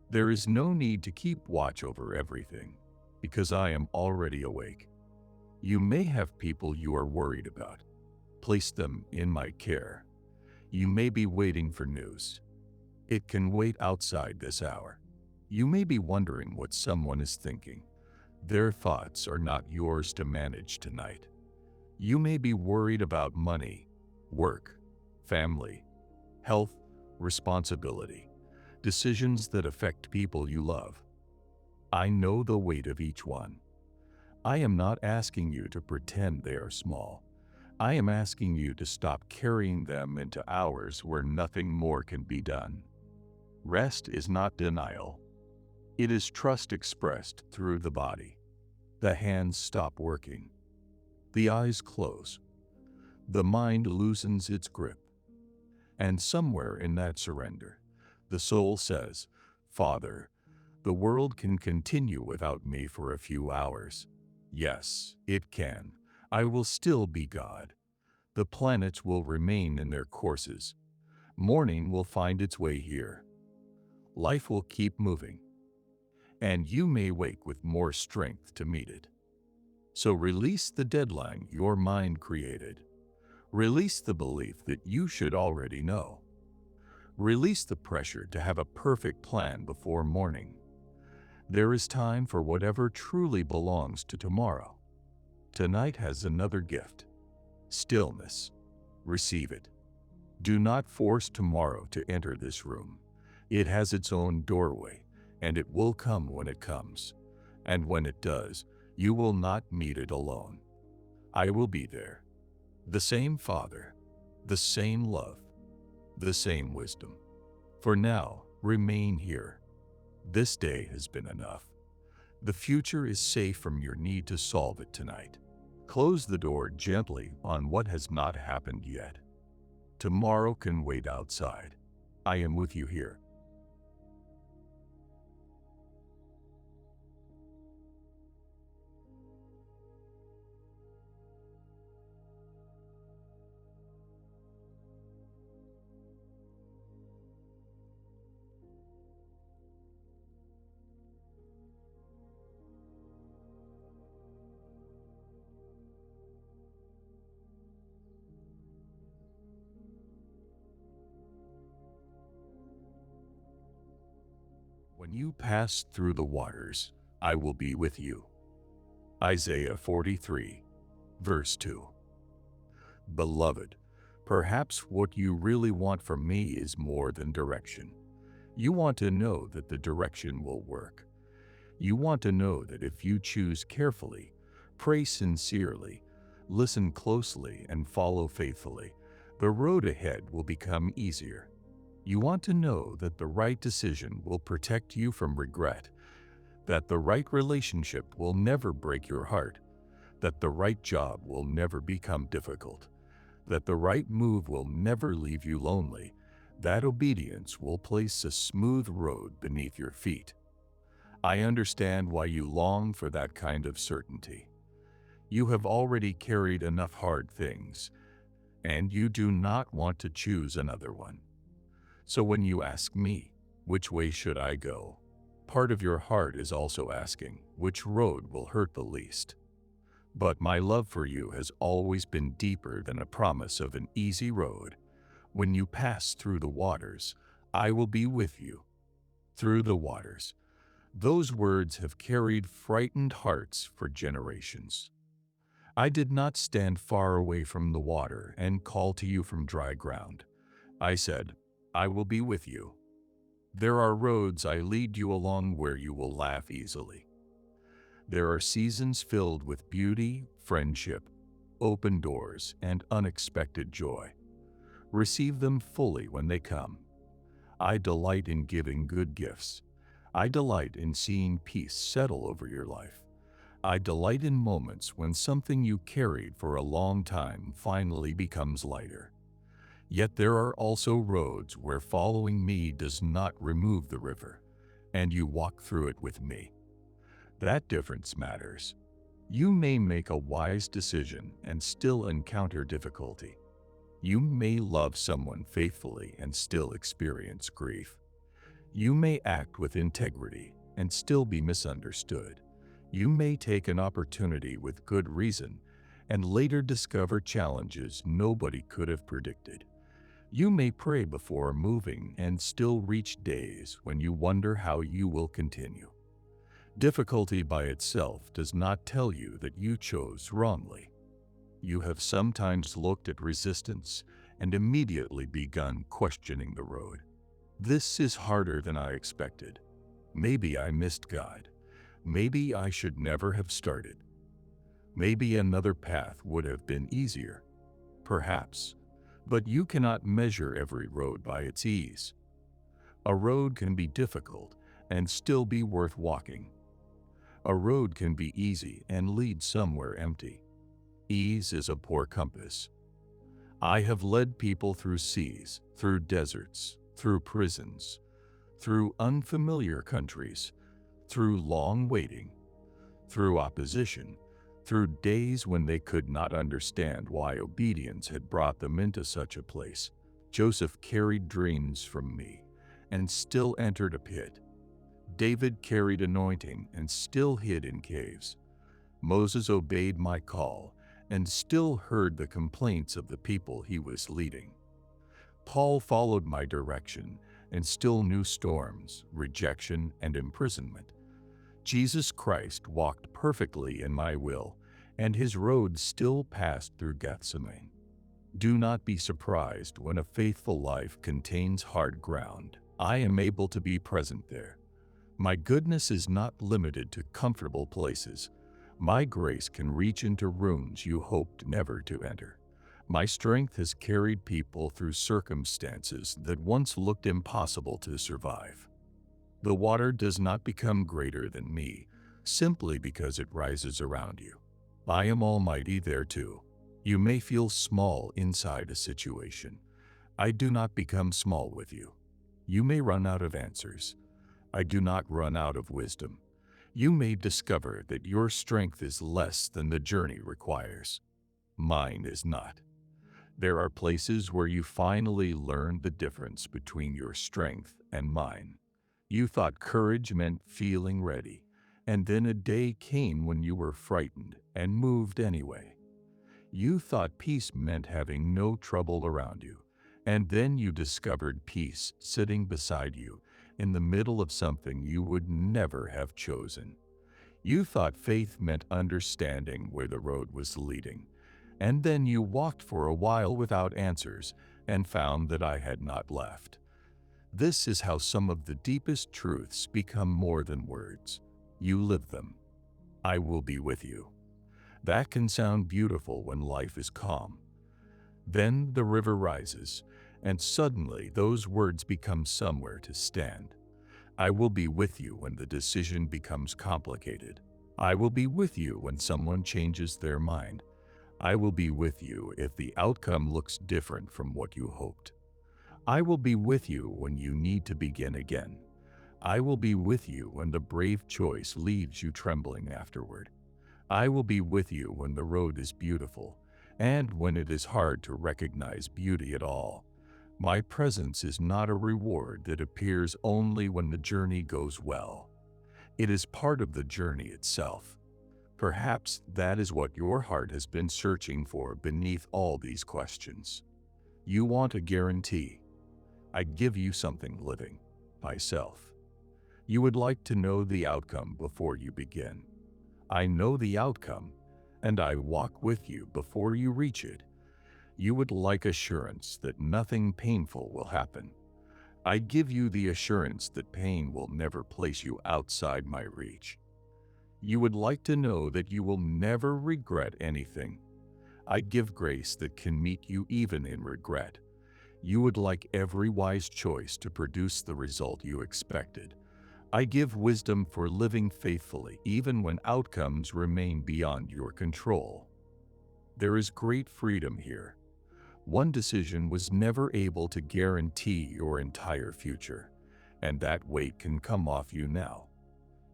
There is no need to keep watch over everything, because I am already awake. You may have people you are worried about. Place them in my care. You may be waiting for news. It can wait outside this hour. You may be wondering what someone is thinking. Their thoughts are not yours to manage tonight. You may be worried about money, work, family, health, responsibility, decisions that affect people you love. I know the weight of each one. I am not asking you to pretend they are small. I am asking you to stop carrying them into hours where nothing more can be done. Rest is not denial. It is trust expressed through the body. The hands stop working. The eyes close. The mind loosens its grip. And somewhere in that surrender, the soul says, Father, the world can continue without me for a few hours. Yes, it can. I will still be God. The planets will remain in their courses. Morning will find its way here. Life will keep moving. And you may wake with more strength to meet it. So release the deadline your mind created. Release the belief that you should already know. Release the pressure to have a perfect plan before morning. There is time for whatever truly belongs to tomorrow. Tonight has another gift: stillness. Receive it. Do not force tomorrow to enter this room. It has its own doorway, and it will come when it comes. And when it does, you will not meet it alone. I will be there. The same Father, the same love, the same wisdom. For now, remain here. This day has been enough. The future is safe from your need to solve it tonight. Close the door gently on what has not happened yet. Tomorrow can wait outside. I am with you here. When you pass through the waters, I will be with you. Isaiah 43, verse 2. Beloved, perhaps what you really want from me is more than direction. You want to know that the direction will work. You want to know that if you choose carefully, pray sincerely, listen closely, and follow faithfully, the road ahead will become easier. You want to know that the right decision will protect you from regret, that the right relationship will never break your heart, that the right job will never become difficult, that the right move will never leave you lonely, that obedience will place a smooth road beneath your feet. I understand why you long for that kind of certainty. You have already carried enough hard things, and you do not want to choose another one. So when you ask me, which way should I go? Part of your heart is also asking, which road will hurt the least? But my love for you has always been deeper than a promise of an easy road. When you pass through the waters, I will be with you. Through the waters. Those words have carried frightened hearts for generations. I did not stand far away from the water and call to you from dry ground. I said, I will be with you. There are roads I lead you along where you will laugh easily. There are seasons filled with beauty, friendship, open doors, and unexpected joy. Receive them fully when they come. I delight in giving good gifts. I delight in seeing peace settle over your life. I delight in moments when something you carried for a long time finally becomes lighter. Yet there are also roads where following me does not remove the river, and you walk through it with me. That difference matters. You may make a wise decision and still encounter difficulty. You may love someone faithfully and still experience grief. You may act with integrity and still be misunderstood. You may take an opportunity with good reason and later discover challenges nobody could have predicted. You may pray before moving and still reach days when you wonder how you will continue. Difficulty by itself does not tell you that you chose wrongly. You have sometimes looked at resistance and immediately begun questioning the road. This is harder than I expected. Maybe I missed God. Maybe I should never have started. Maybe another path would have been easier. Perhaps. But you cannot measure every road by its ease. A road can be difficult and still be worth walking. A road can be easy and lead somewhere empty. Ease is a poor compass. I have led people through seas, through deserts, through prisons, through unfamiliar countries, through long waiting, through opposition, through days when they could not understand why obedience had brought them into such a place. Joseph carried dreams from me and still entered a pit. David carried anointing and still hid in caves. Moses obeyed my call and still heard the complaints of the people he was leading. Paul followed my direction and still knew storms, rejection, and imprisonment. Jesus Christ walked perfectly in my will, and his road still passed through Gethsemane. Do not be surprised when a faithful life contains hard ground. I am able to be present there. My goodness is not limited to comfortable places. My grace can reach into rooms you hoped never to enter. My strength has carried people through circumstances that once looked impossible to survive. The water does not become greater than me simply because it rises around you. I am almighty there too. You may feel small inside a situation. I do not become small with you. You may run out of answers. I do not run out of wisdom. You may discover that your strength is less than the journey requires. Mine is not. There are places where you finally learn the difference between your strength and mine. You thought courage meant feeling ready, and then a day came when you were frightened and moved anyway. You thought peace meant having no trouble around you, and then you discovered peace sitting beside you in the middle of something you would never have chosen. You thought faith meant understanding where the road was leading, and then you walked for a while without answers and found that I had not left. This is how some of the deepest truths become more than words. You live them. I will be with you. That can sound beautiful when life is calm. Then the river rises, and suddenly those words become somewhere to stand. I will be with you when the decision becomes complicated. I will be with you when someone changes their mind. I will be with you if the outcome looks different from what you hoped. I will be with you when you need to begin again. I will be with you when the brave choice leaves you trembling afterward. I will be with you when the road is beautiful, and when it is hard to recognize beauty at all. My presence is not a reward that appears only when the journey goes well. It is part of the journey itself. Perhaps that is what your heart has been searching for beneath all these questions. You want a guarantee. I give you something living, myself. You would like to know the outcome before you begin. I know the outcome, and I walk with you before you reach it. You would like assurance that nothing painful will happen. I give you the assurance that pain will never place you outside my reach. You would like to know that you will never regret anything. I give grace that can meet you even in regret. You would like every wise choice to produce the result you expected. I give wisdom for living faithfully even when outcomes remain beyond your control. There is great freedom here. One decision was never able to guarantee your entire future, and that weight can come off you now.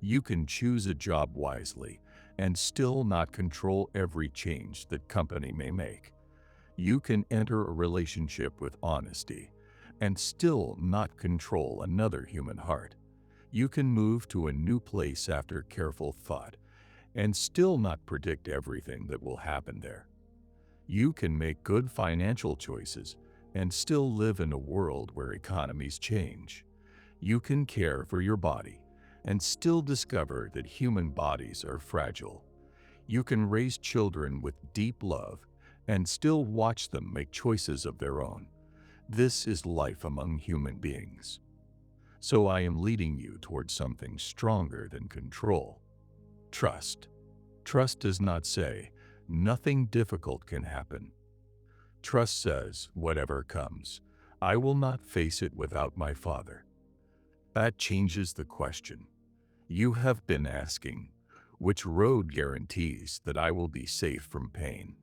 You can choose a job wisely and still not control every change that company may make. You can enter a relationship with honesty and still not control another human heart. You can move to a new place after careful thought and still not predict everything that will happen there. You can make good financial choices and still live in a world where economies change. You can care for your body and still discover that human bodies are fragile. You can raise children with deep love and still watch them make choices of their own. This is life among human beings. So I am leading you towards something stronger than control. Trust. Trust does not say, nothing difficult can happen. Trust says, whatever comes, I will not face it without my Father. That changes the question. You have been asking, which road guarantees that I will be safe from pain?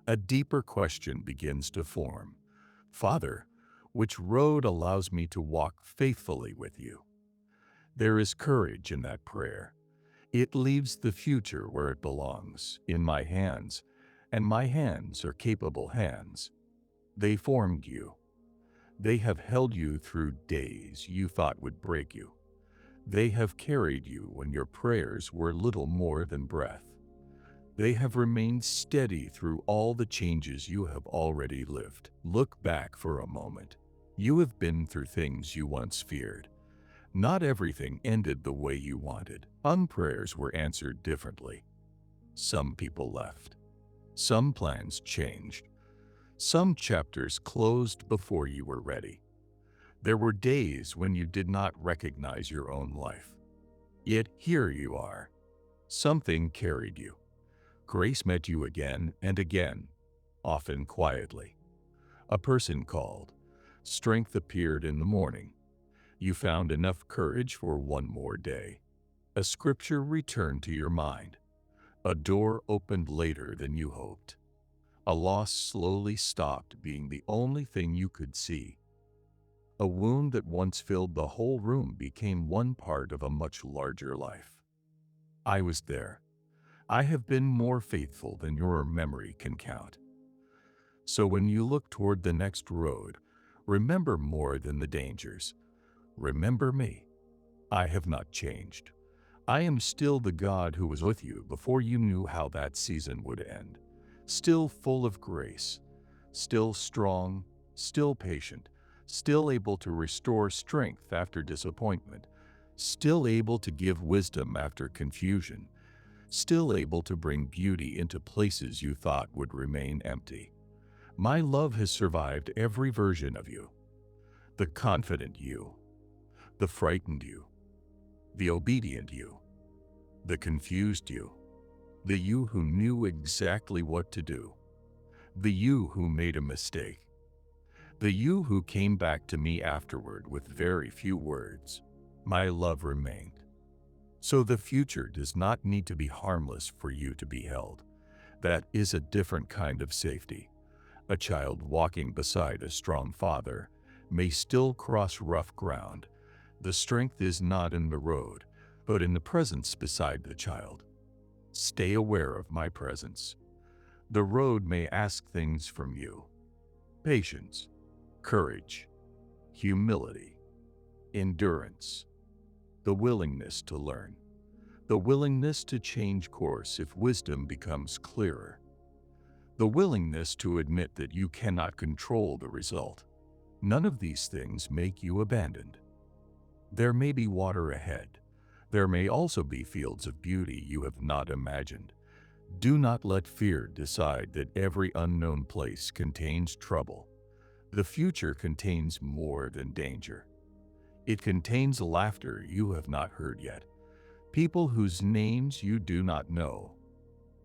A deeper question begins to form. Father, which road allows me to walk faithfully with you? There is courage in that prayer. It leaves the future where it belongs, in my hands, and my hands are capable hands. They formed you. They have held you through days you thought would break you. They have carried you when your prayers were little more than breath. They have remained steady through all the changes you have already lived. Look back for a moment. You have been through things you once feared. Not everything ended the way you wanted. Some prayers were answered differently. Some people left. Some plans changed. Some chapters closed before you were ready. There were days when you did not recognize your own life. Yet here you are. Something carried you. Grace met you again and again, often quietly. A person called. Strength appeared in the morning. You found enough courage for one more day. A scripture returned to your mind. A door opened later than you hoped. A loss slowly stopped being the only thing you could see. A wound that once filled the whole room became one part of a much larger life. I was there. I have been more faithful than your memory can count. So when you look toward the next road, remember more than the dangers. Remember me. I have not changed. I am still the God who was with you before you knew how that season would end. Still full of grace, still strong, still patient, still able to restore strength after disappointment, still able to give wisdom after confusion, still able to bring beauty into places you thought would remain empty. My love has survived every version of you. The confident you, the frightened you, the obedient you, the confused you, the you who knew exactly what to do, the you who made a mistake, the you who came back to me afterward with very few words. My love remained. So the future does not need to be harmless for you to be held. That is a different kind of safety. A child walking beside a strong father may still cross rough ground. The strength is not in the road, but in the presence beside the child. Stay aware of my presence. The road may ask things from you: patience, courage, humility, endurance, the willingness to learn, the willingness to change course if wisdom becomes clearer, the willingness to admit that you cannot control the result. None of these things make you abandoned. There may be water ahead. There may also be fields of beauty you have not imagined. Do not let fear decide that every unknown place contains trouble. The future contains more than danger. It contains laughter you have not heard yet, people whose names you do not know,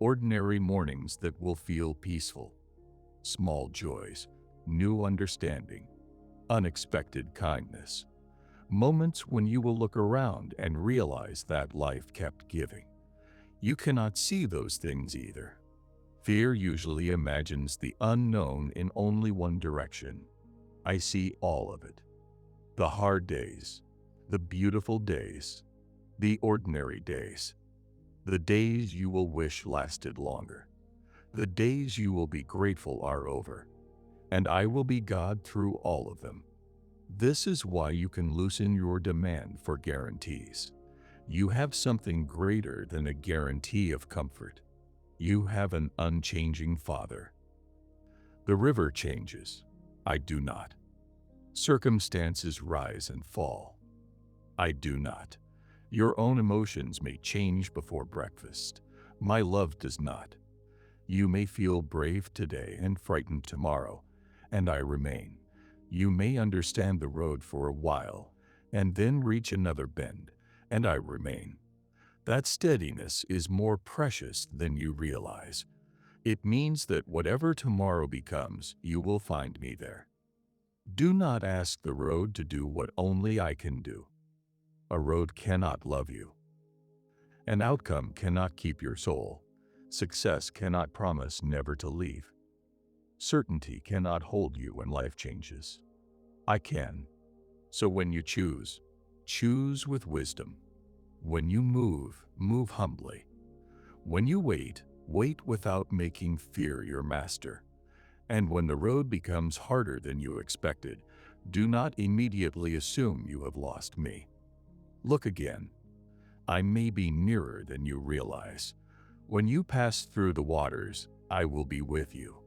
ordinary mornings that will feel peaceful, small joys, new understanding, unexpected kindness, moments when you will look around and realize that life kept giving. You cannot see those things either. Fear usually imagines the unknown in only one direction. I see all of it. The hard days, the beautiful days, the ordinary days, the days you will wish lasted longer, the days you will be grateful are over, and I will be God through all of them. This is why you can loosen your demand for guarantees. You have something greater than a guarantee of comfort. You have an unchanging Father. The river changes. I do not. Circumstances rise and fall. I do not. Your own emotions may change before breakfast. My love does not. You may feel brave today and frightened tomorrow, and I remain. You may understand the road for a while, and then reach another bend, and I remain. That steadiness is more precious than you realize. It means that whatever tomorrow becomes, you will find me there. Do not ask the road to do what only I can do. A road cannot love you. An outcome cannot keep your soul. Success cannot promise never to leave. Certainty cannot hold you when life changes. I can. So when you choose, choose with wisdom. When you move, move humbly. When you wait, wait without making fear your master. And when the road becomes harder than you expected, do not immediately assume you have lost me. Look again. I may be nearer than you realize. When you pass through the waters, I will be with you.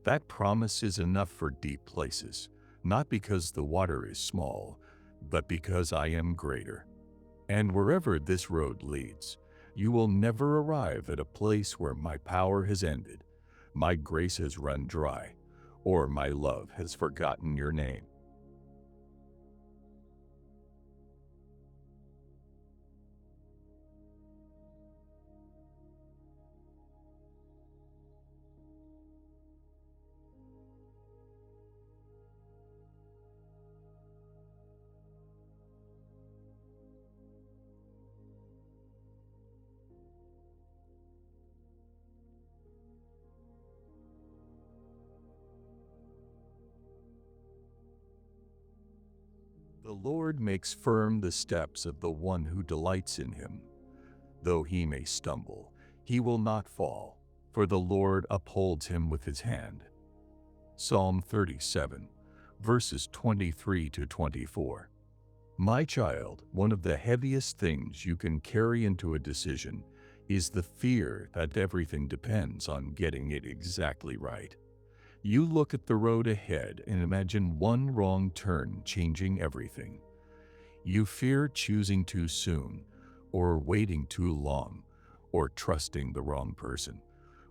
That promise is enough for deep places, not because the water is small, but because I am greater. And wherever this road leads, you will never arrive at a place where my power has ended, my grace has run dry, or my love has forgotten your name. The Lord makes firm the steps of the one who delights in him. Though he may stumble, he will not fall, for the Lord upholds him with his hand. Psalm 37, verses 23 to 24. My child, one of the heaviest things you can carry into a decision is the fear that everything depends on getting it exactly right. You look at the road ahead and imagine one wrong turn changing everything. You fear choosing too soon, or waiting too long, or trusting the wrong person,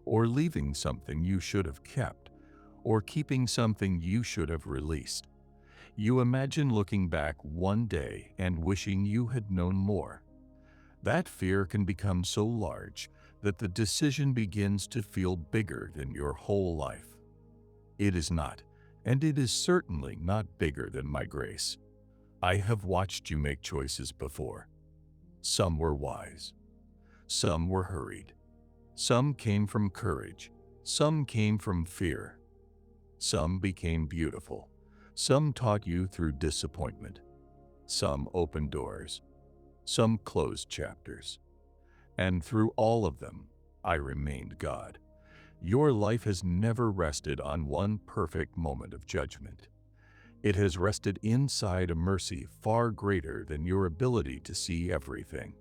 or leaving something you should have kept, or keeping something you should have released. You imagine looking back one day and wishing you had known more. That fear can become so large that the decision begins to feel bigger than your whole life. It is not, and it is certainly not bigger than my grace. I have watched you make choices before. Some were wise. Some were hurried. Some came from courage. Some came from fear. Some became beautiful. Some taught you through disappointment. Some opened doors. Some closed chapters. And through all of them, I remained God. Your life has never rested on one perfect moment of judgment. It has rested inside a mercy far greater than your ability to see everything.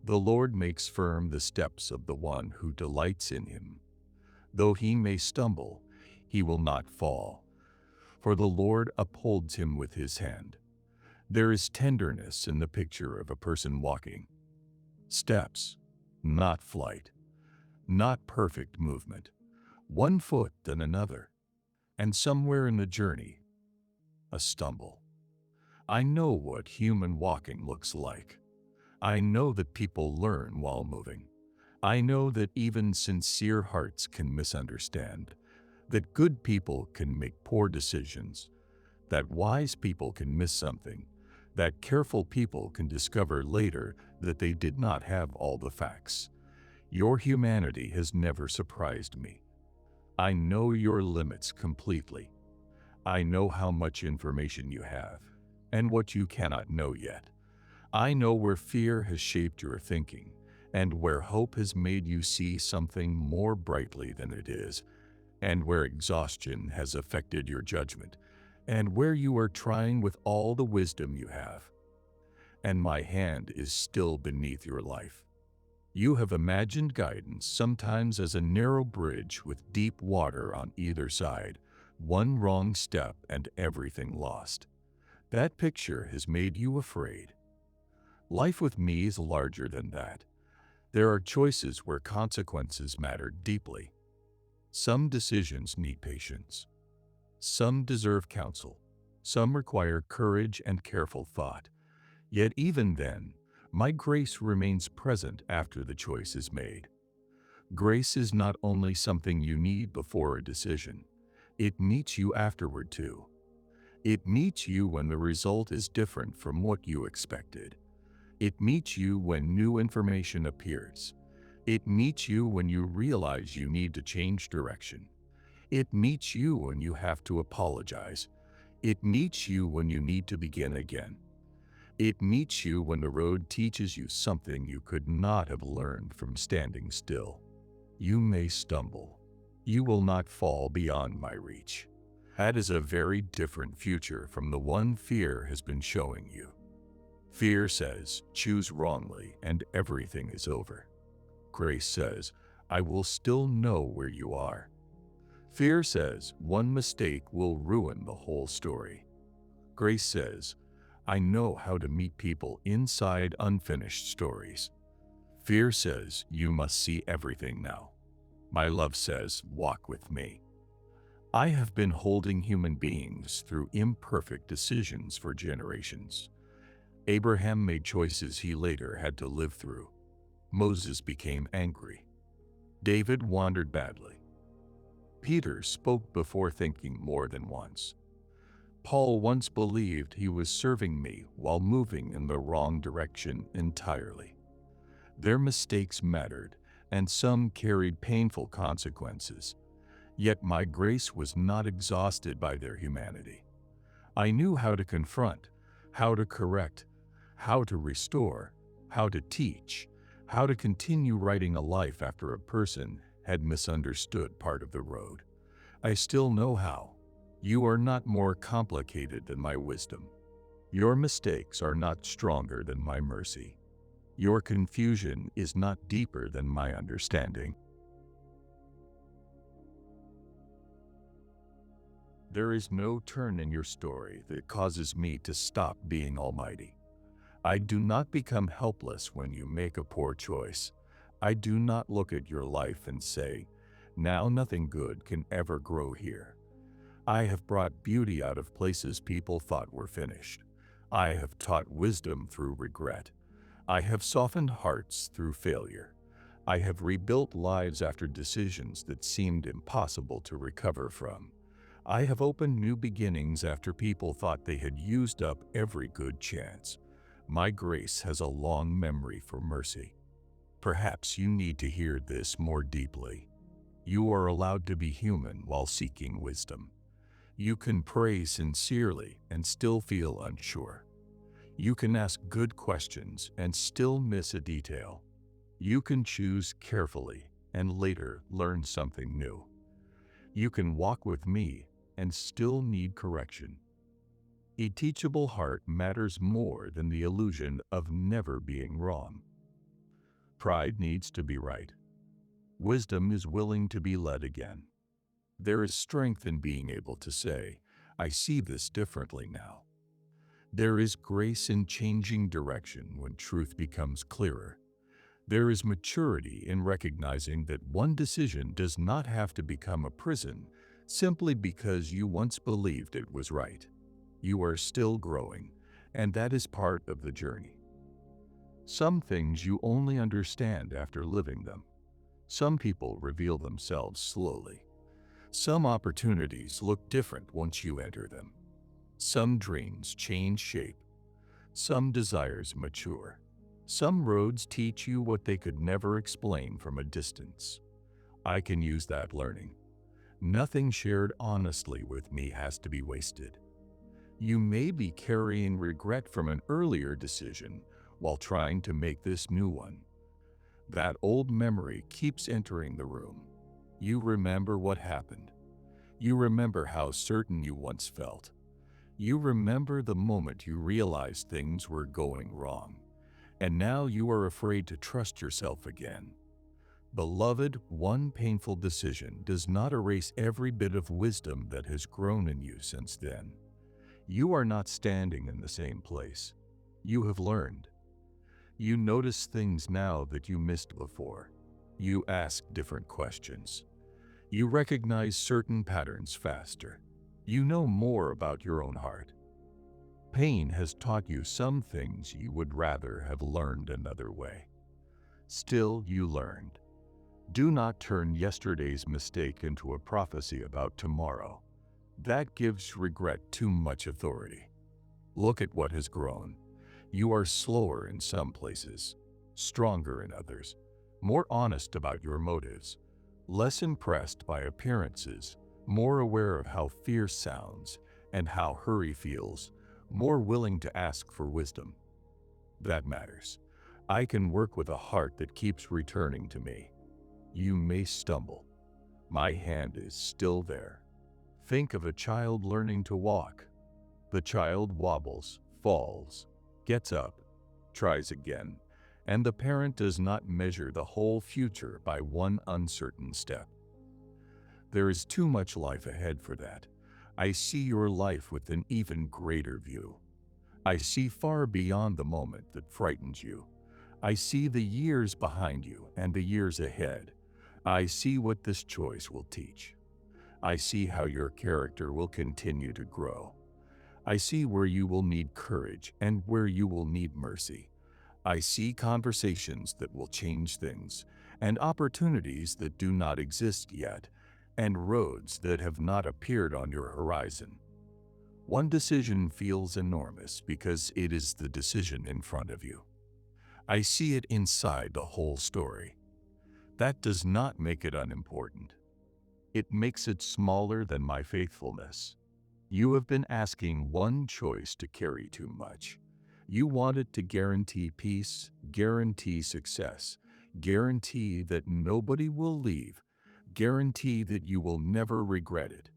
The Lord makes firm the steps of the one who delights in him. Though he may stumble, he will not fall, for the Lord upholds him with his hand. There is tenderness in the picture of a person walking. Steps, not flight, not perfect movement, one foot then another, and somewhere in the journey, a stumble. I know what human walking looks like. I know that people learn while moving. I know that even sincere hearts can misunderstand, that good people can make poor decisions, that wise people can miss something, that careful people can discover later that they did not have all the facts. Your humanity has never surprised me. I know your limits completely. I know how much information you have, and what you cannot know yet. I know where fear has shaped your thinking, and where hope has made you see something more brightly than it is, and where exhaustion has affected your judgment, and where you are trying with all the wisdom you have. And my hand is still beneath your life. You have imagined guidance sometimes as a narrow bridge with deep water on either side, one wrong step and everything lost. That picture has made you afraid. Life with me is larger than that. There are choices where consequences matter deeply. Some decisions need patience. Some deserve counsel. Some require courage and careful thought. Yet even then, my grace remains present after the choice is made. Grace is not only something you need before a decision, it meets you afterward too. It meets you when the result is different from what you expected. It meets you when new information appears. It meets you when you realize you need to change direction. It meets you when you have to apologize. It meets you when you need to begin again. It meets you when the road teaches you something you could not have learned from standing still. You may stumble. You will not fall beyond my reach. That is a very different future from the one fear has been showing you. Fear says, choose wrongly and everything is over. Grace says, I will still know where you are. Fear says, one mistake will ruin the whole story. Grace says, I know how to meet people inside unfinished stories. Fear says, you must see everything now. My love says, walk with me. I have been holding human beings through imperfect decisions for generations. Abraham made choices he later had to live through. Moses became angry. David wandered badly. Peter spoke before thinking more than once. Paul once believed he was serving me while moving in the wrong direction entirely. Their mistakes mattered, and some carried painful consequences. Yet my grace was not exhausted by their humanity. I knew how to confront, how to correct, how to restore, how to teach, how to continue writing a life after a person had misunderstood part of the road. I still know how. You are not more complicated than my wisdom. Your mistakes are not stronger than my mercy. Your confusion is not deeper than my understanding. There is no turn in your story that causes me to stop being almighty. I do not become helpless when you make a poor choice. I do not look at your life and say, now nothing good can ever grow here. I have brought beauty out of places people thought were finished. I have taught wisdom through regret. I have softened hearts through failure. I have rebuilt lives after decisions that seemed impossible to recover from. I have opened new beginnings after people thought they had used up every good chance. My grace has a long memory for mercy. Perhaps you need to hear this more deeply. You are allowed to be human while seeking wisdom. You can pray sincerely and still feel unsure. You can ask good questions and still miss a detail. You can choose carefully and later learn something new. You can walk with me and still need correction. A teachable heart matters more than the illusion of never being wrong. Pride needs to be right. Wisdom is willing to be led again. There is strength in being able to say, I see this differently now. There is grace in changing direction when truth becomes clearer. There is maturity in recognizing that one decision does not have to become a prison simply because you once believed it was right. You are still growing, and that is part of the journey. Some things you only understand after living them. Some people reveal themselves slowly. Some opportunities look different once you enter them. Some dreams change shape. Some desires mature. Some roads teach you what they could never explain from a distance. I can use that learning. Nothing shared honestly with me has to be wasted. You may be carrying regret from an earlier decision while trying to make this new one. That old memory keeps entering the room. You remember what happened. You remember how certain you once felt. You remember the moment you realized things were going wrong. And now you are afraid to trust yourself again. Beloved, one painful decision does not erase every bit of wisdom that has grown in you since then. You are not standing in the same place. You have learned. You notice things now that you missed before. You ask different questions. You recognize certain patterns faster. You know more about your own heart. Pain has taught you some things you would rather have learned another way. Still, you learned. Do not turn yesterday's mistake into a prophecy about tomorrow. That gives regret too much authority. Look at what has grown. You are slower in some places, stronger in others, more honest about your motives, less impressed by appearances, more aware of how fear sounds and how hurry feels, more willing to ask for wisdom. That matters. I can work with a heart that keeps returning to me. You may stumble. My hand is still there. Think of a child learning to walk. The child wobbles, falls, gets up, tries again, and the parent does not measure the whole future by one uncertain step. There is too much life ahead for that. I see your life with an even greater view. I see far beyond the moment that frightens you. I see the years behind you and the years ahead. I see what this choice will teach. I see how your character will continue to grow. I see where you will need courage and where you will need mercy. I see conversations that will change things, and opportunities that do not exist yet, and roads that have not appeared on your horizon. One decision feels enormous because it is the decision in front of you. I see it inside the whole story. That does not make it unimportant. It makes it smaller than my faithfulness. You have been asking one choice to carry too much. You want it to guarantee peace, guarantee success, guarantee that nobody will leave, guarantee that you will never regret it,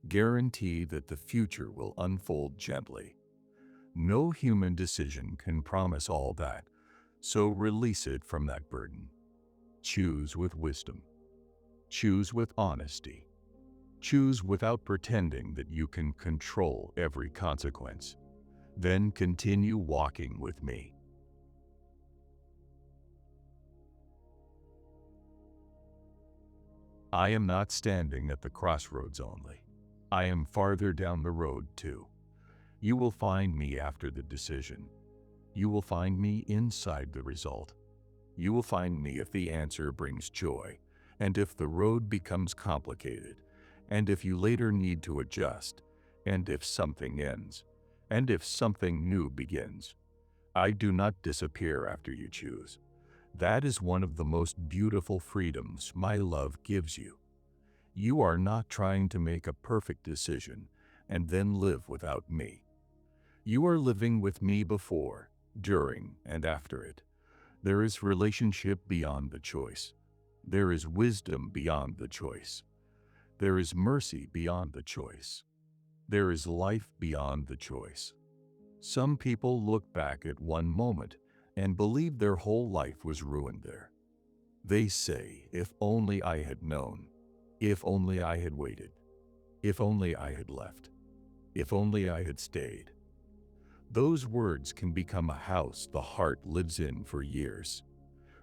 guarantee that the future will unfold gently. No human decision can promise all that, so release it from that burden. Choose with wisdom. Choose with honesty. Choose without pretending that you can control every consequence. Then continue walking with me. I am not standing at the crossroads only. I am farther down the road too. You will find me after the decision. You will find me inside the result. You will find me if the answer brings joy, and if the road becomes complicated, and if you later need to adjust, and if something ends, and if something new begins. I do not disappear after you choose. That is one of the most beautiful freedoms my love gives you. You are not trying to make a perfect decision and then live without me. You are living with me before, during, and after it. There is relationship beyond the choice. There is wisdom beyond the choice. There is mercy beyond the choice. There is life beyond the choice. Some people look back at one moment and believe their whole life was ruined there. They say, if only I had known, if only I had waited, if only I had left, if only I had stayed. Those words can become a house the heart lives in for years.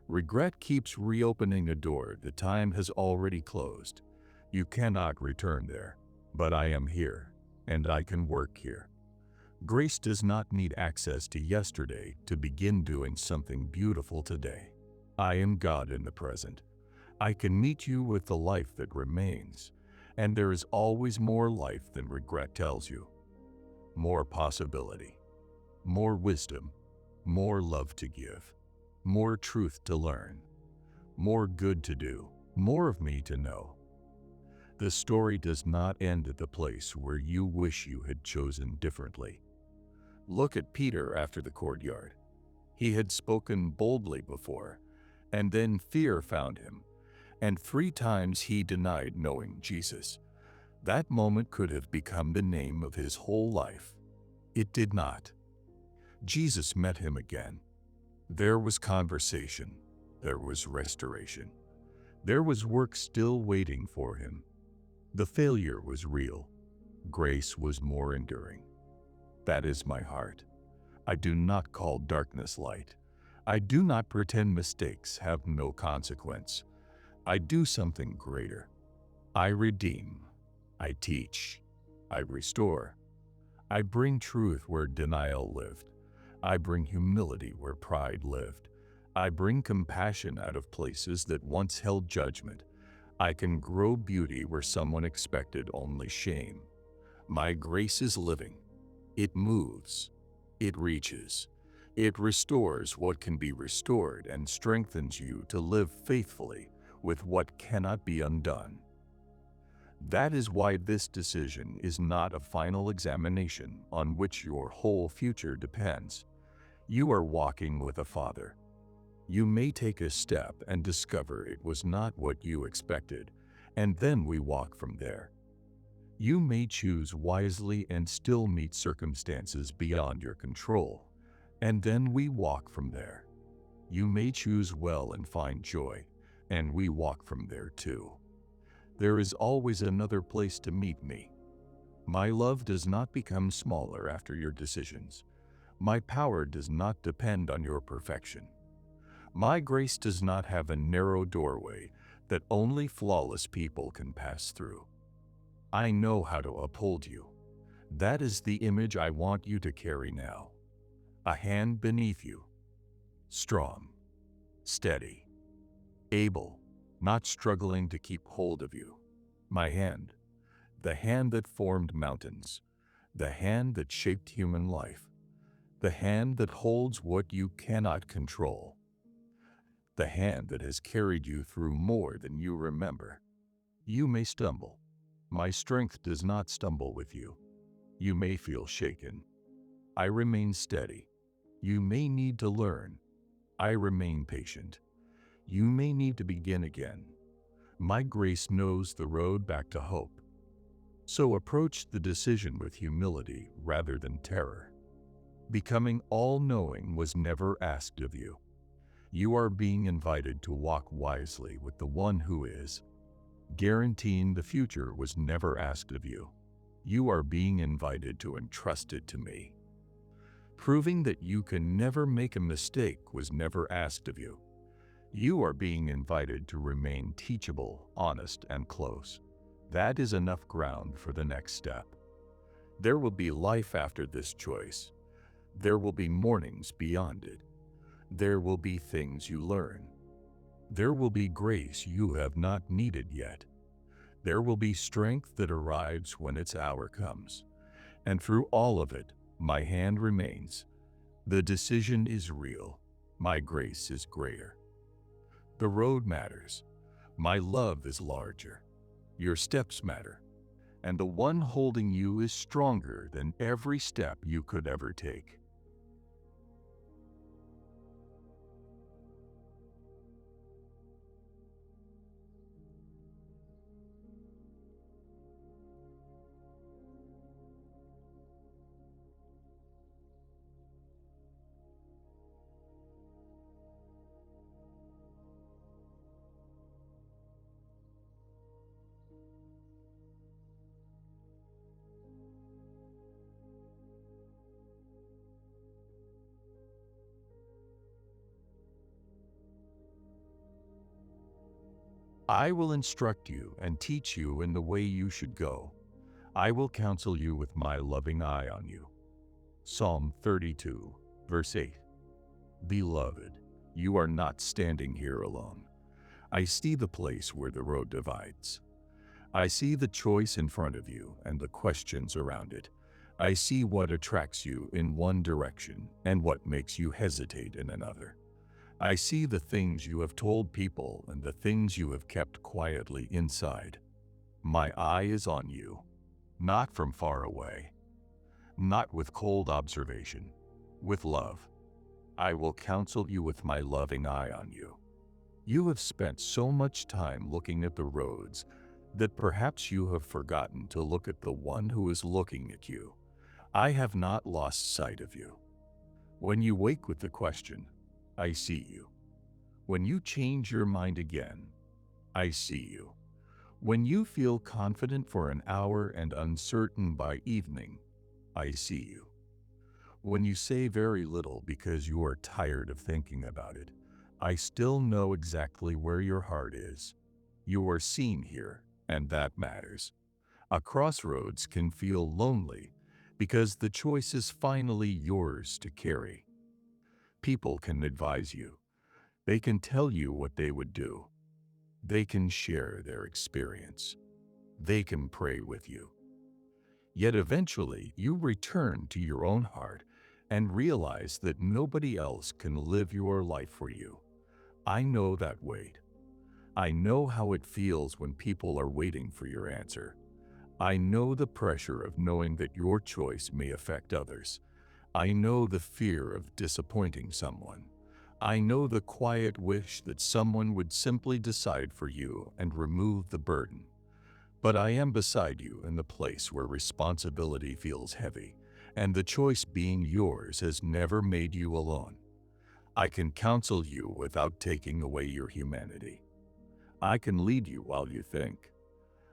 Regret keeps reopening a door the time has already closed. You cannot return there, but I am here, and I can work here. Grace does not need access to yesterday to begin doing something beautiful today. I am God in the present. I can meet you with the life that remains, and there is always more life than regret tells you. More possibility, more wisdom, more love to give, more truth to learn, more good to do, more of me to know. The story does not end at the place where you wish you had chosen differently. Look at Peter after the courtyard. He had spoken boldly before, and then fear found him, and 3 times he denied knowing Jesus. That moment could have become the name of his whole life. It did not. Jesus met him again. There was conversation. There was restoration. There was work still waiting for him. The failure was real. Grace was more enduring. That is my heart. I do not call darkness light. I do not pretend mistakes have no consequence. I do something greater. I redeem. I teach. I restore. I bring truth where denial lived. I bring humility where pride lived. I bring compassion out of places that once held judgment. I can grow beauty where someone expected only shame. My grace is living. It moves. It reaches. It restores what can be restored and strengthens you to live faithfully with what cannot be undone. That is why this decision is not a final examination on which your whole future depends. You are walking with a Father. You may take a step and discover it was not what you expected, and then we walk from there. You may choose wisely and still meet circumstances beyond your control, and then we walk from there. You may choose well and find joy, and we walk from there too. There is always another place to meet me. My love does not become smaller after your decisions. My power does not depend on your perfection. My grace does not have a narrow doorway that only flawless people can pass through. I know how to uphold you. That is the image I want you to carry now. A hand beneath you, strong, steady, able, not struggling to keep hold of you. My hand, the hand that formed mountains, the hand that shaped human life, the hand that holds what you cannot control, the hand that has carried you through more than you remember. You may stumble. My strength does not stumble with you. You may feel shaken. I remain steady. You may need to learn. I remain patient. You may need to begin again. My grace knows the road back to hope. So approach the decision with humility rather than terror. Becoming all-knowing was never asked of you. You are being invited to walk wisely with the one who is. Guaranteeing the future was never asked of you. You are being invited to entrust it to me. Proving that you can never make a mistake was never asked of you. You are being invited to remain teachable, honest, and close. That is enough ground for the next step. There will be life after this choice. There will be mornings beyond it. There will be things you learn. There will be grace you have not needed yet. There will be strength that arrives when its hour comes. And through all of it, my hand remains. The decision is real. My grace is greater. The road matters. My love is larger. Your steps matter. And the one holding you is stronger than every step you could ever take. I will instruct you and teach you in the way you should go. I will counsel you with my loving eye on you. Psalm 32, verse 8. Beloved, you are not standing here alone. I see the place where the road divides. I see the choice in front of you and the questions around it. I see what attracts you in one direction and what makes you hesitate in another. I see the things you have told people and the things you have kept quietly inside. My eye is on you, not from far away, not with cold observation, with love. I will counsel you with my loving eye on you. You have spent so much time looking at the roads that perhaps you have forgotten to look at the one who is looking at you. I have not lost sight of you. When you wake with the question, I see you. When you change your mind again, I see you. When you feel confident for an hour and uncertain by evening, I see you. When you say very little because you are tired of thinking about it, I still know exactly where your heart is. You are seen here, and that matters. A crossroads can feel lonely because the choice is finally yours to carry. People can advise you. They can tell you what they would do. They can share their experience. They can pray with you. Yet eventually you return to your own heart and realize that nobody else can live your life for you. I know that weight. I know how it feels when people are waiting for your answer. I know the pressure of knowing that your choice may affect others. I know the fear of disappointing someone. I know the quiet wish that someone would simply decide for you and remove the burden. But I am beside you in the place where responsibility feels heavy, and the choice being yours has never made you alone. I can counsel you without taking away your humanity. I can lead you while you think.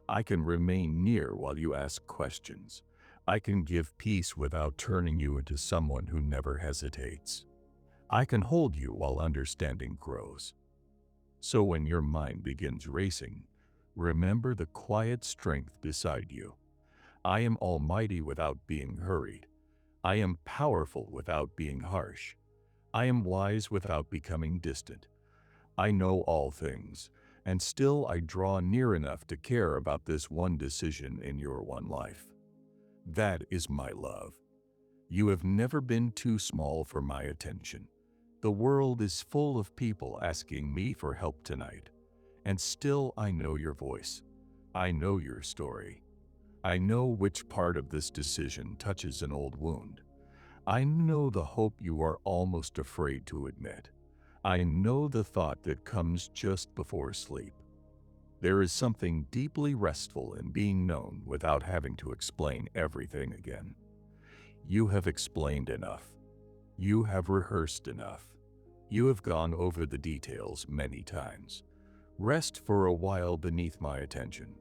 I can remain near while you ask questions. I can give peace without turning you into someone who never hesitates. I can hold you while understanding grows. So when your mind begins racing, remember the quiet strength beside you. I am almighty without being hurried. I am powerful without being harsh. I am wise without becoming distant. I know all things, and still I draw near enough to care about this one decision in your one life. That is my love. You have never been too small for my attention. The world is full of people asking me for help tonight, and still I know your voice. I know your story. I know which part of this decision touches an old wound. I know the hope you are almost afraid to admit. I know the thought that comes just before sleep. There is something deeply restful in being known without having to explain everything again. You have explained enough. You have rehearsed enough. You have gone over the details many times. Rest for a while beneath my attention.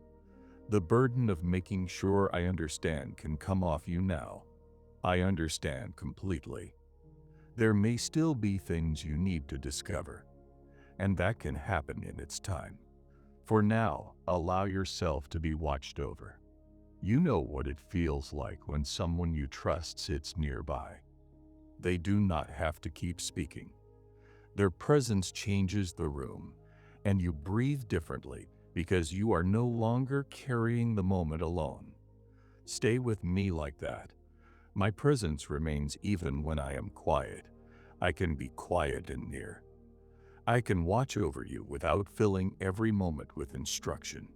The burden of making sure I understand can come off you now. I understand completely. There may still be things you need to discover, and that can happen in its time. For now, allow yourself to be watched over. You know what it feels like when someone you trust sits nearby. They do not have to keep speaking. Their presence changes the room, and you breathe differently because you are no longer carrying the moment alone. Stay with me like that. My presence remains even when I am quiet. I can be quiet and near. I can watch over you without filling every moment with instruction.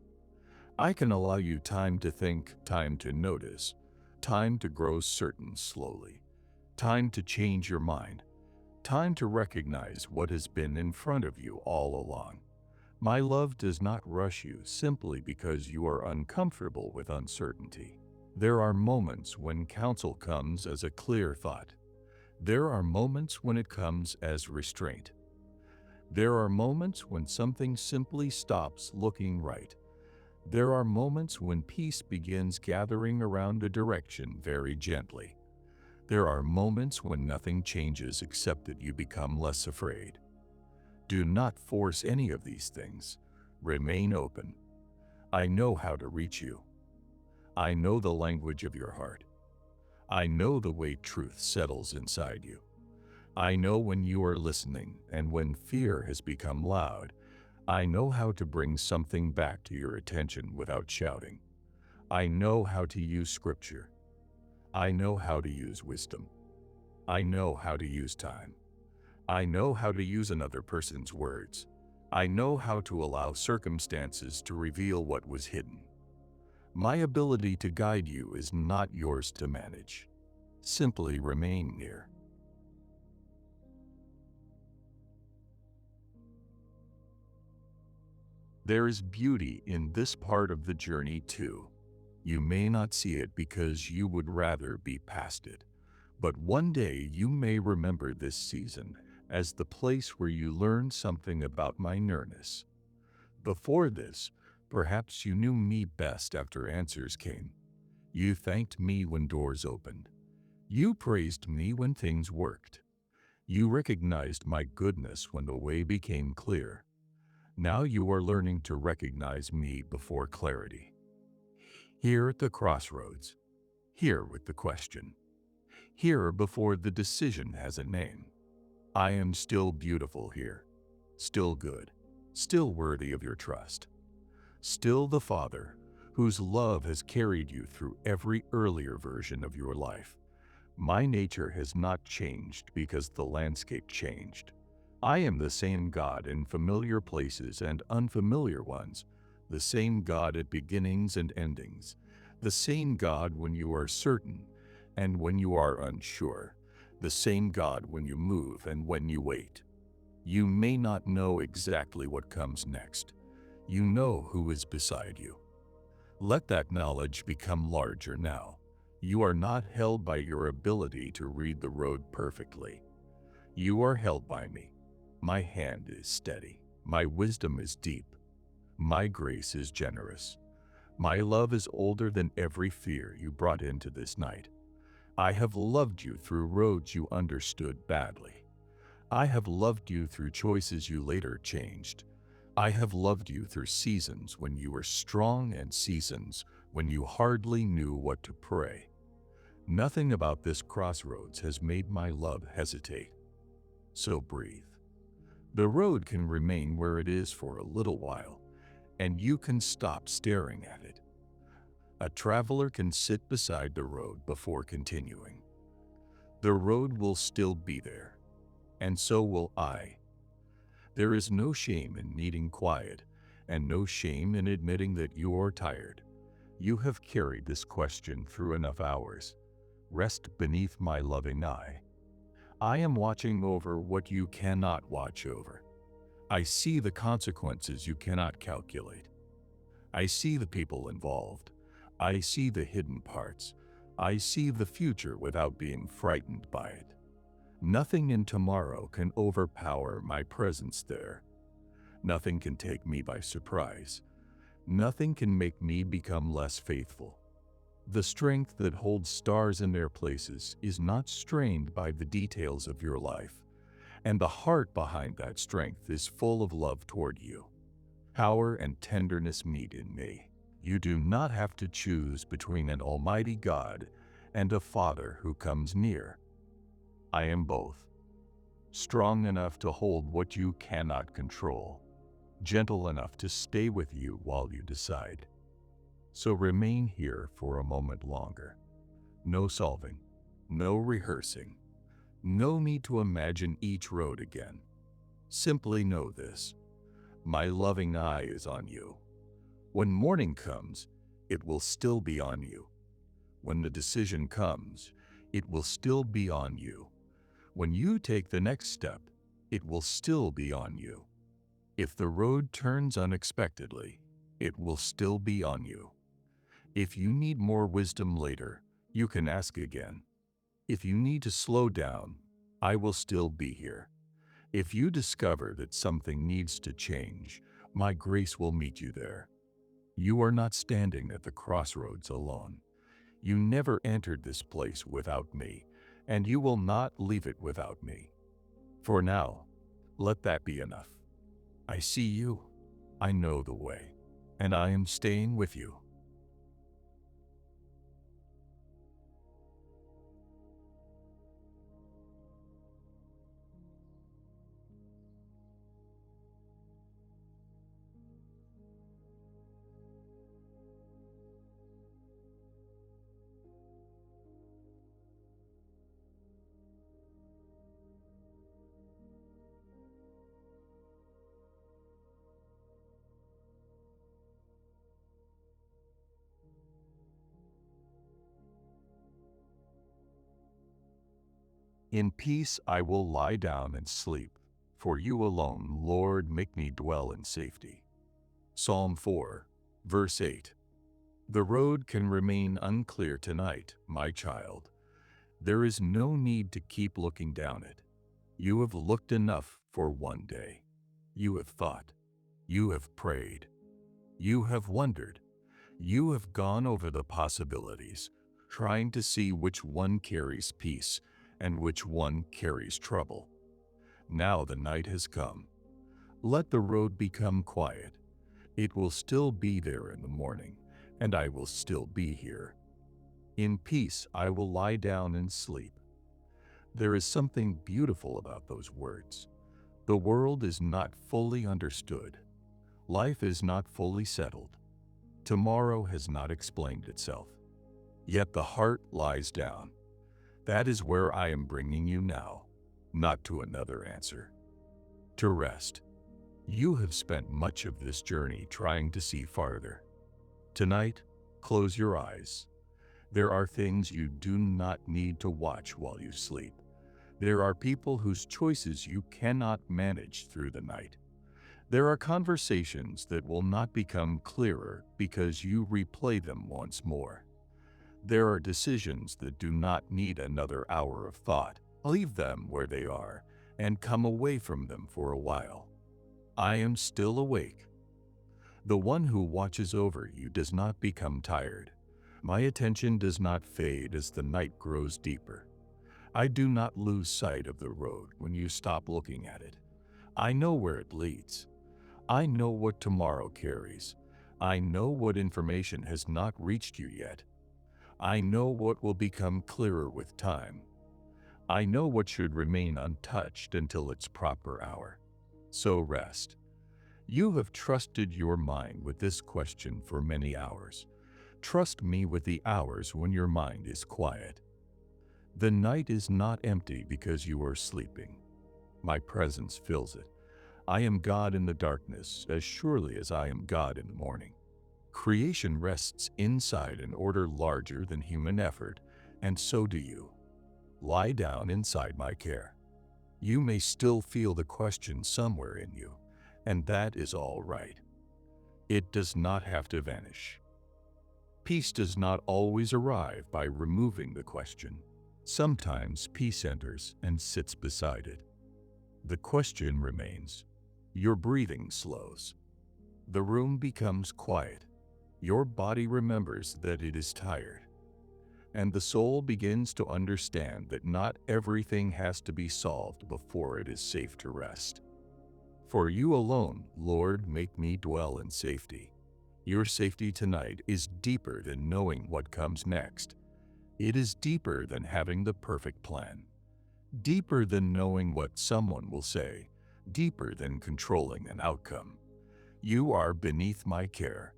I can allow you time to think, time to notice, time to grow certain slowly, time to change your mind, time to recognize what has been in front of you all along. My love does not rush you simply because you are uncomfortable with uncertainty. There are moments when counsel comes as a clear thought. There are moments when it comes as restraint. There are moments when something simply stops looking right. There are moments when peace begins gathering around a direction very gently. There are moments when nothing changes except that you become less afraid. Do not force any of these things. Remain open. I know how to reach you. I know the language of your heart. I know the way truth settles inside you. I know when you are listening and when fear has become loud. I know how to bring something back to your attention without shouting. I know how to use scripture. I know how to use wisdom. I know how to use time. I know how to use another person's words. I know how to allow circumstances to reveal what was hidden. My ability to guide you is not yours to manage. Simply remain near. There is beauty in this part of the journey too. You may not see it because you would rather be past it, but one day you may remember this season as the place where you learned something about my nearness. Before this, perhaps you knew me best after answers came. You thanked me when doors opened. You praised me when things worked. You recognized my goodness when the way became clear. Now you are learning to recognize me before clarity. Here at the crossroads, here with the question, here before the decision has a name. I am still beautiful here, still good, still worthy of your trust, still the Father whose love has carried you through every earlier version of your life. My nature has not changed because the landscape changed. I am the same God in familiar places and unfamiliar ones, the same God at beginnings and endings, the same God when you are certain and when you are unsure, the same God when you move and when you wait. You may not know exactly what comes next. You know who is beside you. Let that knowledge become larger now. You are not held by your ability to read the road perfectly. You are held by me. My hand is steady. My wisdom is deep. My grace is generous. My love is older than every fear you brought into this night. I have loved you through roads you understood badly. I have loved you through choices you later changed. I have loved you through seasons when you were strong and seasons when you hardly knew what to pray. Nothing about this crossroads has made my love hesitate. So breathe. The road can remain where it is for a little while, and you can stop staring at it. A traveler can sit beside the road before continuing. The road will still be there, and so will I. There is no shame in needing quiet, and no shame in admitting that you are tired. You have carried this question through enough hours. Rest beneath my loving eye. I am watching over what you cannot watch over. I see the consequences you cannot calculate. I see the people involved. I see the hidden parts. I see the future without being frightened by it. Nothing in tomorrow can overpower my presence there. Nothing can take me by surprise. Nothing can make me become less faithful. The strength that holds stars in their places is not strained by the details of your life, and the heart behind that strength is full of love toward you. Power and tenderness meet in me. You do not have to choose between an almighty God and a Father who comes near. I am both. Strong enough to hold what you cannot control. Gentle enough to stay with you while you decide. So remain here for a moment longer. No solving, no rehearsing, no need to imagine each road again. Simply know this: my loving eye is on you. When morning comes, it will still be on you. When the decision comes, it will still be on you. When you take the next step, it will still be on you. If the road turns unexpectedly, it will still be on you. If you need more wisdom later, you can ask again. If you need to slow down, I will still be here. If you discover that something needs to change, my grace will meet you there. You are not standing at the crossroads alone. You never entered this place without me, and you will not leave it without me. For now, let that be enough. I see you, I know the way, and I am staying with you. In peace I will lie down and sleep, for you alone, Lord, make me dwell in safety. Psalm 4, verse 8. The road can remain unclear tonight, my child. There is no need to keep looking down it. You have looked enough for one day. You have thought. You have prayed. You have wondered. You have gone over the possibilities, trying to see which one carries peace and which one carries trouble. Now the night has come. Let the road become quiet. It will still be there in the morning, and I will still be here. In peace I will lie down and sleep. There is something beautiful about those words. The world is not fully understood. Life is not fully settled. Tomorrow has not explained itself. Yet the heart lies down. That is where I am bringing you now, not to another answer. To rest. You have spent much of this journey trying to see farther. Tonight, close your eyes. There are things you do not need to watch while you sleep. There are people whose choices you cannot manage through the night. There are conversations that will not become clearer because you replay them once more. There are decisions that do not need another hour of thought. Leave them where they are and come away from them for a while. I am still awake. The one who watches over you does not become tired. My attention does not fade as the night grows deeper. I do not lose sight of the road when you stop looking at it. I know where it leads. I know what tomorrow carries. I know what information has not reached you yet. I know what will become clearer with time. I know what should remain untouched until its proper hour. So rest. You have trusted your mind with this question for many hours. Trust me with the hours when your mind is quiet. The night is not empty because you are sleeping. My presence fills it. I am God in the darkness as surely as I am God in the morning. Creation rests inside an order larger than human effort, and so do you. Lie down inside my care. You may still feel the question somewhere in you, and that is all right. It does not have to vanish. Peace does not always arrive by removing the question. Sometimes peace enters and sits beside it. The question remains. Your breathing slows. The room becomes quiet. Your body remembers that it is tired. And the soul begins to understand that not everything has to be solved before it is safe to rest. For you alone, Lord, make me dwell in safety. Your safety tonight is deeper than knowing what comes next. It is deeper than having the perfect plan. Deeper than knowing what someone will say. Deeper than controlling an outcome. You are beneath my care.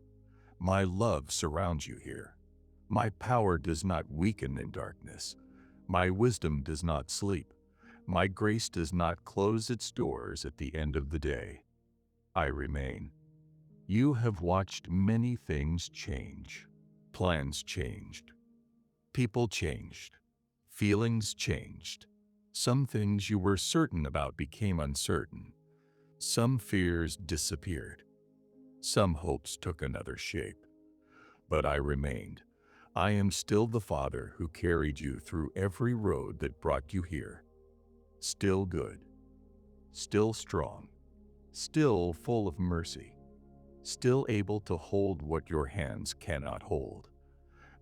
My love surrounds you here. My power does not weaken in darkness. My wisdom does not sleep. My grace does not close its doors at the end of the day. I remain. You have watched many things change. Plans changed. People changed. Feelings changed. Some things you were certain about became uncertain. Some fears disappeared. Some hopes took another shape. But I remained. I am still the Father who carried you through every road that brought you here. Still good. Still strong. Still full of mercy. Still able to hold what your hands cannot hold.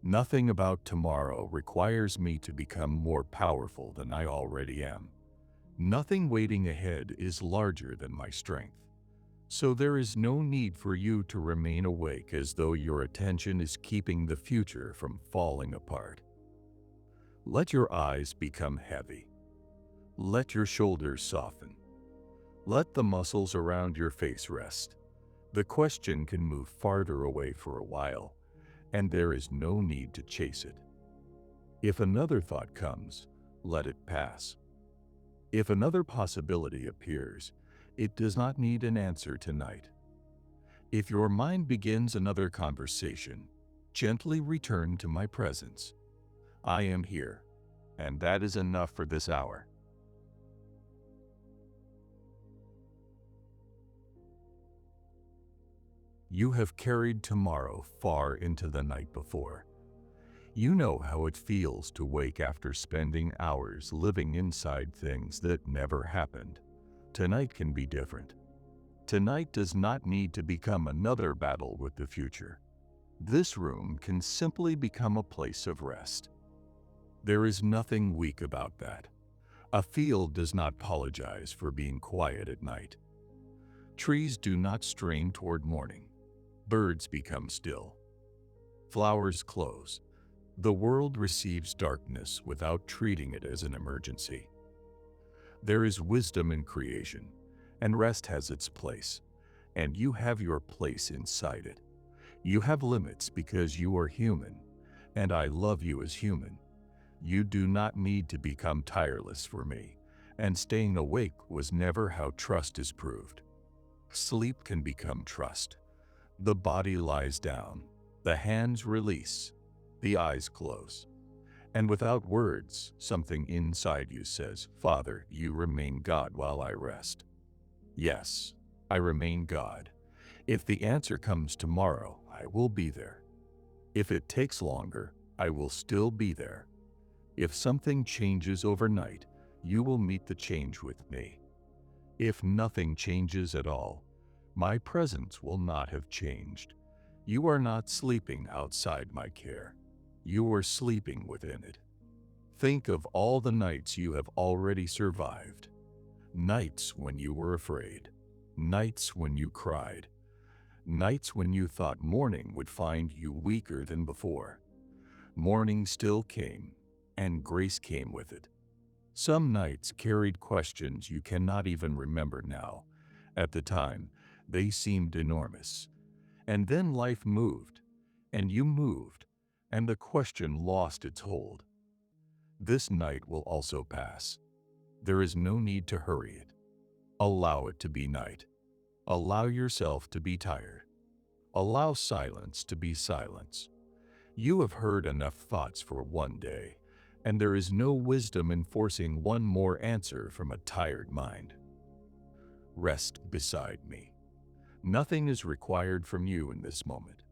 Nothing about tomorrow requires me to become more powerful than I already am. Nothing waiting ahead is larger than my strength. So there is no need for you to remain awake as though your attention is keeping the future from falling apart. Let your eyes become heavy. Let your shoulders soften. Let the muscles around your face rest. The question can move farther away for a while, and there is no need to chase it. If another thought comes, let it pass. If another possibility appears, it does not need an answer tonight. If your mind begins another conversation, gently return to my presence. I am here, and that is enough for this hour. You have carried tomorrow far into the night before. You know how it feels to wake after spending hours living inside things that never happened. Tonight can be different. Tonight does not need to become another battle with the future. This room can simply become a place of rest. There is nothing weak about that. A field does not apologize for being quiet at night. Trees do not strain toward morning. Birds become still. Flowers close. The world receives darkness without treating it as an emergency. There is wisdom in creation, and rest has its place, and you have your place inside it. You have limits because you are human, and I love you as human. You do not need to become tireless for me, and staying awake was never how trust is proved. Sleep can become trust. The body lies down, the hands release, the eyes close. And without words, something inside you says, Father, you remain God while I rest. Yes, I remain God. If the answer comes tomorrow, I will be there. If it takes longer, I will still be there. If something changes overnight, you will meet the change with me. If nothing changes at all, my presence will not have changed. You are not sleeping outside my care. You are sleeping within it. Think of all the nights you have already survived. Nights when you were afraid. Nights when you cried. Nights when you thought morning would find you weaker than before. Morning still came, and grace came with it. Some nights carried questions you cannot even remember now. At the time, they seemed enormous. And then life moved, and you moved, and the question lost its hold. This night will also pass. There is no need to hurry it. Allow it to be night. Allow yourself to be tired. Allow silence to be silence. You have heard enough thoughts for one day, and there is no wisdom in forcing one more answer from a tired mind. Rest beside me. Nothing is required from you in this moment.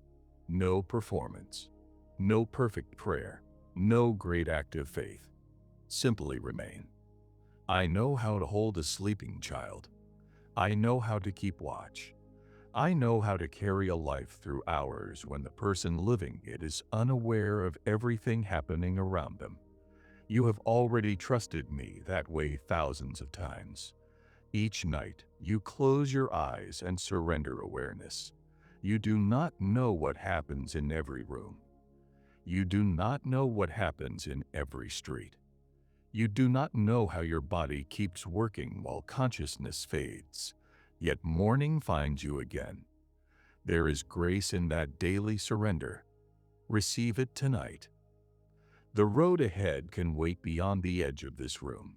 No performance. No perfect prayer. No great act of faith. Simply remain. I know how to hold a sleeping child. I know how to keep watch. I know how to carry a life through hours when the person living it is unaware of everything happening around them. You have already trusted me that way thousands of times. Each night, you close your eyes and surrender awareness. You do not know what happens in every room. You do not know what happens in every street. You do not know how your body keeps working while consciousness fades. Yet morning finds you again. There is grace in that daily surrender. Receive it tonight. The road ahead can wait beyond the edge of this room.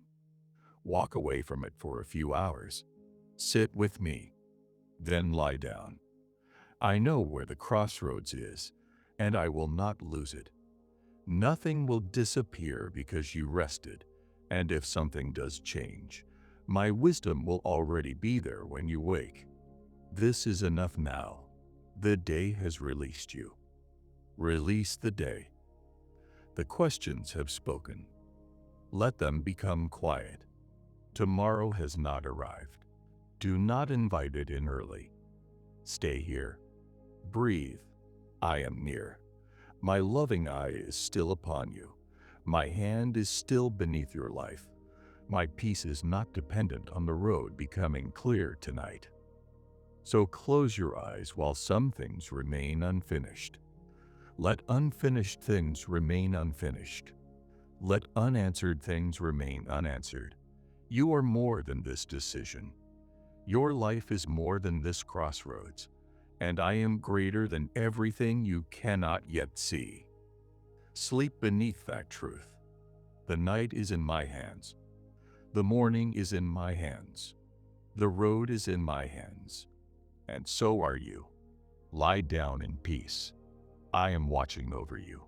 Walk away from it for a few hours. Sit with me. Then lie down. I know where the crossroads is, and I will not lose it. Nothing will disappear because you rested, and if something does change, my wisdom will already be there when you wake. This is enough now. The day has released you. Release the day. The questions have spoken. Let them become quiet. Tomorrow has not arrived. Do not invite it in early. Stay here. Breathe. I am near. My loving eye is still upon you. My hand is still beneath your life. My peace is not dependent on the road becoming clear tonight. So close your eyes while some things remain unfinished. Let unfinished things remain unfinished. Let unanswered things remain unanswered. You are more than this decision. Your life is more than this crossroads, and I am greater than everything you cannot yet see. Sleep beneath that truth. The night is in my hands. The morning is in my hands. The road is in my hands. And so are you. Lie down in peace. I am watching over you.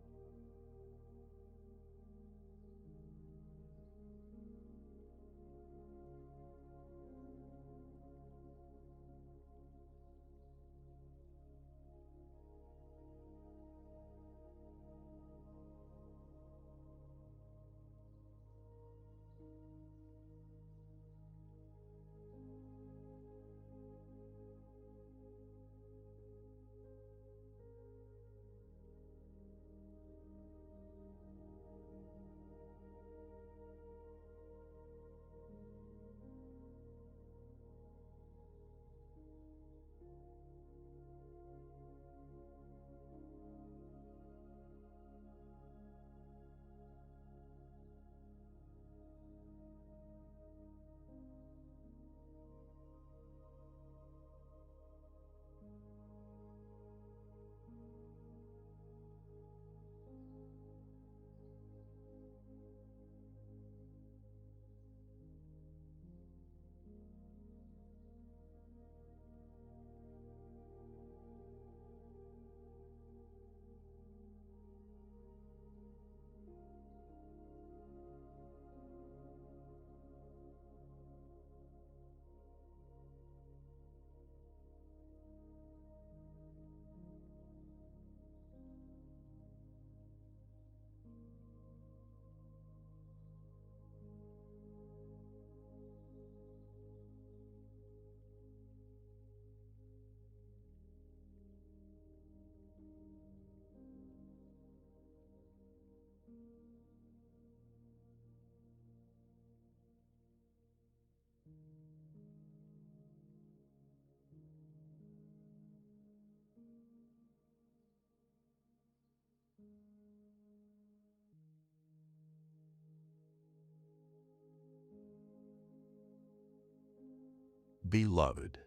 Beloved,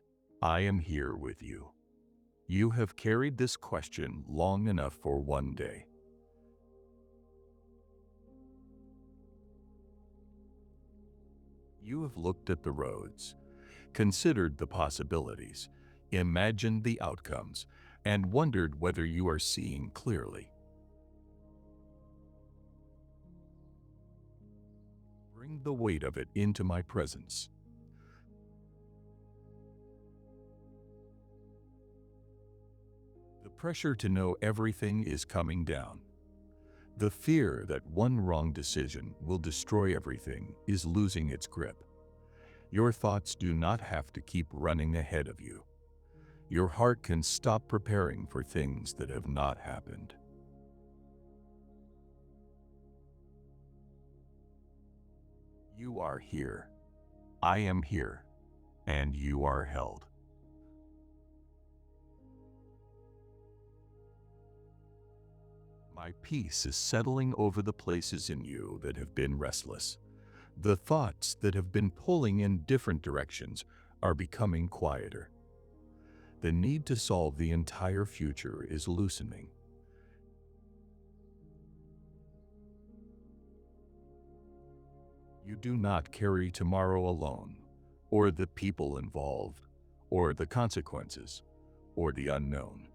I am here with you. You have carried this question long enough for one day. You have looked at the roads, considered the possibilities, imagined the outcomes, and wondered whether you are seeing clearly. Bring the weight of it into my presence. The pressure to know everything is coming down. The fear that one wrong decision will destroy everything is losing its grip. Your thoughts do not have to keep running ahead of you. Your heart can stop preparing for things that have not happened. You are here. I am here. And you are held. My peace is settling over the places in you that have been restless. The thoughts that have been pulling in different directions are becoming quieter. The need to solve the entire future is loosening. You do not carry tomorrow alone, or the people involved, or the consequences, or the unknown.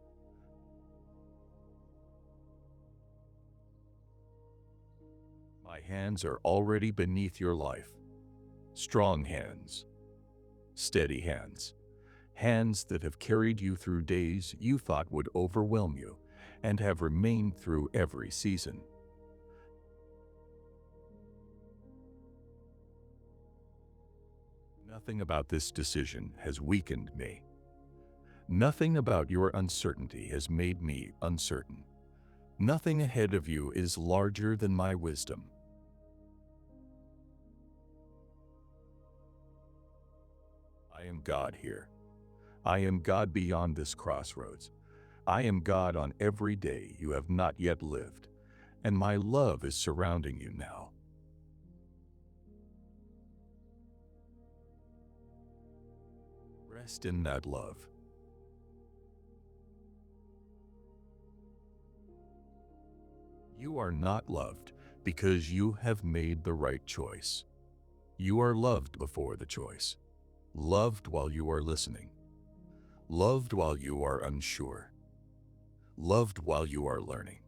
My hands are already beneath your life. Strong hands, steady hands, hands that have carried you through days you thought would overwhelm you and have remained through every season. Nothing about this decision has weakened me. Nothing about your uncertainty has made me uncertain. Nothing ahead of you is larger than my wisdom. I am God here. I am God beyond this crossroads. I am God on every day you have not yet lived, and my love is surrounding you now. Rest in that love. You are not loved because you have made the right choice. You are loved before the choice. Loved while you are listening. Loved while you are unsure. Loved while you are learning.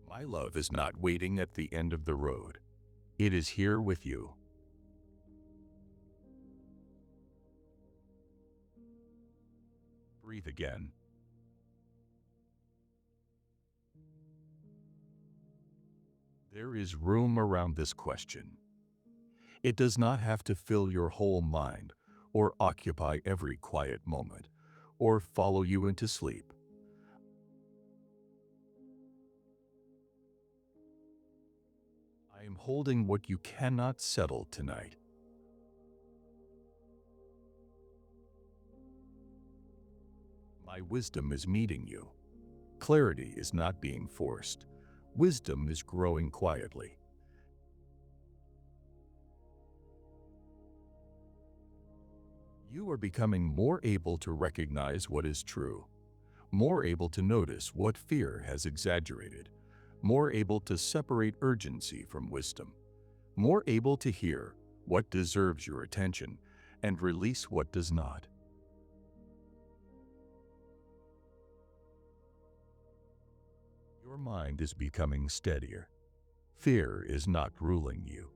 My love is not waiting at the end of the road. It is here with you. Breathe again. There is room around this question. It does not have to fill your whole mind, or occupy every quiet moment, or follow you into sleep. I am holding what you cannot settle tonight. My wisdom is meeting you. Clarity is not being forced. Wisdom is growing quietly. You are becoming more able to recognize what is true, more able to notice what fear has exaggerated, more able to separate urgency from wisdom, more able to hear what deserves your attention and release what does not. Your mind is becoming steadier. Fear is not ruling you.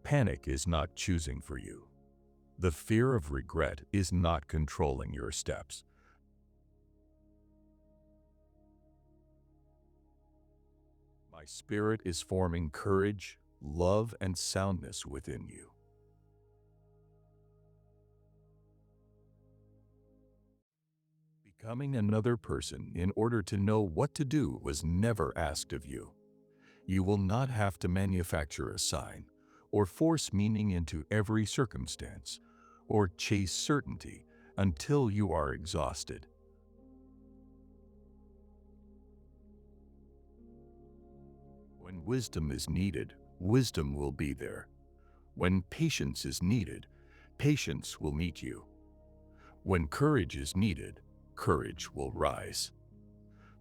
Panic is not choosing for you. The fear of regret is not controlling your steps. My spirit is forming courage, love, and soundness within you. Becoming another person in order to know what to do was never asked of you. You will not have to manufacture a sign, or force meaning into every circumstance, or chase certainty until you are exhausted. When wisdom is needed, wisdom will be there. When patience is needed, patience will meet you. When courage is needed, courage will rise.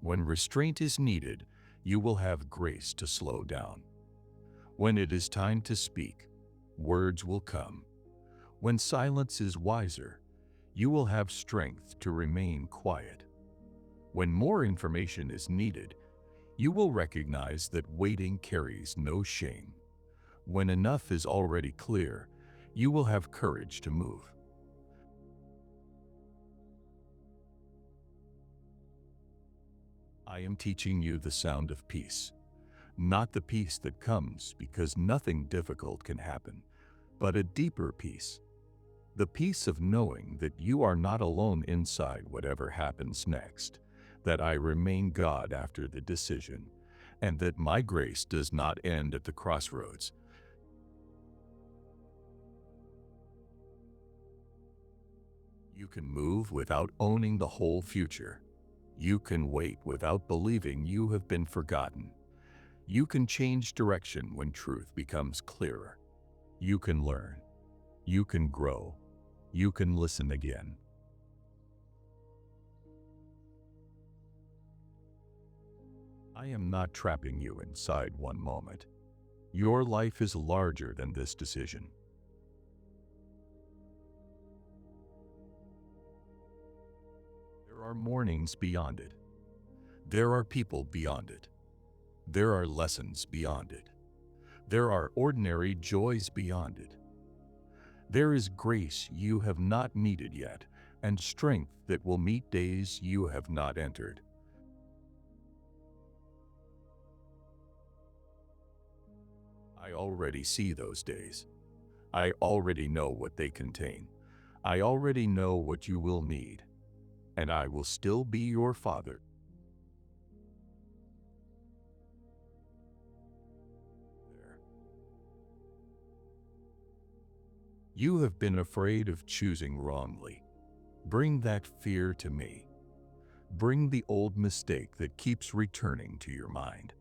When restraint is needed, you will have grace to slow down. When it is time to speak, words will come. When silence is wiser, you will have strength to remain quiet. When more information is needed, you will recognize that waiting carries no shame. When enough is already clear, you will have courage to move. I am teaching you the sound of peace, not the peace that comes because nothing difficult can happen, but a deeper peace. The peace of knowing that you are not alone inside whatever happens next, that I remain God after the decision, and that my grace does not end at the crossroads. You can move without owning the whole future. You can wait without believing you have been forgotten. You can change direction when truth becomes clearer. You can learn. You can grow. You can listen again. I am not trapping you inside one moment. Your life is larger than this decision. There are mornings beyond it. There are people beyond it. There are lessons beyond it. There are ordinary joys beyond it. There is grace you have not needed yet, and strength that will meet days you have not entered. I already see those days. I already know what they contain. I already know what you will need, and I will still be your Father. You have been afraid of choosing wrongly. Bring that fear to me. Bring the old mistake that keeps returning to your mind.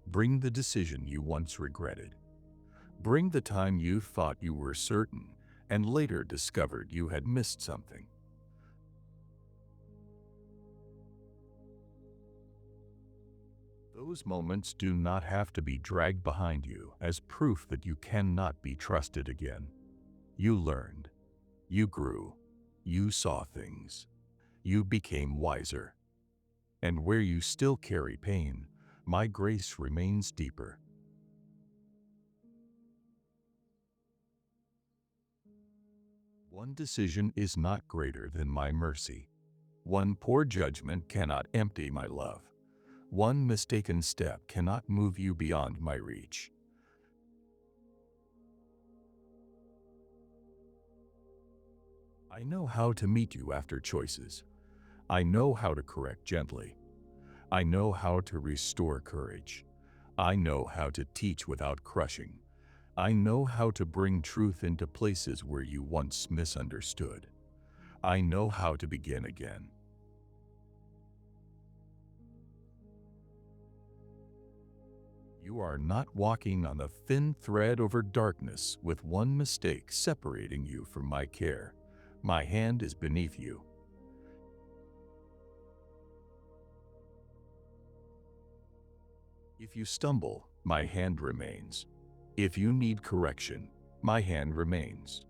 Bring the decision you once regretted. Bring the time you thought you were certain and later discovered you had missed something. Those moments do not have to be dragged behind you as proof that you cannot be trusted again. You learned. You grew. You saw things. You became wiser. And where you still carry pain, my grace remains deeper. One decision is not greater than my mercy. One poor judgment cannot empty my love. One mistaken step cannot move you beyond my reach. I know how to meet you after choices. I know how to correct gently. I know how to restore courage. I know how to teach without crushing. I know how to bring truth into places where you once misunderstood. I know how to begin again. You are not walking on a thin thread over darkness with one mistake separating you from my care. My hand is beneath you. If you stumble, my hand remains. If you need correction, my hand remains.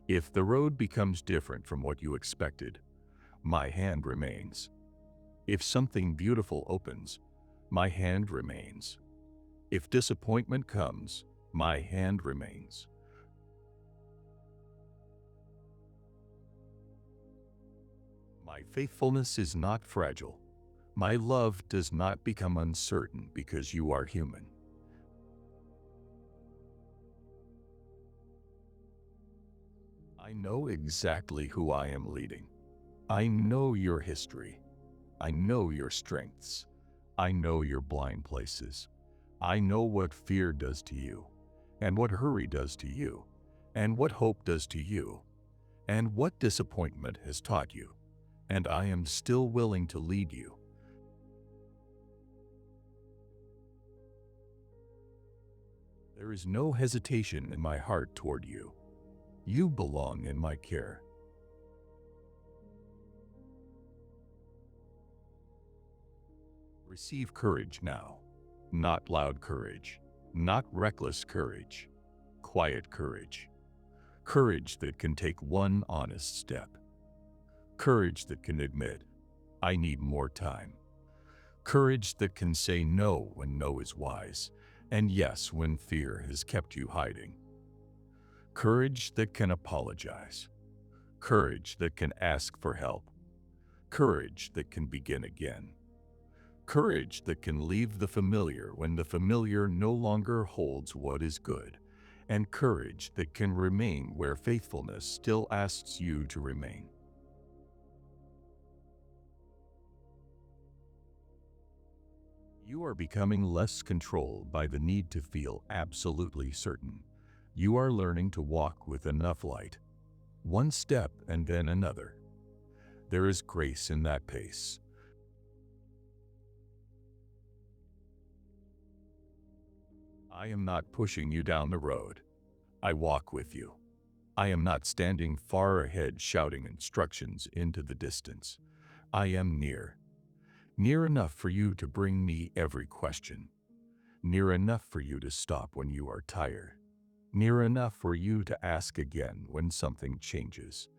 If the road becomes different from what you expected, my hand remains. If something beautiful opens, my hand remains. If disappointment comes, my hand remains. My faithfulness is not fragile. My love does not become uncertain because you are human. I know exactly who I am leading. I know your history. I know your strengths. I know your blind places. I know what fear does to you, and what hurry does to you, and what hope does to you, and what disappointment has taught you, and I am still willing to lead you. There is no hesitation in my heart toward you. You belong in my care. Receive courage now. Not loud courage, not reckless courage, quiet courage. Courage that can take one honest step. Courage that can admit, I need more time. Courage that can say no when no is wise, and yes when fear has kept you hiding. Courage that can apologize. Courage that can ask for help. Courage that can begin again. Courage that can leave the familiar when the familiar no longer holds what is good. And courage that can remain where faithfulness still asks you to remain. You are becoming less controlled by the need to feel absolutely certain. You are learning to walk with enough light. One step and then another. There is grace in that pace. I am not pushing you down the road. I walk with you. I am not standing far ahead shouting instructions into the distance. I am near. Near enough for you to bring me every question. Near enough for you to stop when you are tired. Near enough for you to ask again when something changes.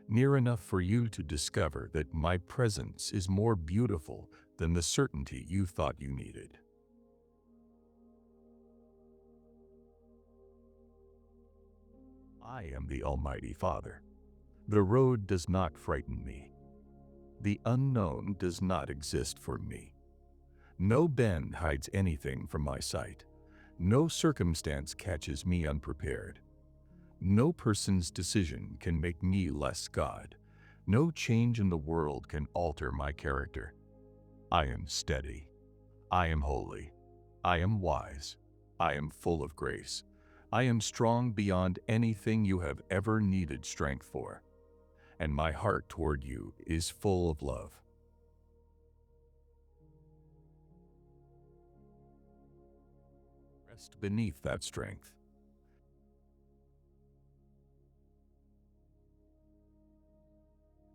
Near enough for you to discover that my presence is more beautiful than the certainty you thought you needed. I am the Almighty Father. The road does not frighten me. The unknown does not exist for me. No bend hides anything from my sight. No circumstance catches me unprepared. No person's decision can make me less God. No change in the world can alter my character. I am steady. I am holy. I am wise. I am full of grace. I am strong beyond anything you have ever needed strength for. And my heart toward you is full of love. Rest beneath that strength.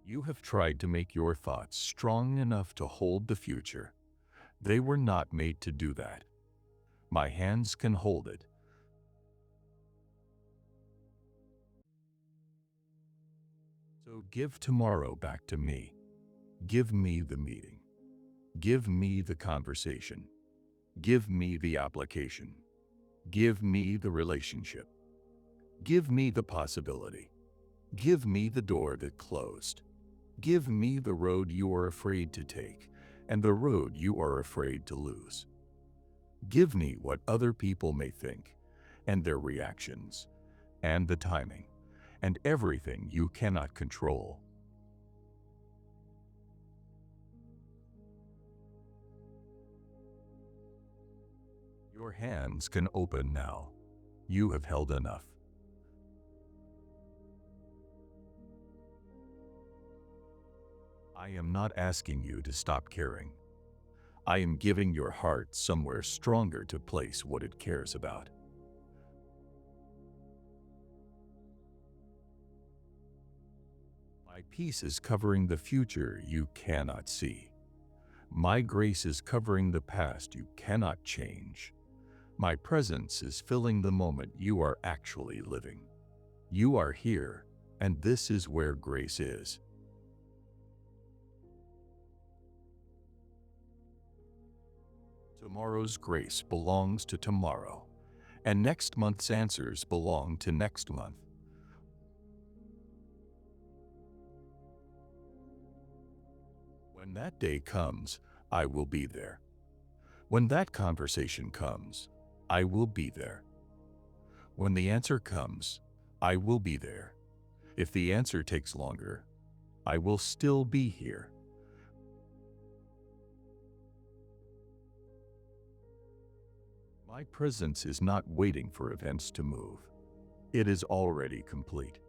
You have tried to make your thoughts strong enough to hold the future. They were not made to do that. My hands can hold it. So give tomorrow back to me. Give me the meeting. Give me the conversation. Give me the application. Give me the relationship. Give me the possibility. Give me the door that closed. Give me the road you are afraid to take and the road you are afraid to lose. Give me what other people may think and their reactions and the timing and everything you cannot control. Your hands can open now. You have held enough. I am not asking you to stop caring. I am giving your heart somewhere stronger to place what it cares about. My peace is covering the future you cannot see. My grace is covering the past you cannot change. My presence is filling the moment you are actually living. You are here, and this is where grace is. Tomorrow's grace belongs to tomorrow, and next month's answers belong to next month. When that day comes, I will be there. When that conversation comes, I will be there. When the answer comes, I will be there. If the answer takes longer, I will still be here. My presence is not waiting for events to move. It is already complete.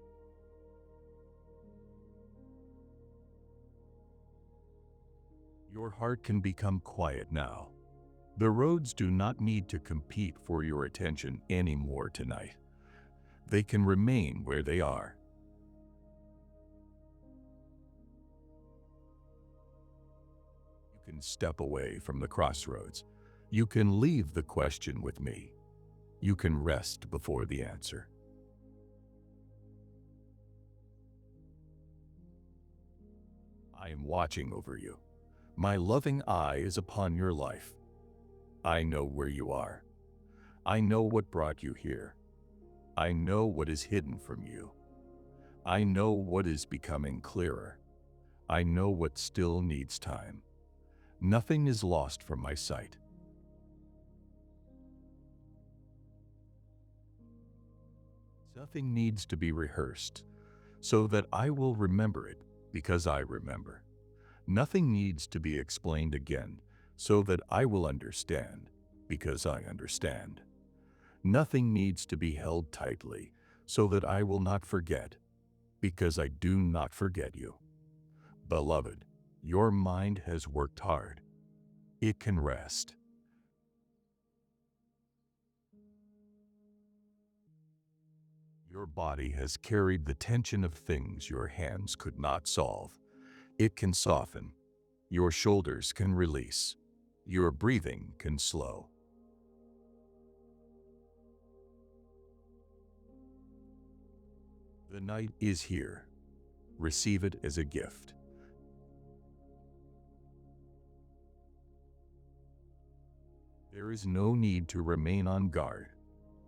Your heart can become quiet now. The roads do not need to compete for your attention anymore tonight. They can remain where they are. You can step away from the crossroads. You can leave the question with me. You can rest before the answer. I am watching over you. My loving eye is upon your life. I know where you are. I know what brought you here. I know what is hidden from you. I know what is becoming clearer. I know what still needs time. Nothing is lost from my sight. Nothing needs to be rehearsed, so that I will remember it because I remember. Nothing needs to be explained again, so that I will understand because I understand. Nothing needs to be held tightly, so that I will not forget because I do not forget you. Beloved, your mind has worked hard. It can rest. Your body has carried the tension of things your hands could not solve. It can soften. Your shoulders can release. Your breathing can slow. The night is here. Receive it as a gift. There is no need to remain on guard,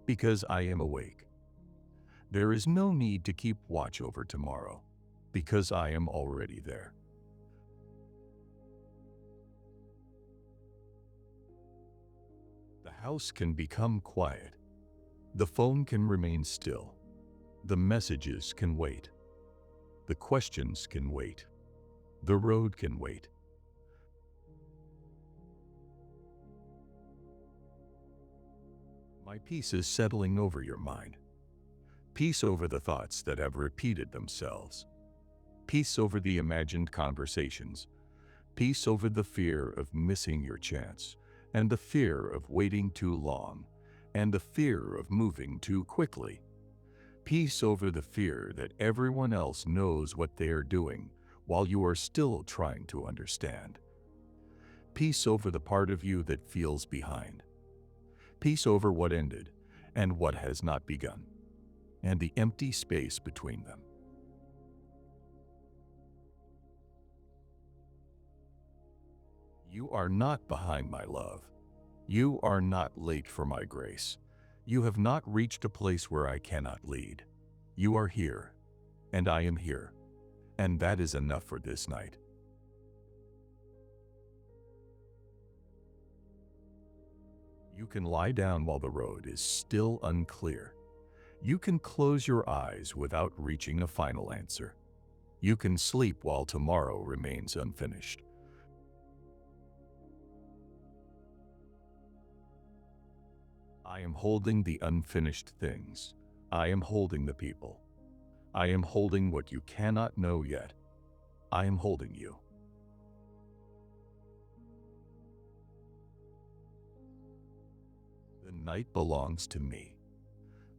because I am awake. There is no need to keep watch over tomorrow, because I am already there. The house can become quiet. The phone can remain still. The messages can wait. The questions can wait. The road can wait. My peace is settling over your mind. Peace over the thoughts that have repeated themselves. Peace over the imagined conversations. Peace over the fear of missing your chance, and the fear of waiting too long, and the fear of moving too quickly. Peace over the fear that everyone else knows what they are doing while you are still trying to understand. Peace over the part of you that feels behind. Peace over what ended and what has not begun, and the empty space between them. You are not behind my love. You are not late for my grace. You have not reached a place where I cannot lead. You are here, and I am here, and that is enough for this night. You can lie down while the road is still unclear. You can close your eyes without reaching a final answer. You can sleep while tomorrow remains unfinished. I am holding the unfinished things. I am holding the people. I am holding what you cannot know yet. I am holding you. The night belongs to me.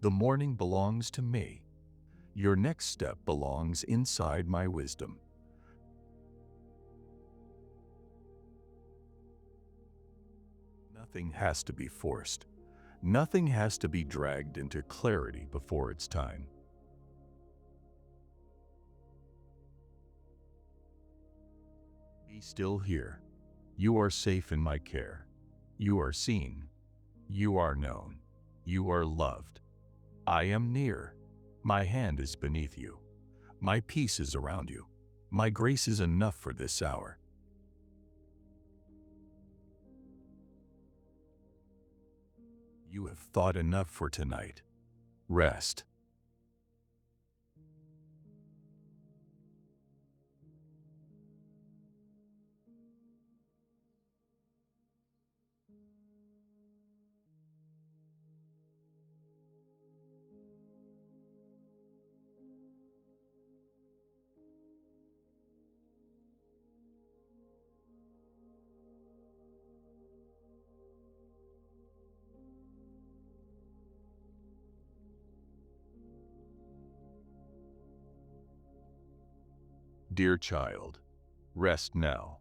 The morning belongs to me. Your next step belongs inside my wisdom. Nothing has to be forced. Nothing has to be dragged into clarity before its time. Be still here. You are safe in my care. You are seen. You are known. You are loved. I am near. My hand is beneath you. My peace is around you. My grace is enough for this hour. You have thought enough for tonight. Rest. Dear child, rest now.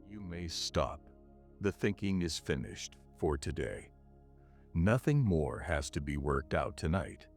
You may stop. The thinking is finished for today. Nothing more has to be worked out tonight.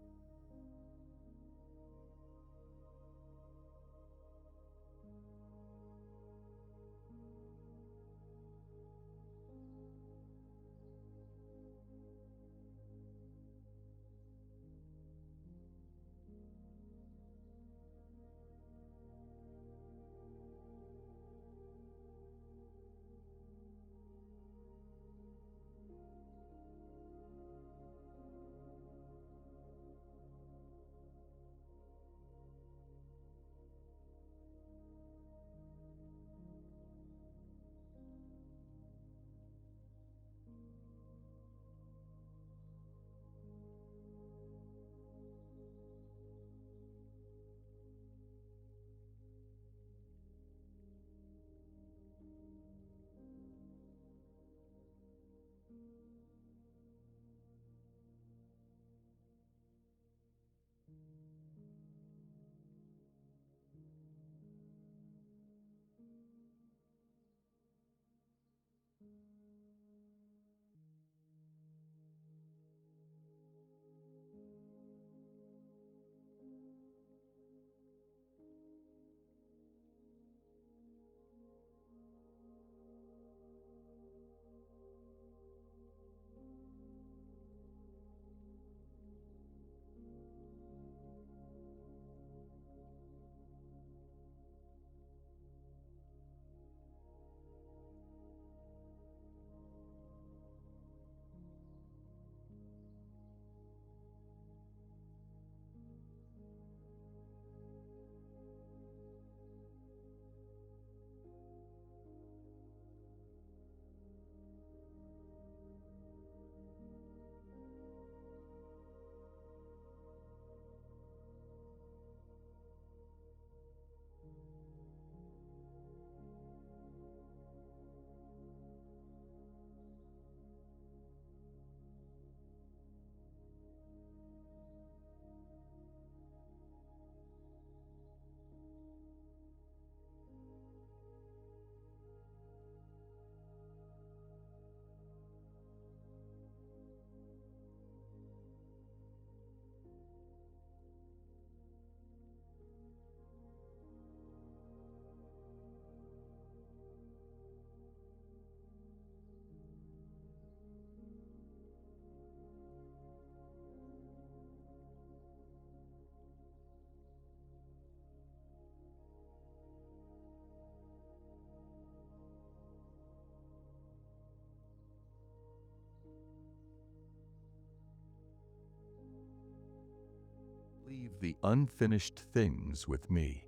the unfinished things with me.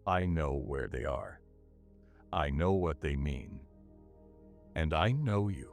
I know where they are. I know what they mean. And I know you.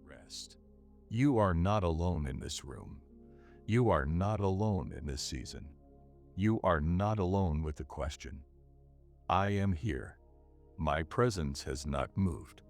Rest. You are not alone in this room. You are not alone in this season. You are not alone with the question. I am here. My presence has not moved.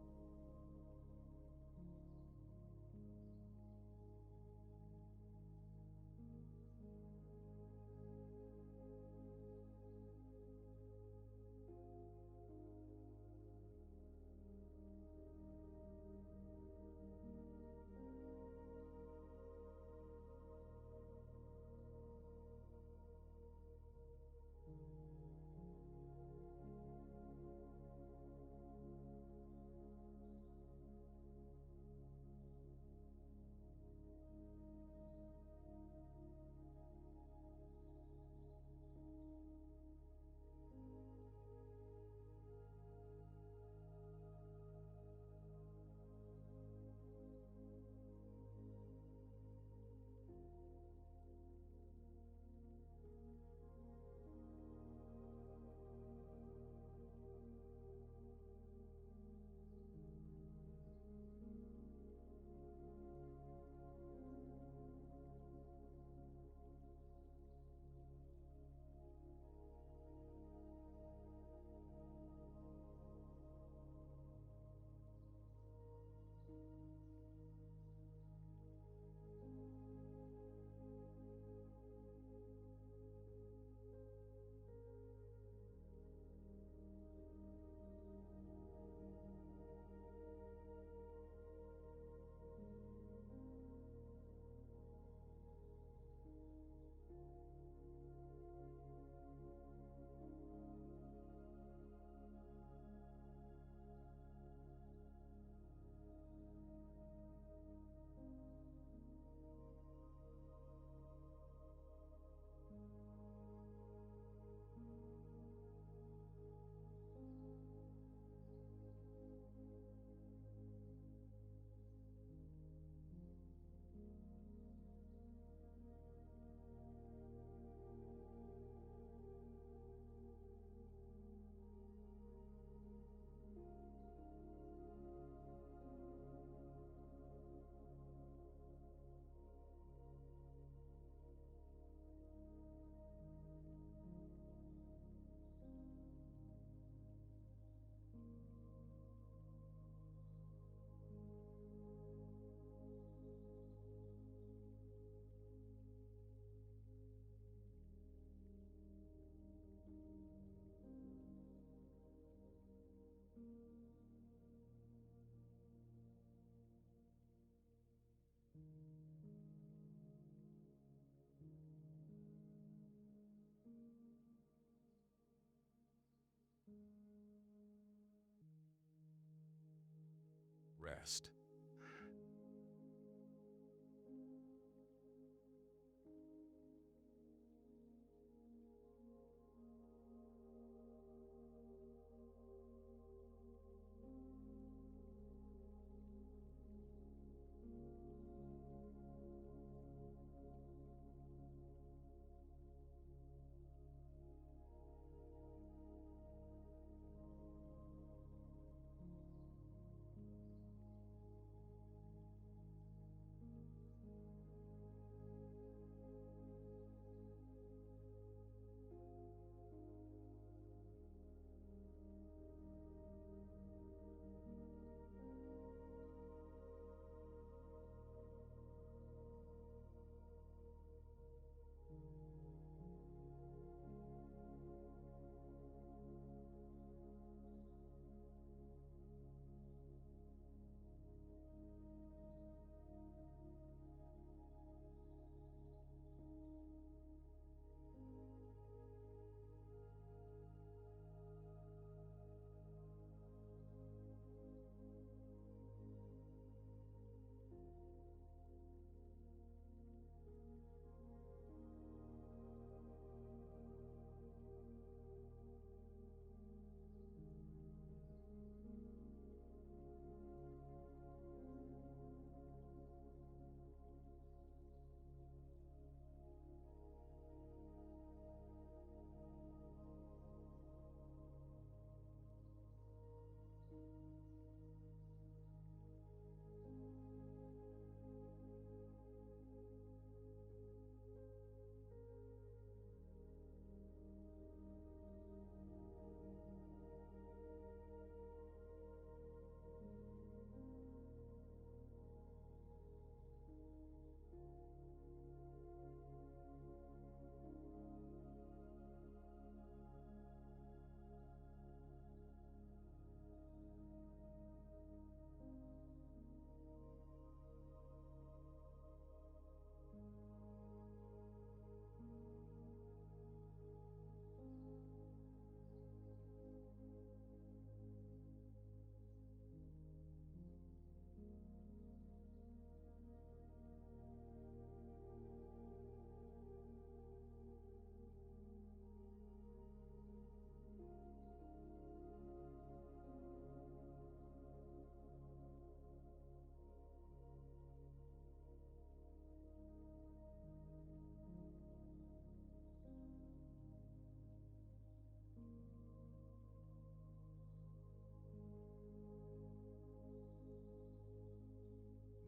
rest.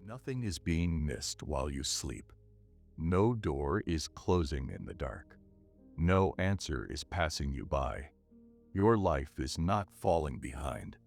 Nothing is being missed while you sleep. No door is closing in the dark. No answer is passing you by. Your life is not falling behind.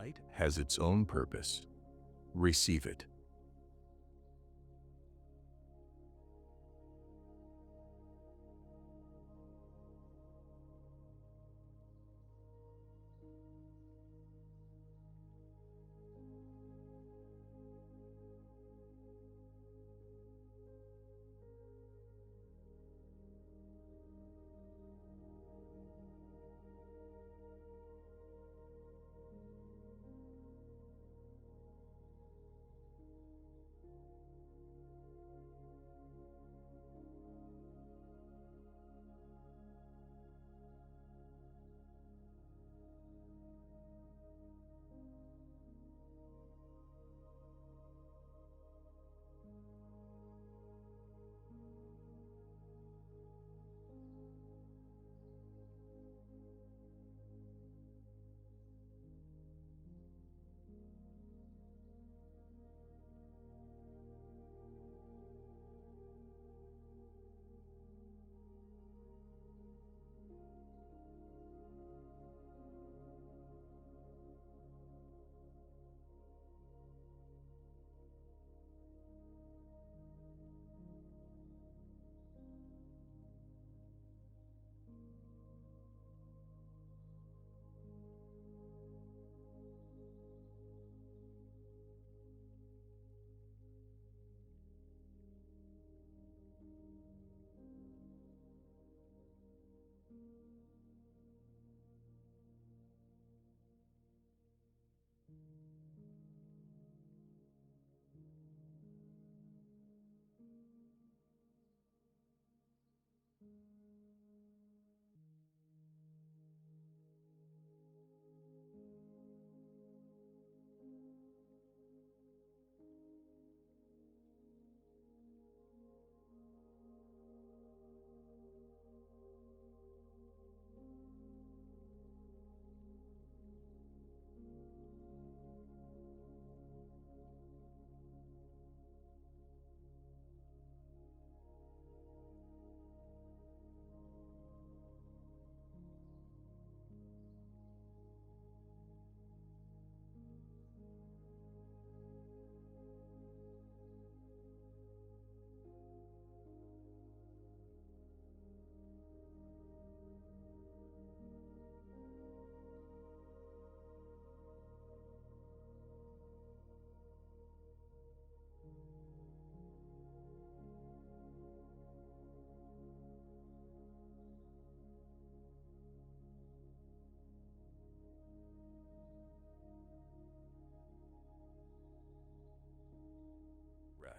night has its own purpose. Receive it.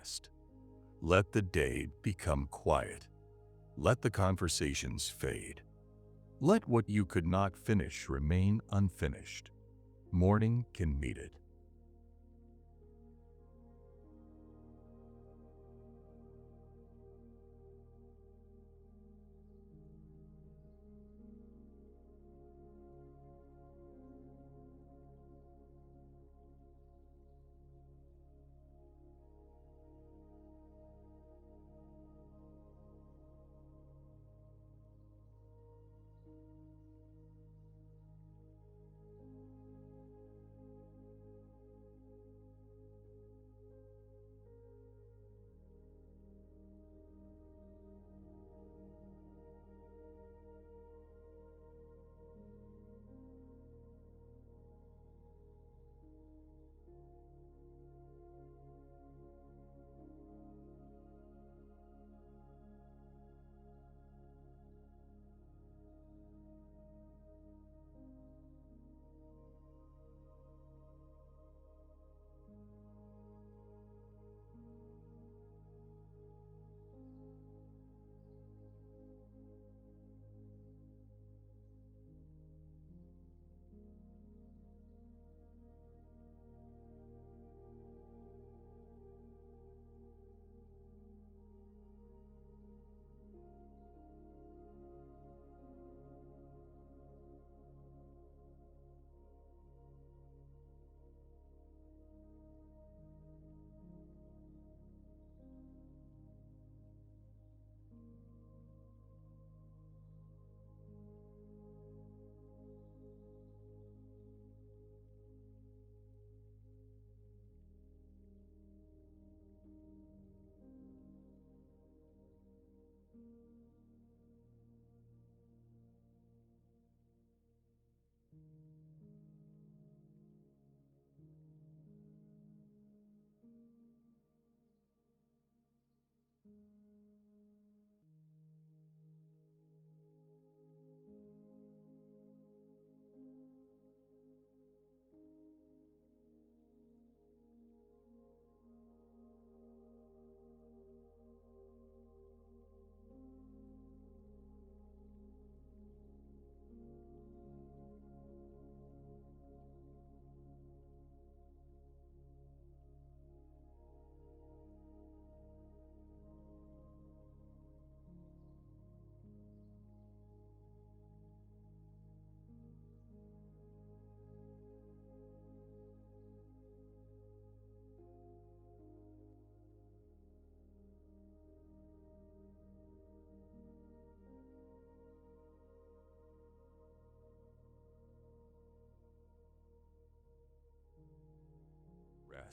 Rest. Let the day become quiet. Let the conversations fade. Let what you could not finish remain unfinished. Morning can meet it.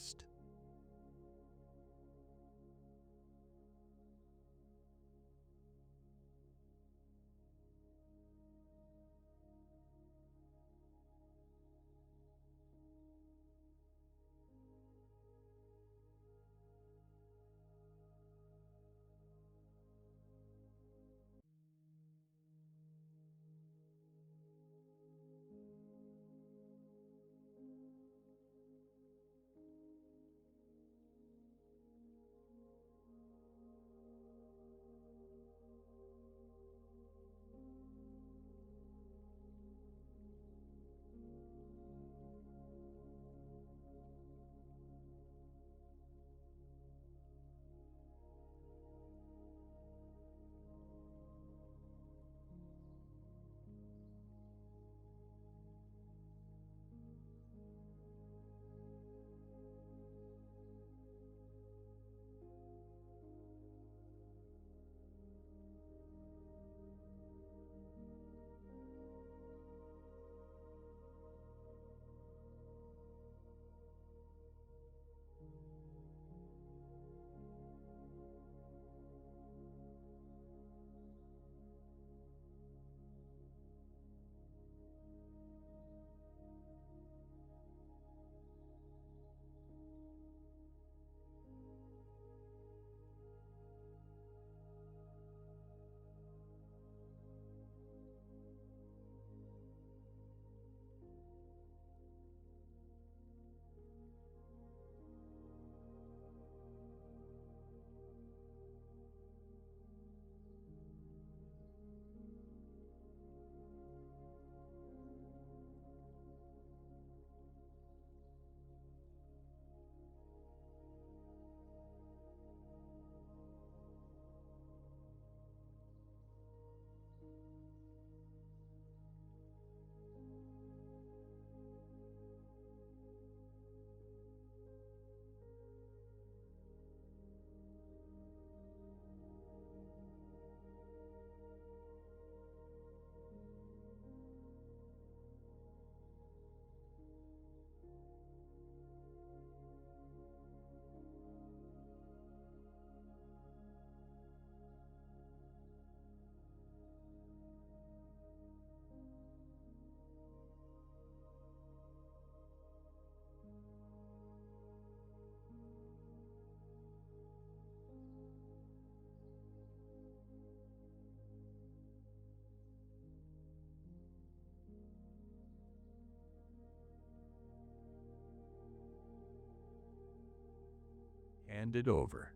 rest. Hand it over.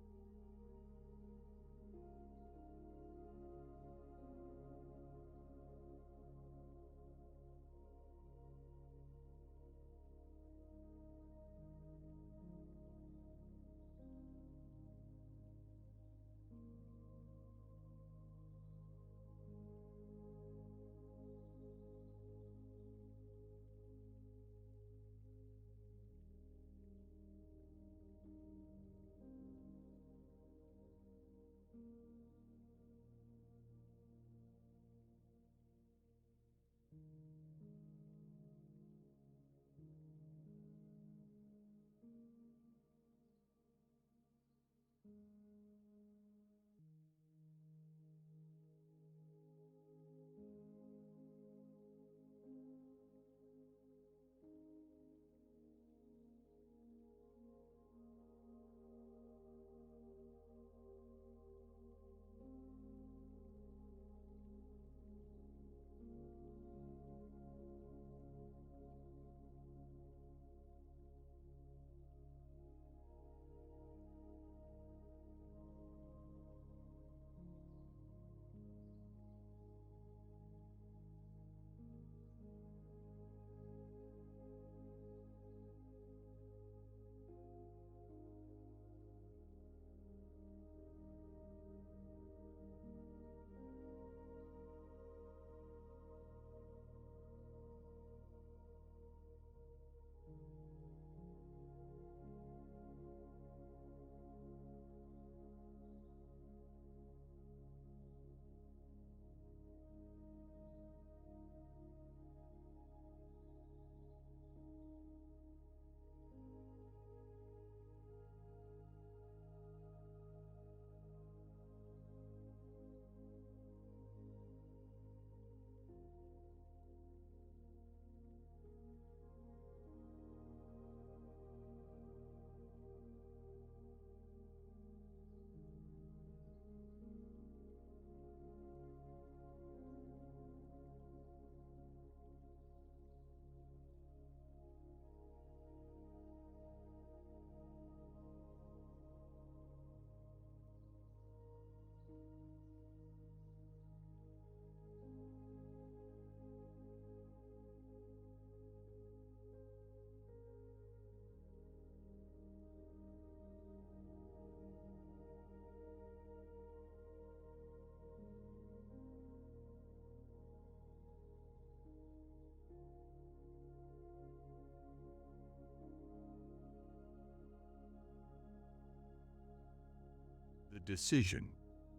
decision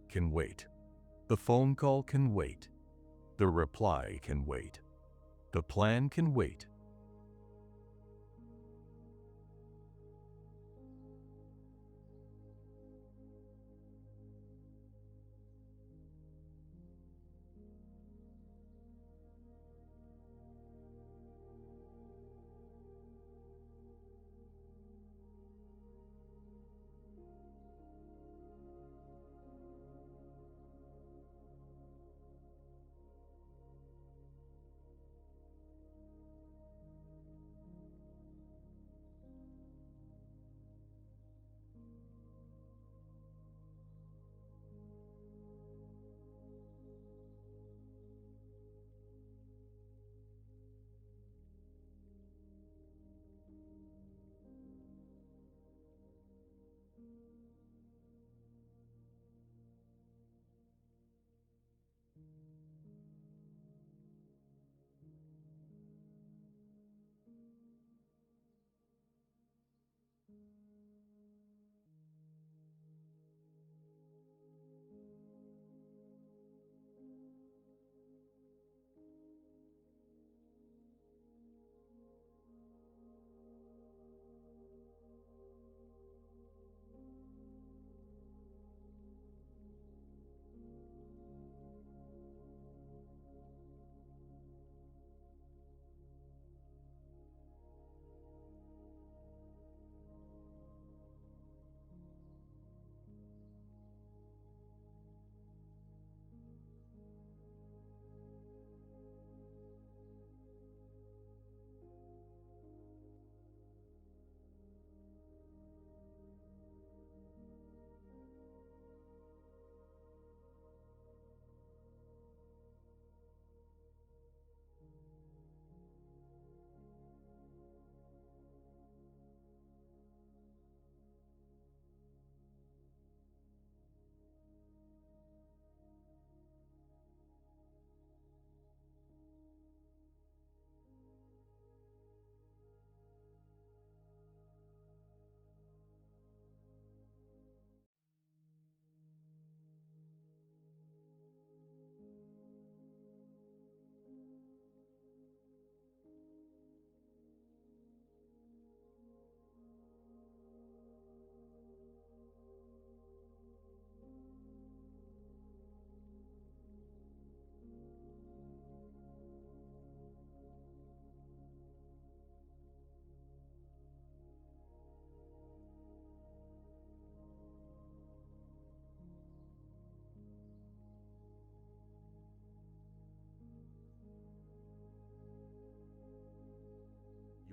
can wait. The phone call can wait. The reply can wait. The plan can wait.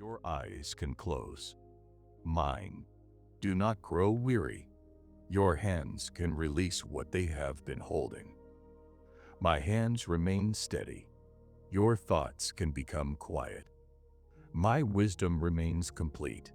Your eyes can close. Mine do not grow weary. Your hands can release what they have been holding. My hands remain steady. Your thoughts can become quiet. My wisdom remains complete.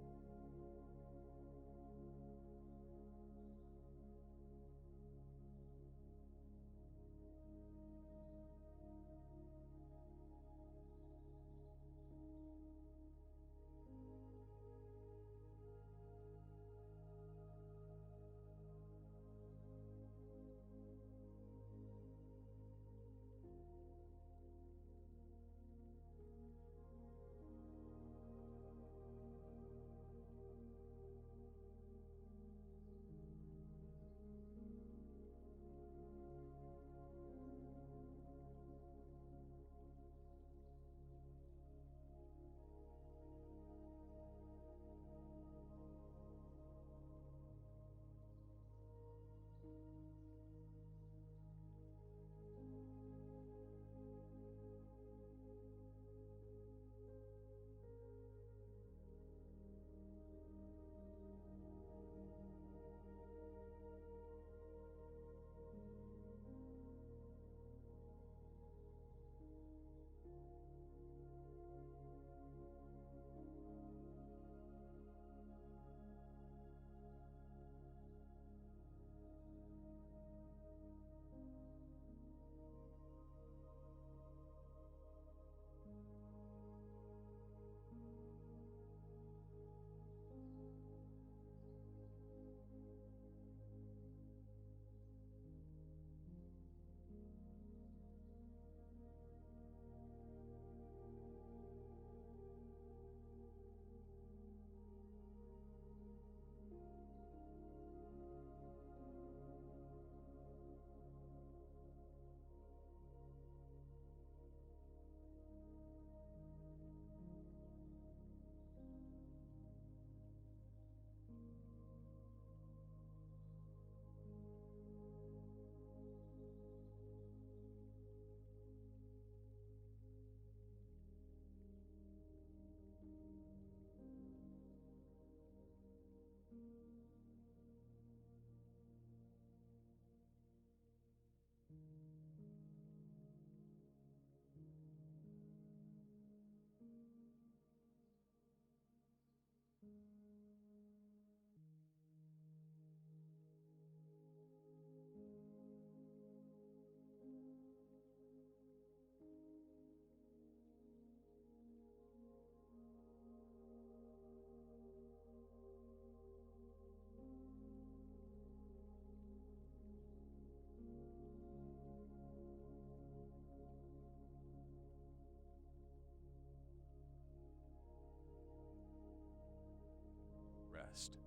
past.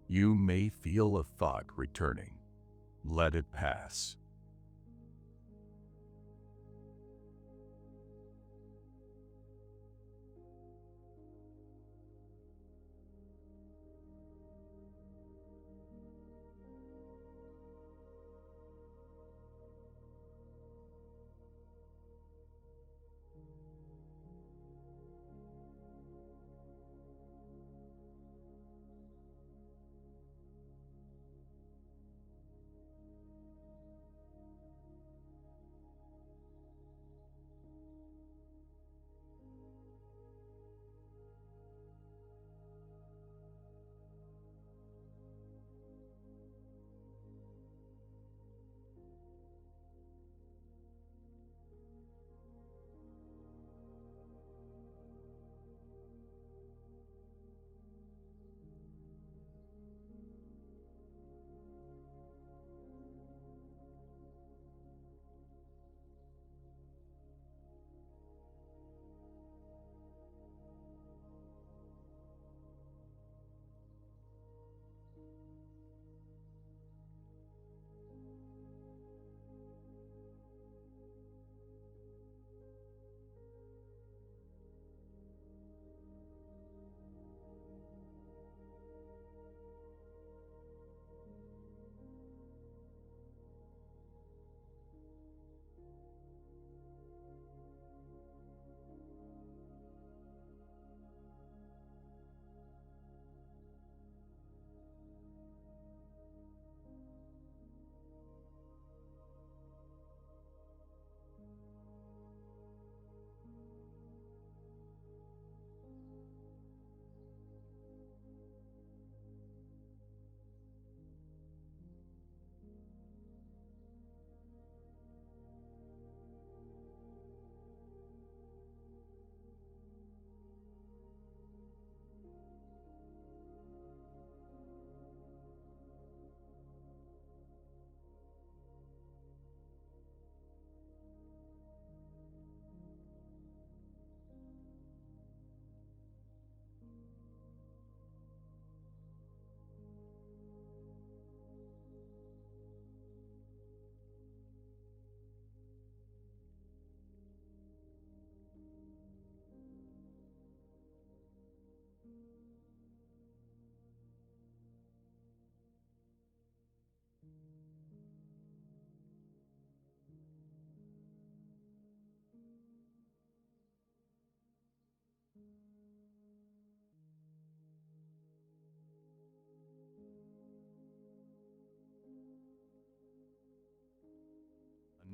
You may feel a thought returning. Let it pass.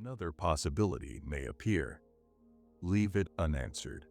Another possibility may appear. Leave it unanswered.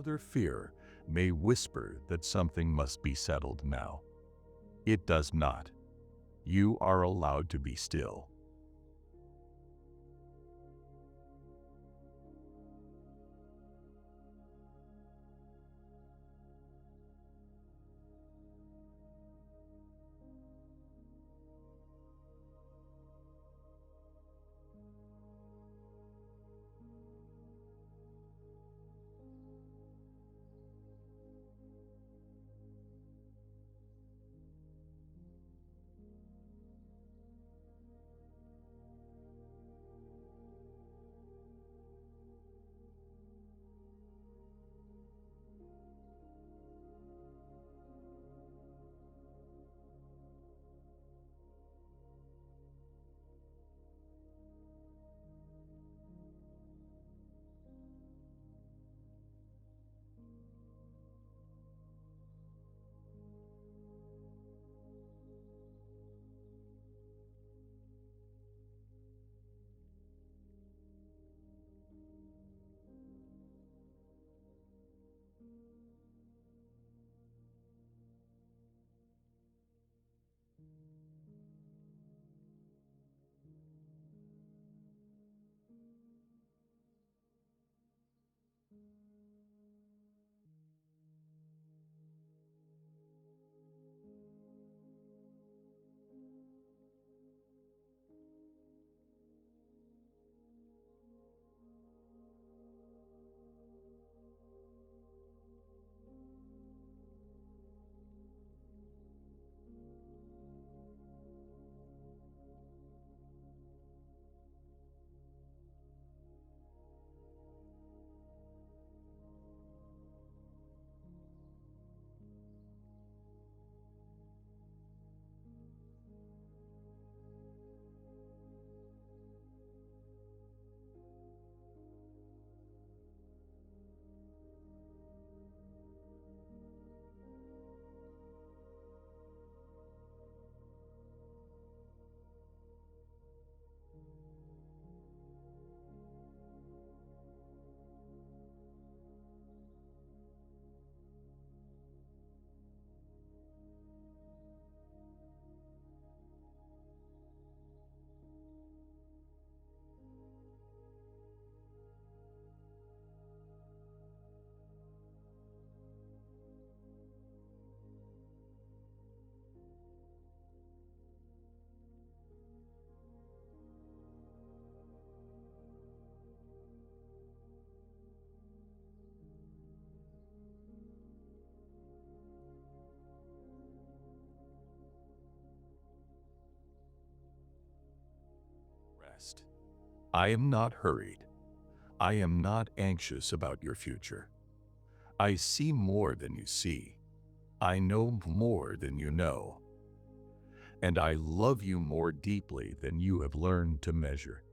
further fear may whisper that something must be settled now. It does not. You are allowed to be still. Rest. I am not hurried. I am not anxious about your future. I see more than you see. I know more than you know. And I love you more deeply than you have learned to measure.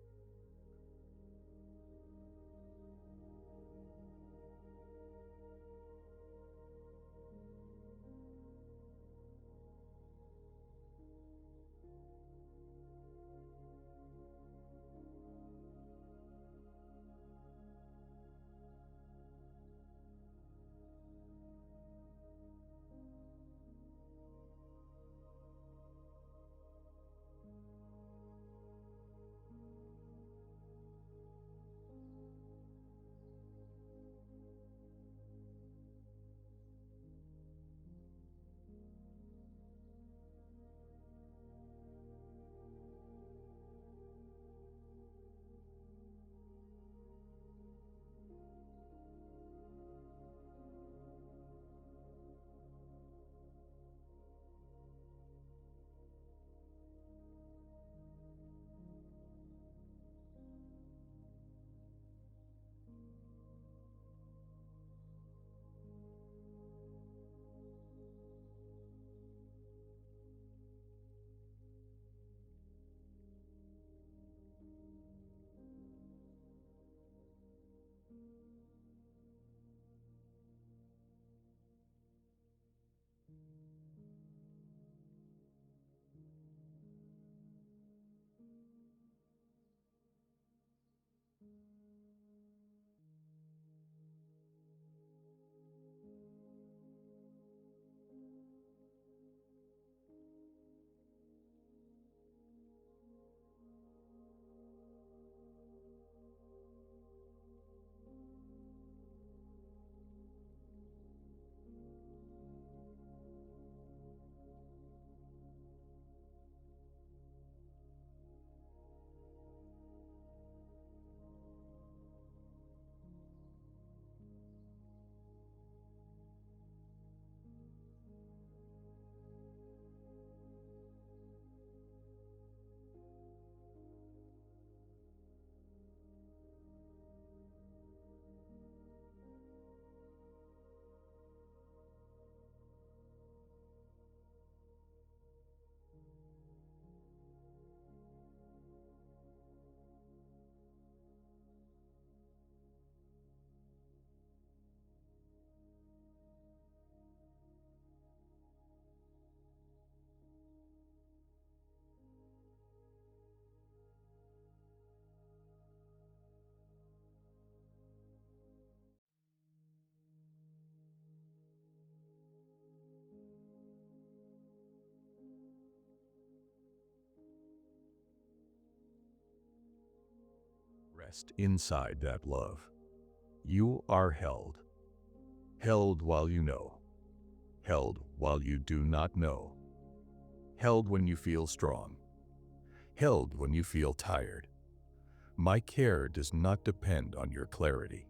rest inside that love. You are held. Held while you know. Held while you do not know. Held when you feel strong. Held when you feel tired. My care does not depend on your clarity.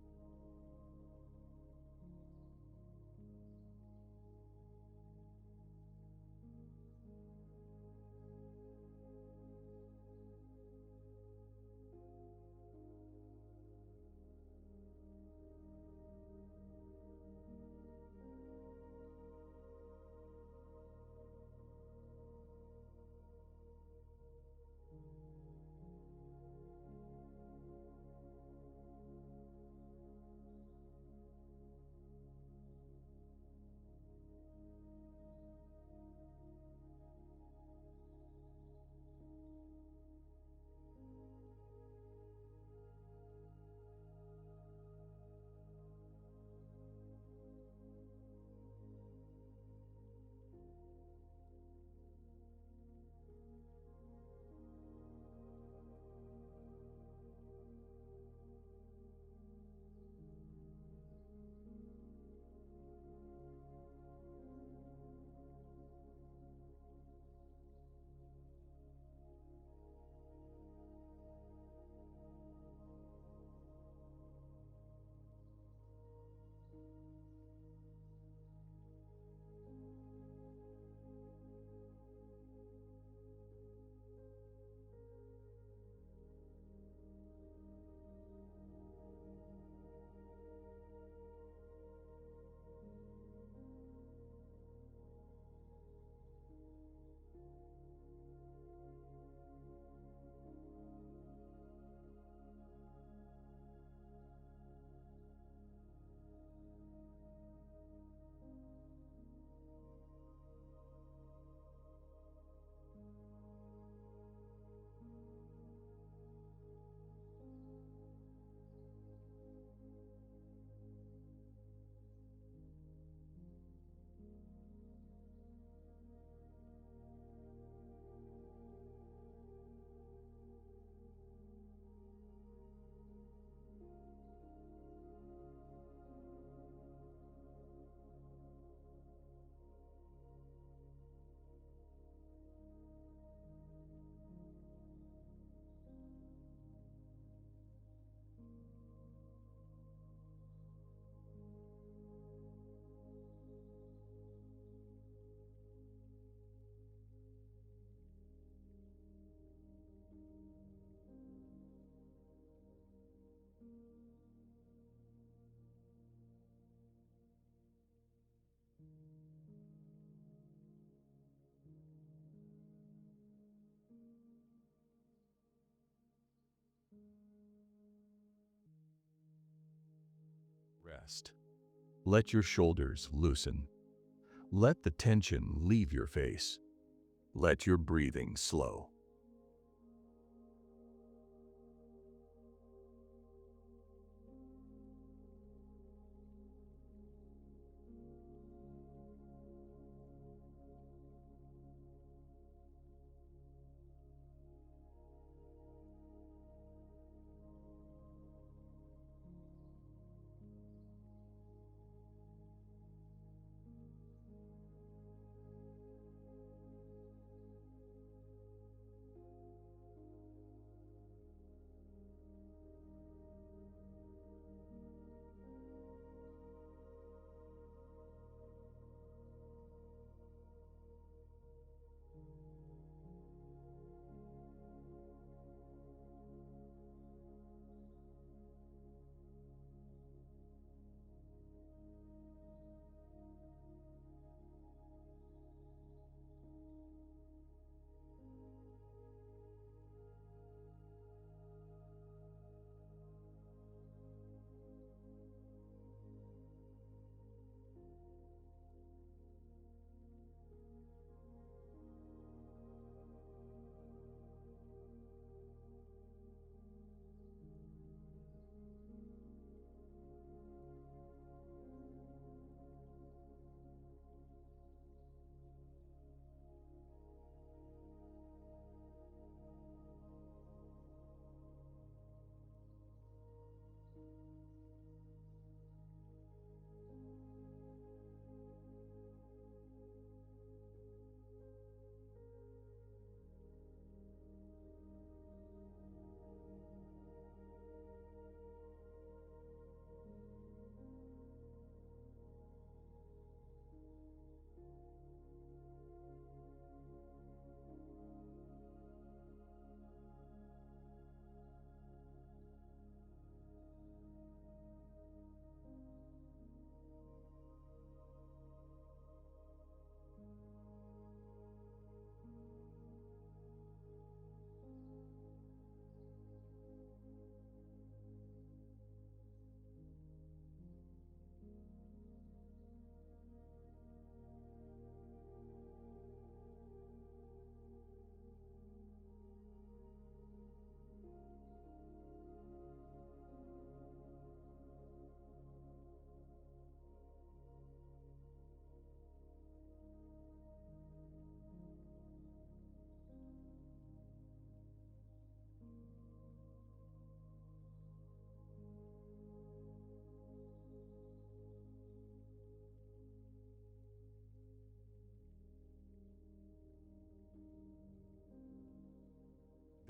Rest. Let your shoulders loosen. Let the tension leave your face. Let your breathing slow.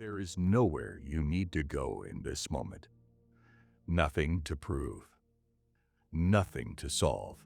There is nowhere you need to go in this moment. Nothing to prove. Nothing to solve.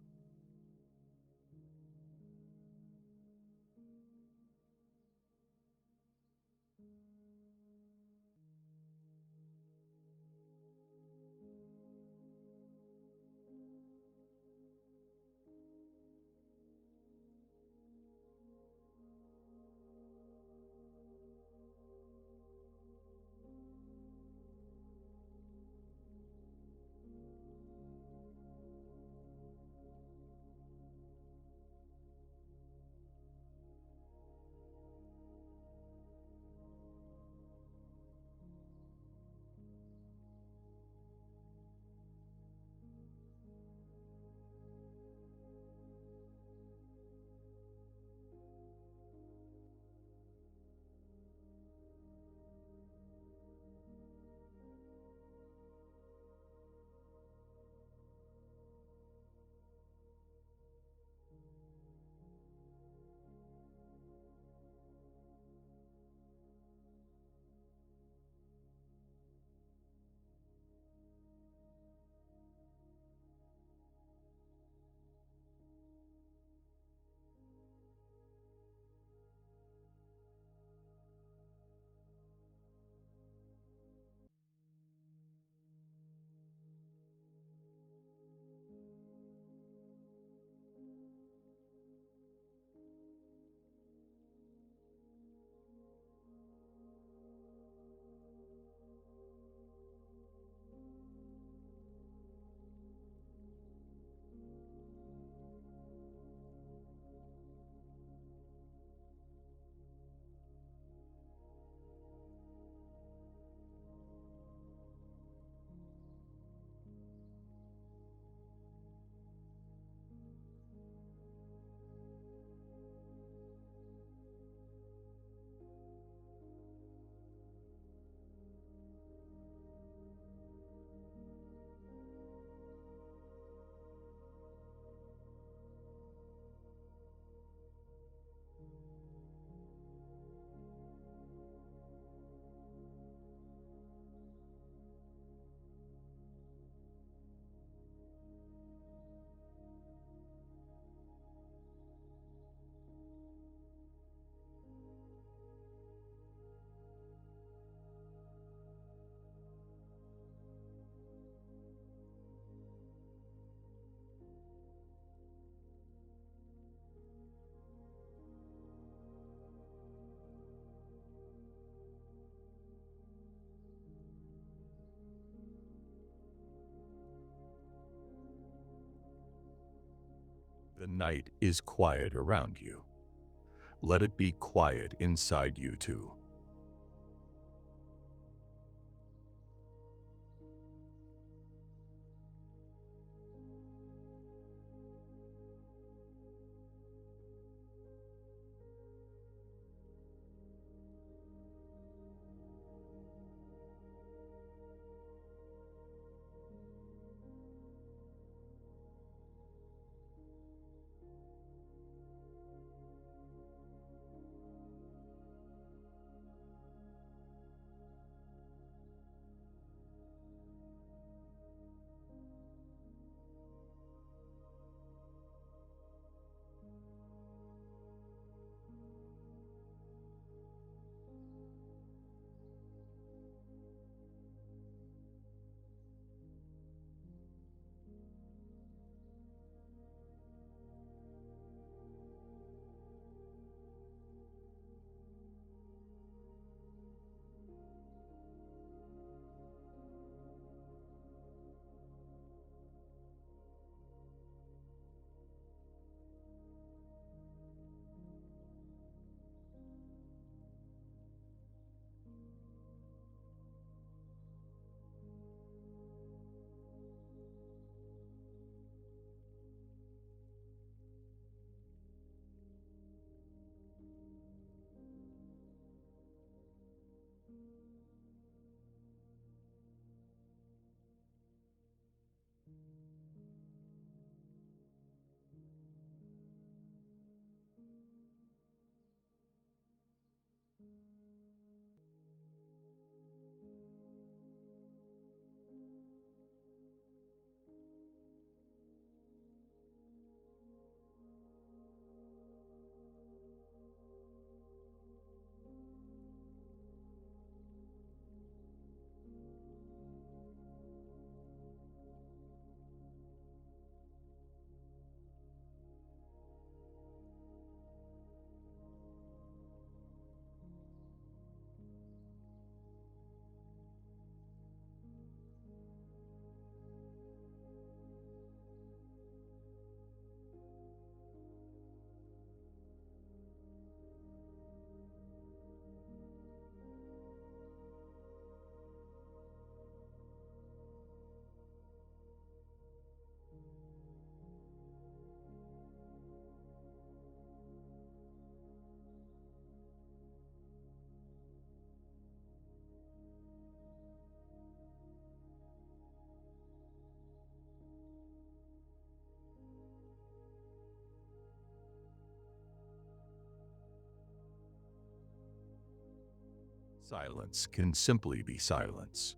The night is quiet around you. Let it be quiet inside you too. Silence can simply be silence.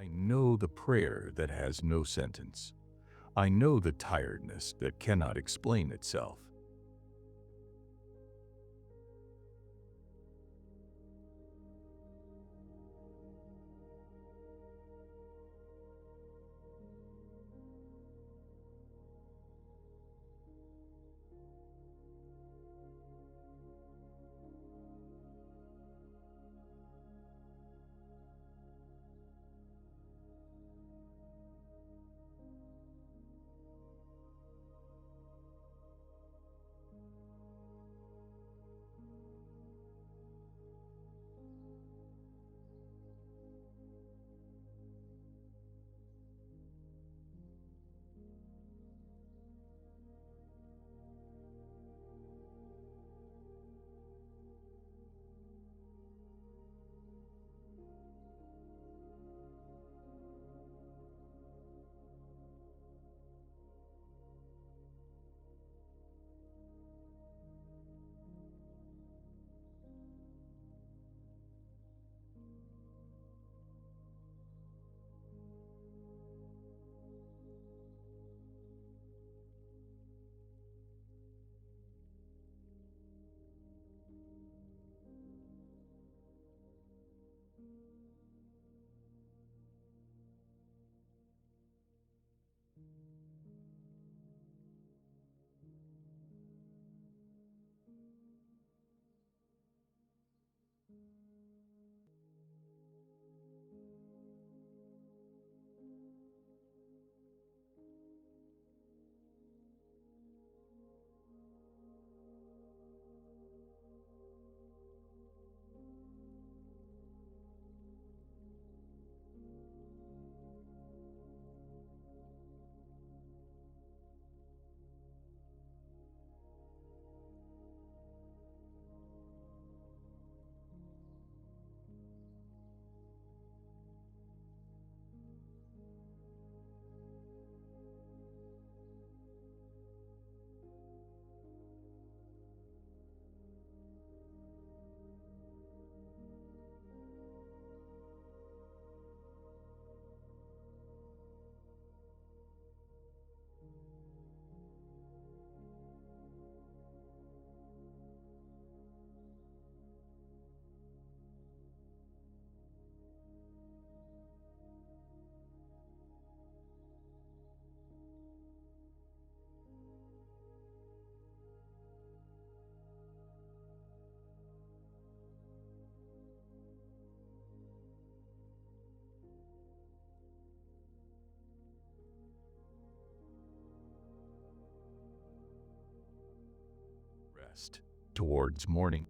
I know the prayer that has no sentence. I know the tiredness that cannot explain itself. west, towards morning.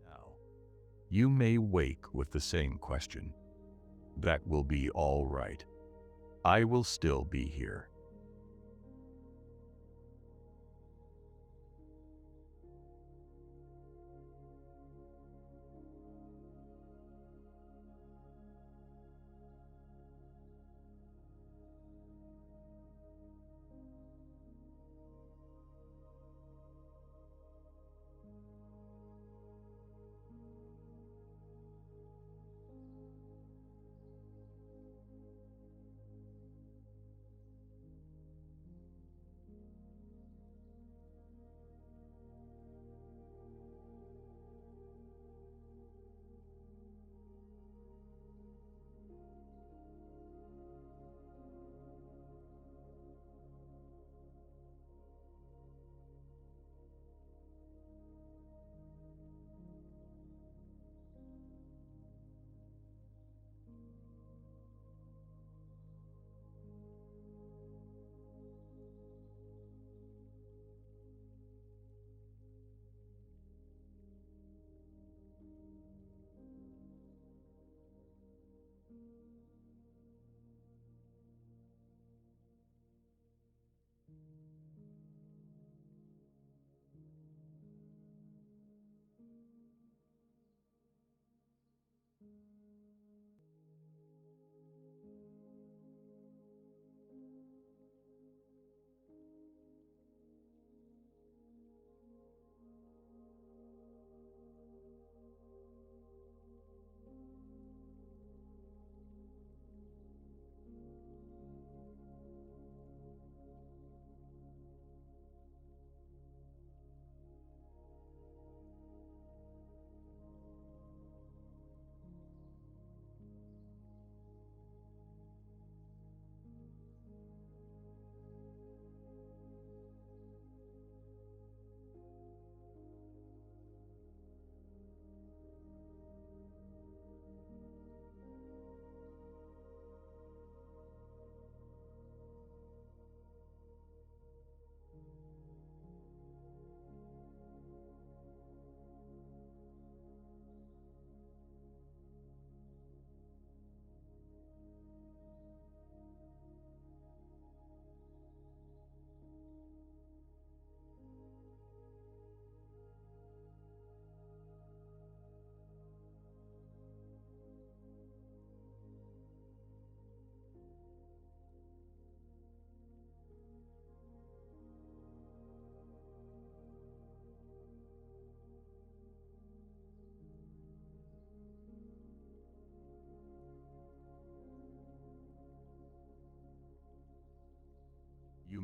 Now, you may wake with the same question. That will be all right. I will still be here.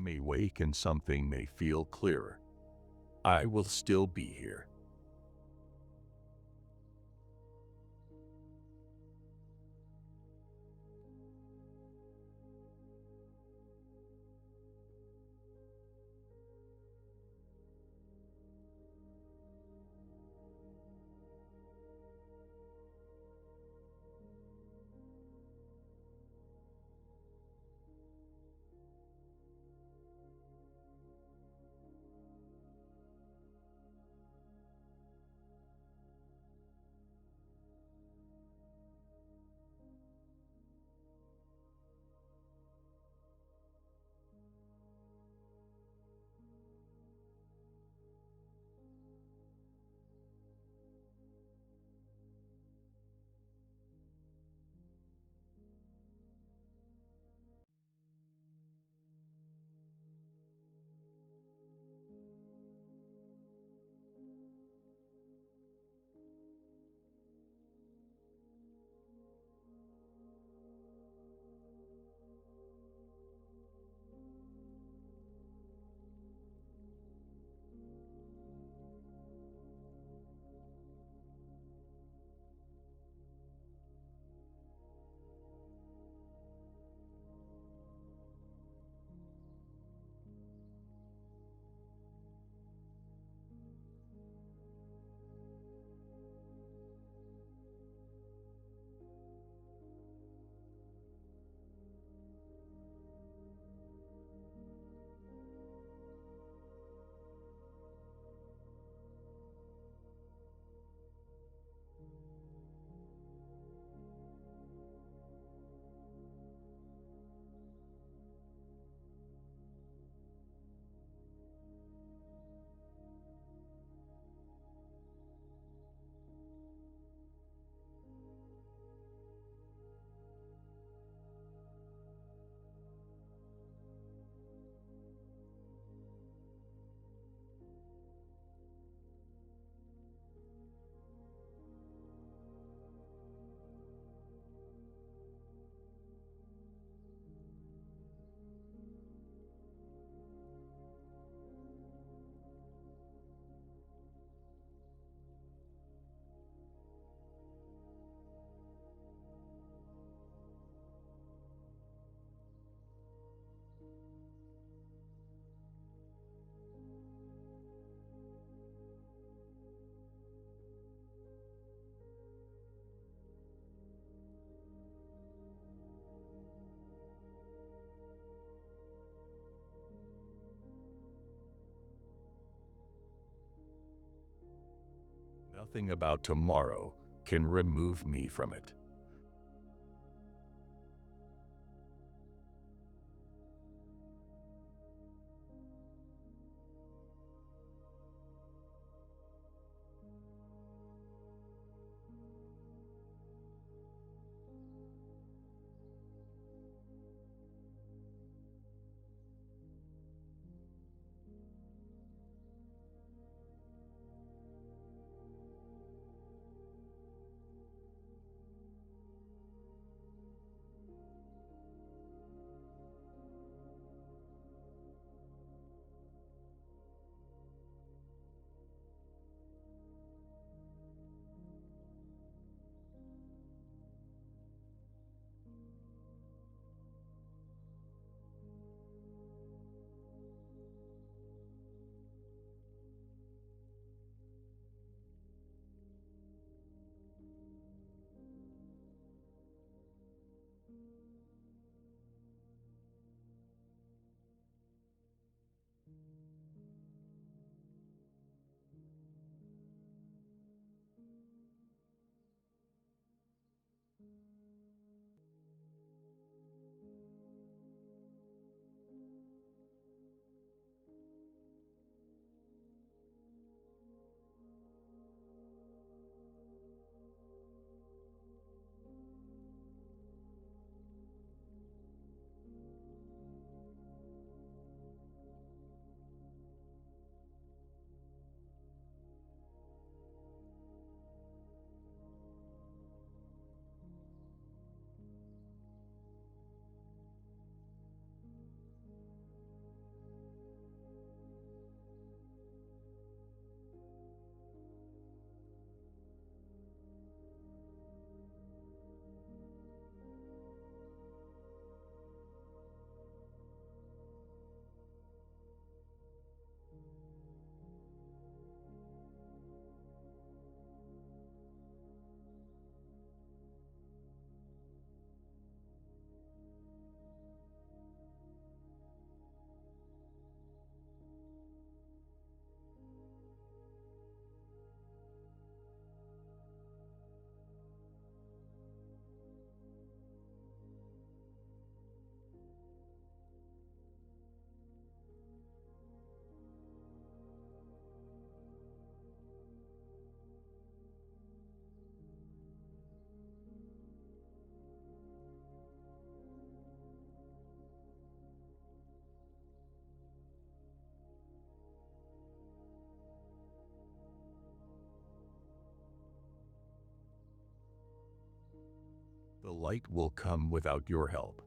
may wake and something may feel clearer, I will still be here. Nothing about tomorrow can remove me from it. The light will come without your help.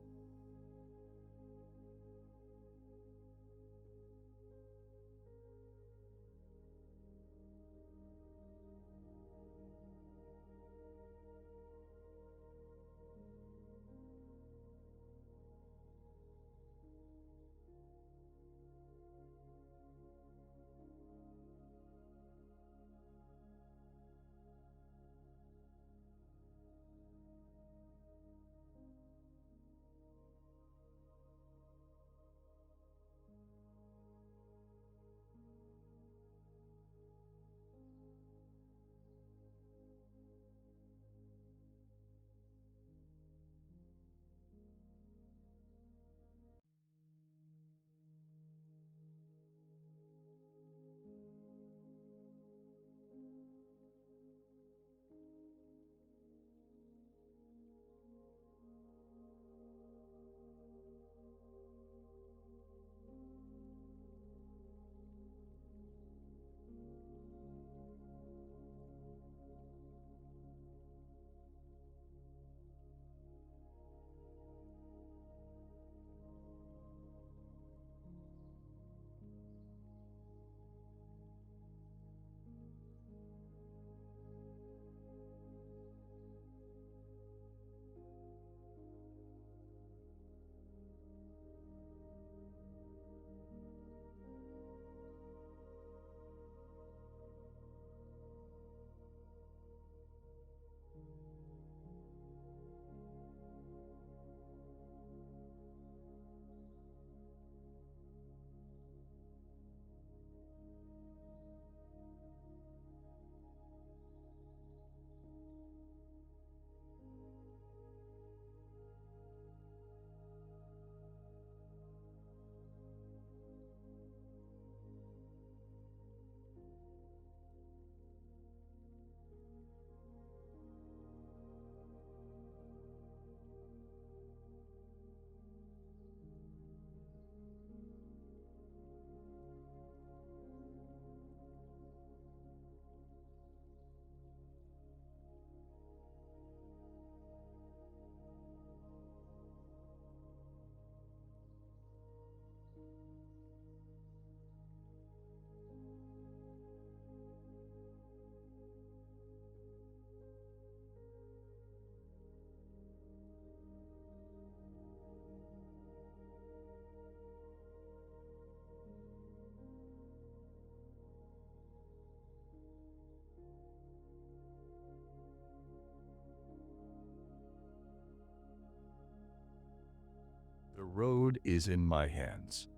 The road is in my hands.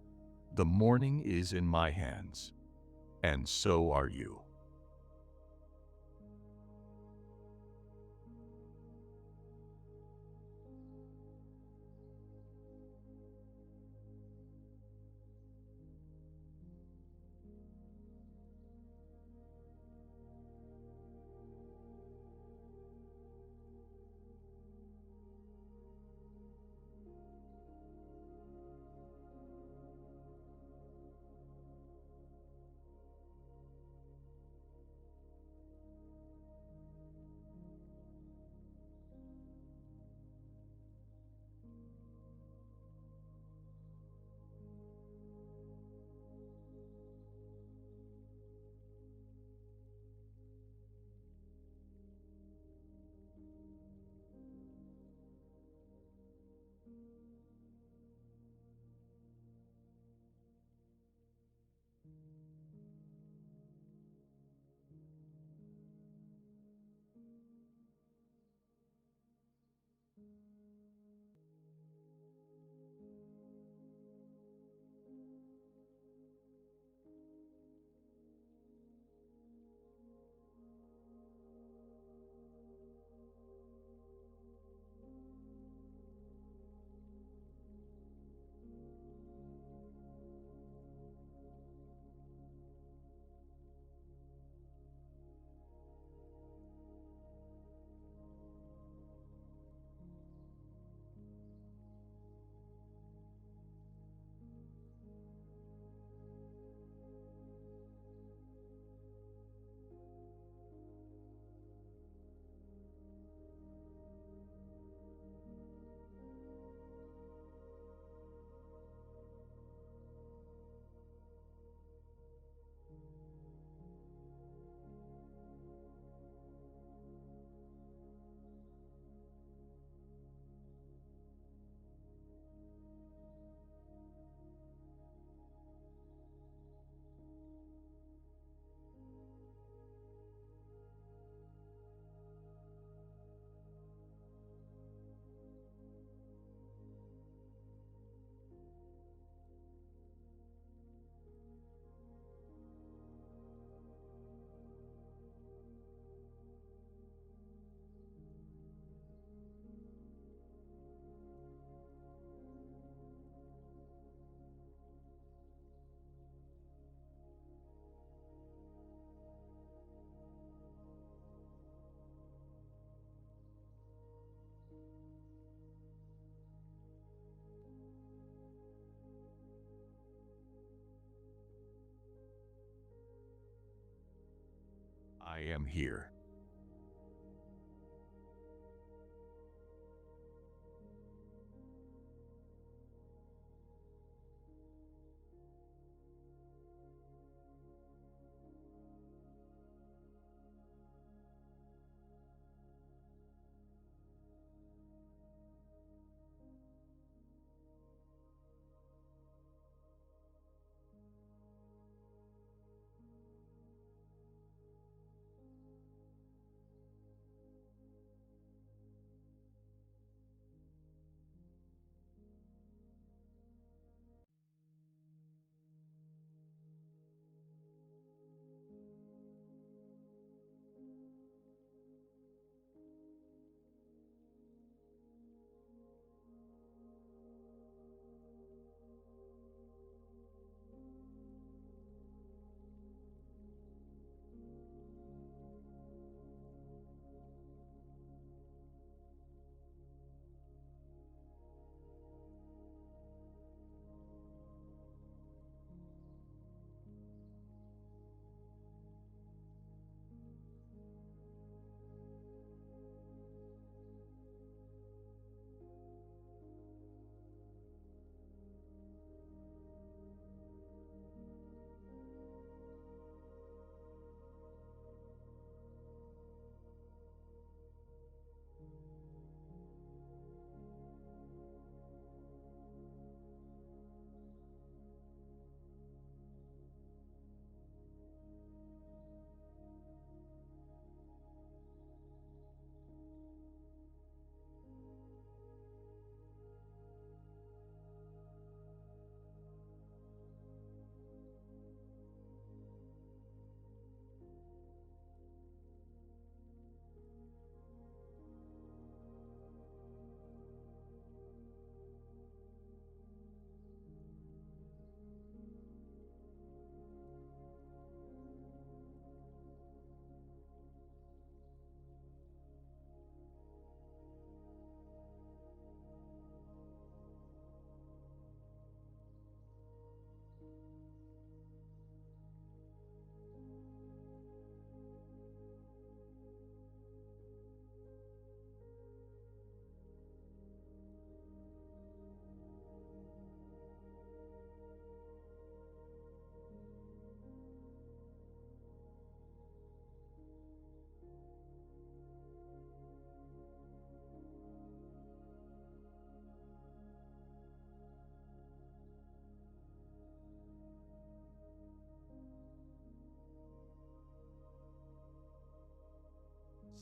The morning is in my hands, and so are you. am here.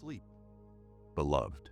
Sleep, beloved.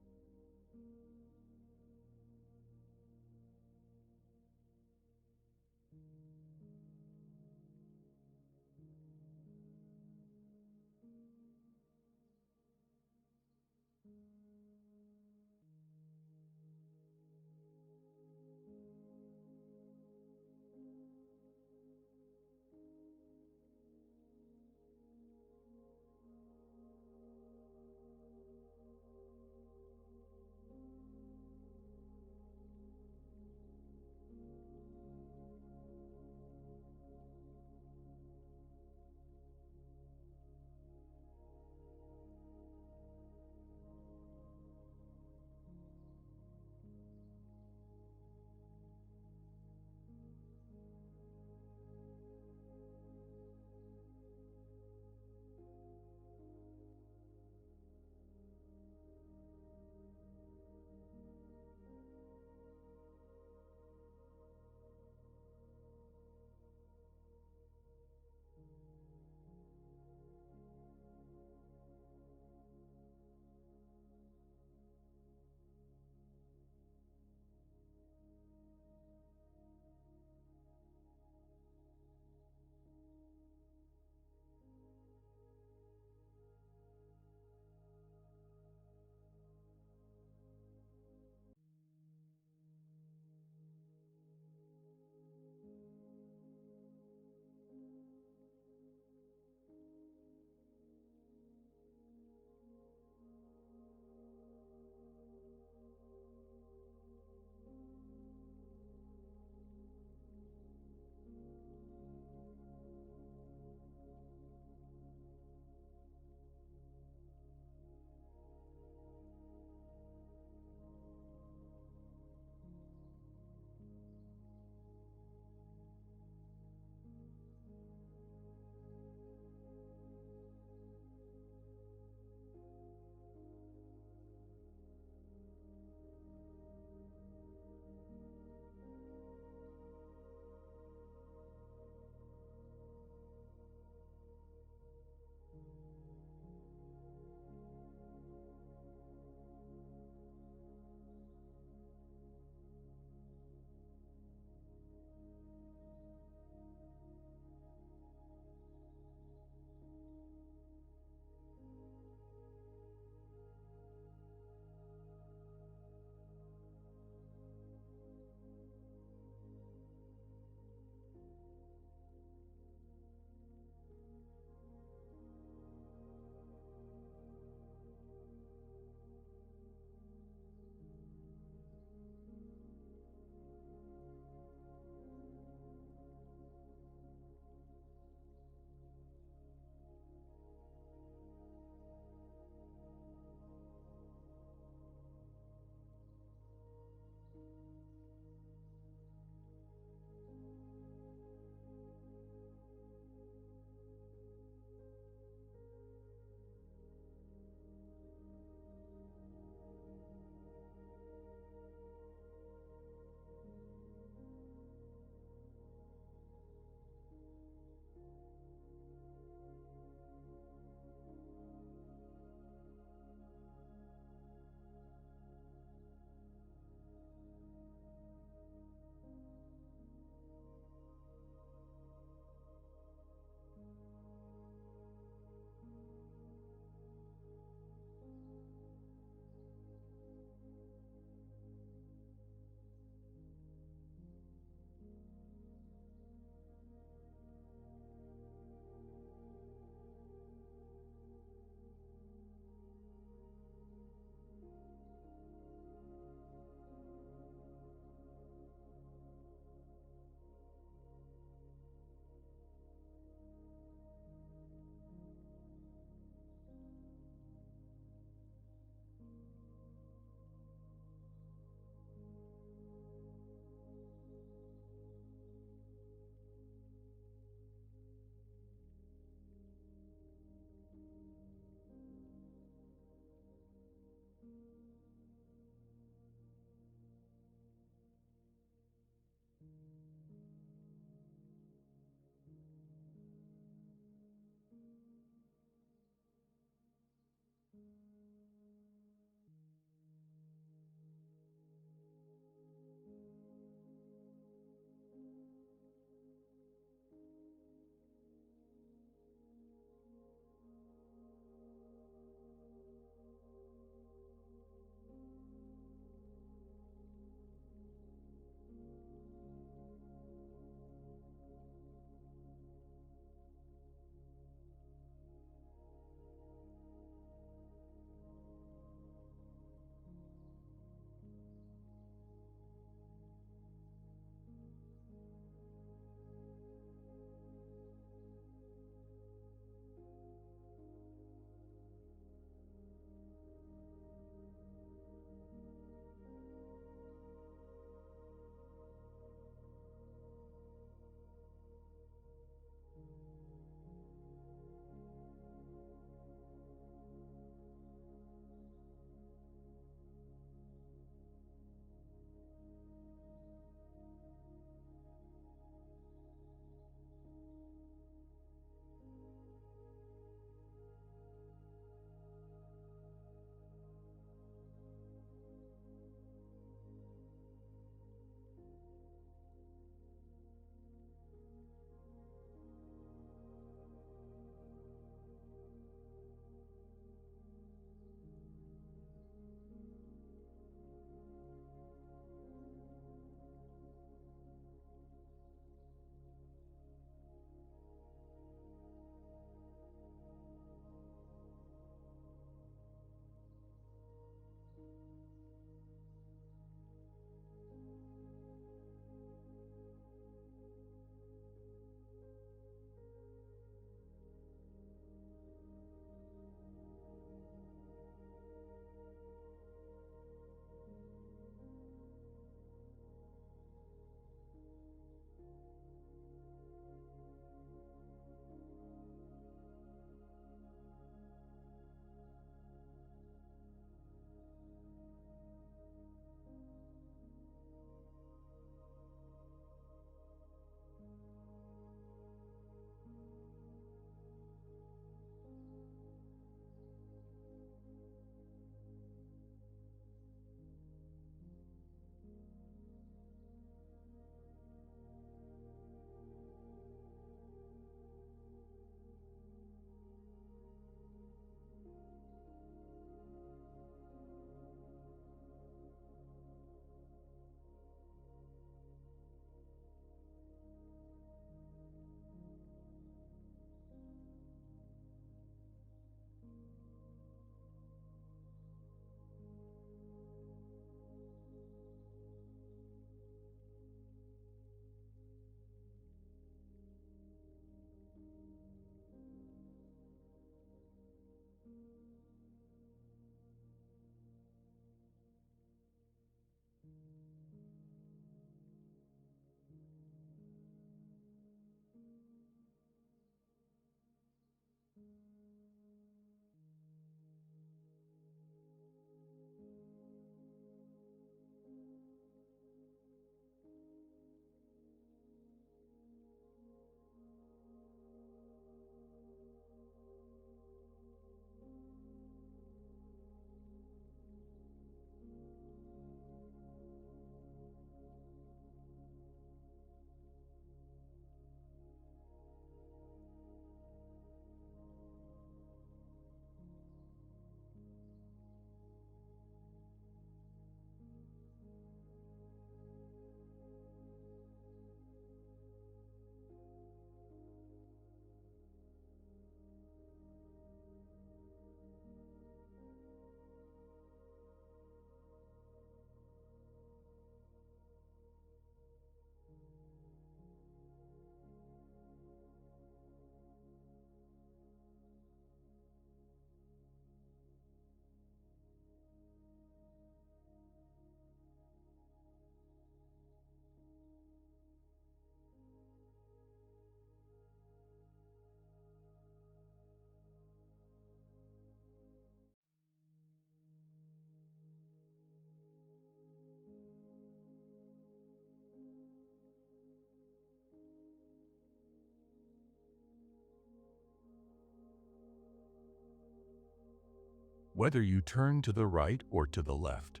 Whether you turn to the right or to the left,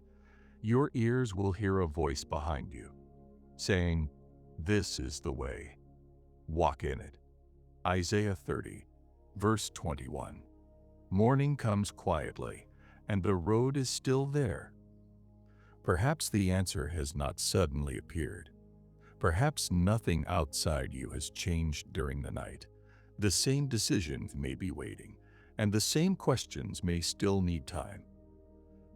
your ears will hear a voice behind you, saying, "This is the way. Walk in it." Isaiah 30, verse 21. Morning comes quietly, and the road is still there. Perhaps the answer has not suddenly appeared. Perhaps nothing outside you has changed during the night. The same decisions may be waiting, and the same questions may still need time.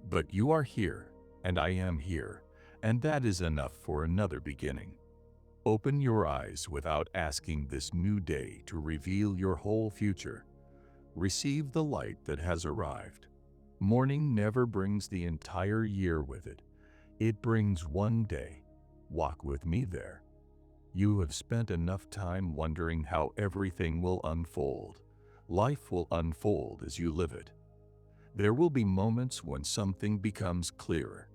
But you are here, and I am here, and that is enough for another beginning. Open your eyes without asking this new day to reveal your whole future. Receive the light that has arrived. Morning never brings the entire year with it. It brings one day. Walk with me there. You have spent enough time wondering how everything will unfold. Life will unfold as you live it. There will be moments when something becomes clearer.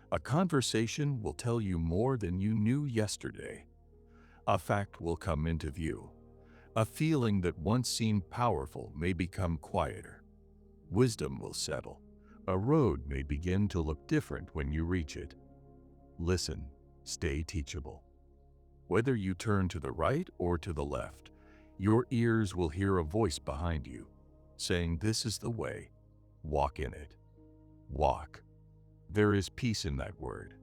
A conversation will tell you more than you knew yesterday. A fact will come into view. A feeling that once seemed powerful may become quieter. Wisdom will settle. A road may begin to look different when you reach it. Listen, stay teachable. Whether you turn to the right or to the left, your ears will hear a voice behind you, saying, "This is the way. Walk in it." Walk. There is peace in that word.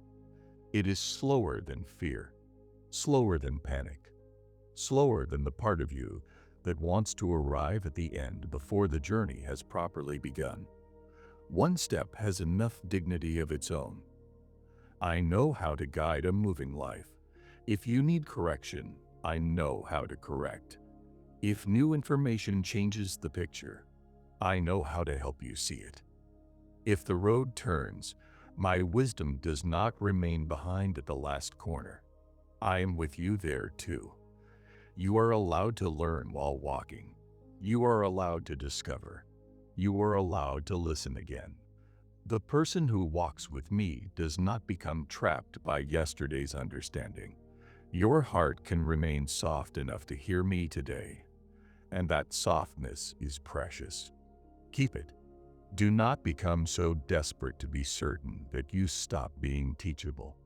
It is slower than fear, slower than panic, slower than the part of you that wants to arrive at the end before the journey has properly begun. One step has enough dignity of its own. I know how to guide a moving life. If you need correction, I know how to correct. If new information changes the picture, I know how to help you see it. If the road turns, my wisdom does not remain behind at the last corner. I am with you there too. You are allowed to learn while walking. You are allowed to discover. You are allowed to listen again. The person who walks with me does not become trapped by yesterday's understanding. Your heart can remain soft enough to hear me today, and that softness is precious. Keep it. Do not become so desperate to be certain that you stop being teachable.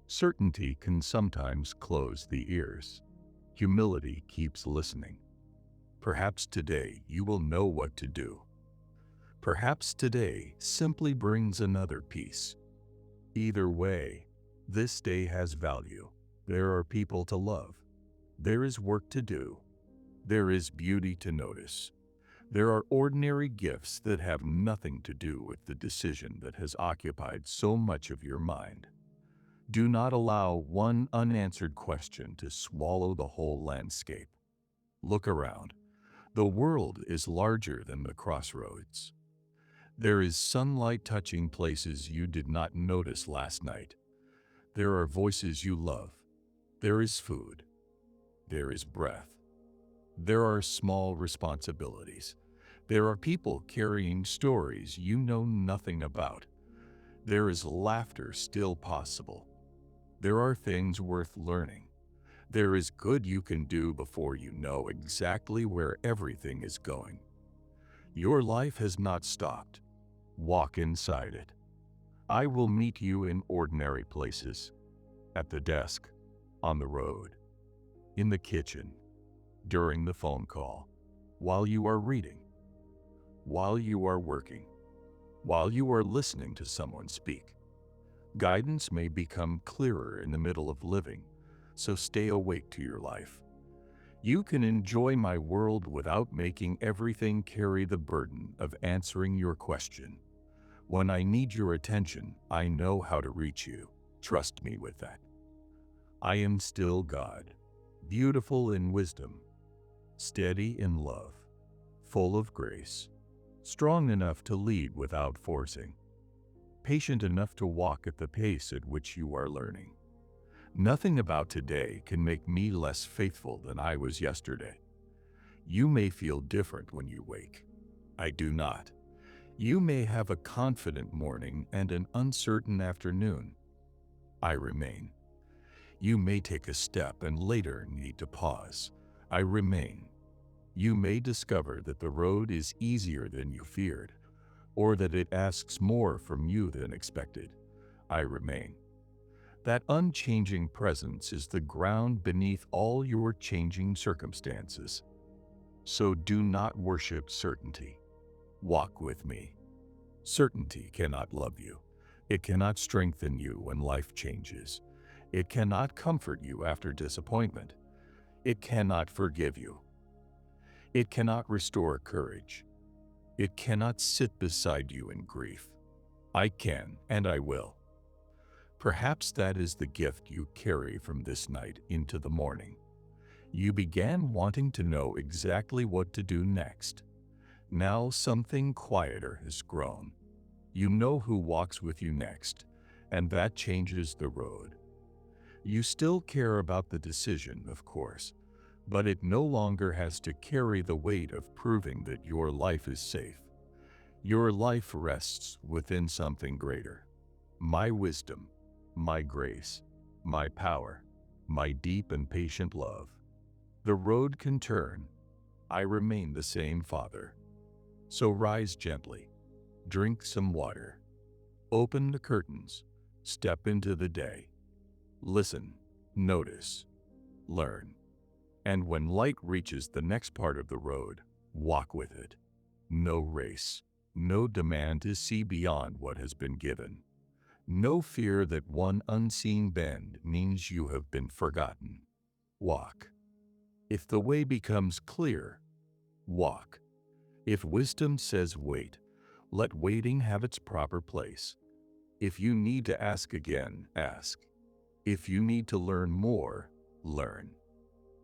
Certainty can sometimes close the ears. Humility keeps listening. Perhaps today you will know what to do. Perhaps today simply brings another piece. Either way, this day has value. There are people to love. There is work to do. There is beauty to notice. There are ordinary gifts that have nothing to do with the decision that has occupied so much of your mind. Do not allow one unanswered question to swallow the whole landscape. Look around. The world is larger than the crossroads. There is sunlight touching places you did not notice last night. There are voices you love. There is food. There is breath. There are small responsibilities. There are people carrying stories you know nothing about. There is laughter still possible. There are things worth learning. There is good you can do before you know exactly where everything is going. Your life has not stopped. Walk inside it. I will meet you in ordinary places. At the desk, on the road, in the kitchen, during the phone call, while you are reading, while you are working, while you are listening to someone speak. Guidance may become clearer in the middle of living, so stay awake to your life. You can enjoy my world without making everything carry the burden of answering your question. When I need your attention, I know how to reach you. Trust me with that. I am still God, beautiful in wisdom, steady in love, full of grace, strong enough to lead without forcing, patient enough to walk at the pace at which you are learning. Nothing about today can make me less faithful than I was yesterday. You may feel different when you wake. I do not. You may have a confident morning and an uncertain afternoon. I remain. You may take a step and later need to pause. I remain. You may discover that the road is easier than you feared, or that it asks more from you than expected, I remain. That unchanging presence is the ground beneath all your changing circumstances. So do not worship certainty. Walk with me. Certainty cannot love you. It cannot strengthen you when life changes. It cannot comfort you after disappointment. It cannot forgive you. It cannot restore courage. It cannot sit beside you in grief. I can, and I will. Perhaps that is the gift you carry from this night into the morning. You began wanting to know exactly what to do next. Now something quieter has grown. You know who walks with you next, and that changes the road. You still care about the decision, of course, but it no longer has to carry the weight of proving that your life is safe. Your life rests within something greater. My wisdom, my grace, my power, my deep and patient love. The road can turn. I remain the same Father. So rise gently, drink some water, open the curtains, step into the day. Listen, notice, learn. And when light reaches the next part of the road, walk with it. No race, no demand to see beyond what has been given. No fear that one unseen bend means you have been forgotten. Walk. If the way becomes clear, walk. If wisdom says wait, let waiting have its proper place. If you need to ask again, ask. If you need to learn more, learn.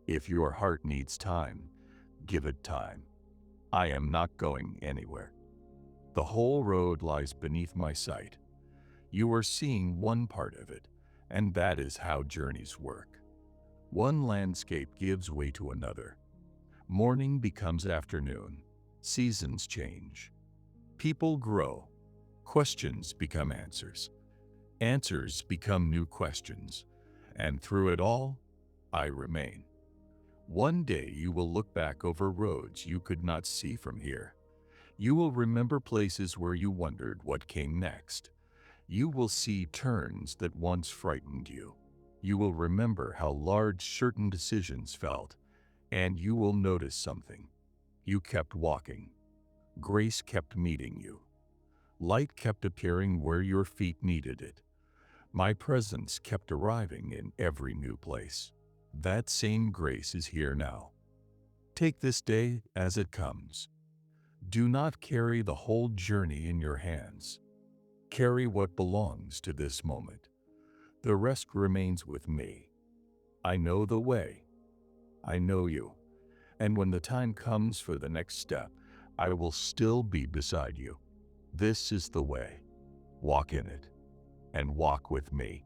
If your heart needs time, give it time. I am not going anywhere. The whole road lies beneath my sight. You are seeing one part of it, and that is how journeys work. One landscape gives way to another. Morning becomes afternoon. Seasons change. People grow. Questions become answers. Answers become new questions. And through it all, I remain. One day you will look back over roads you could not see from here. You will remember places where you wondered what came next. You will see turns that once frightened you. You will remember how large certain decisions felt, and you will notice something. You kept walking. Grace kept meeting you. Light kept appearing where your feet needed it. My presence kept arriving in every new place. That same grace is here now. Take this day as it comes. Do not carry the whole journey in your hands. Carry what belongs to this moment. The rest remains with me. I know the way. I know you. And when the time comes for the next step, I will still be beside you. This is the way. Walk in it, and walk with me.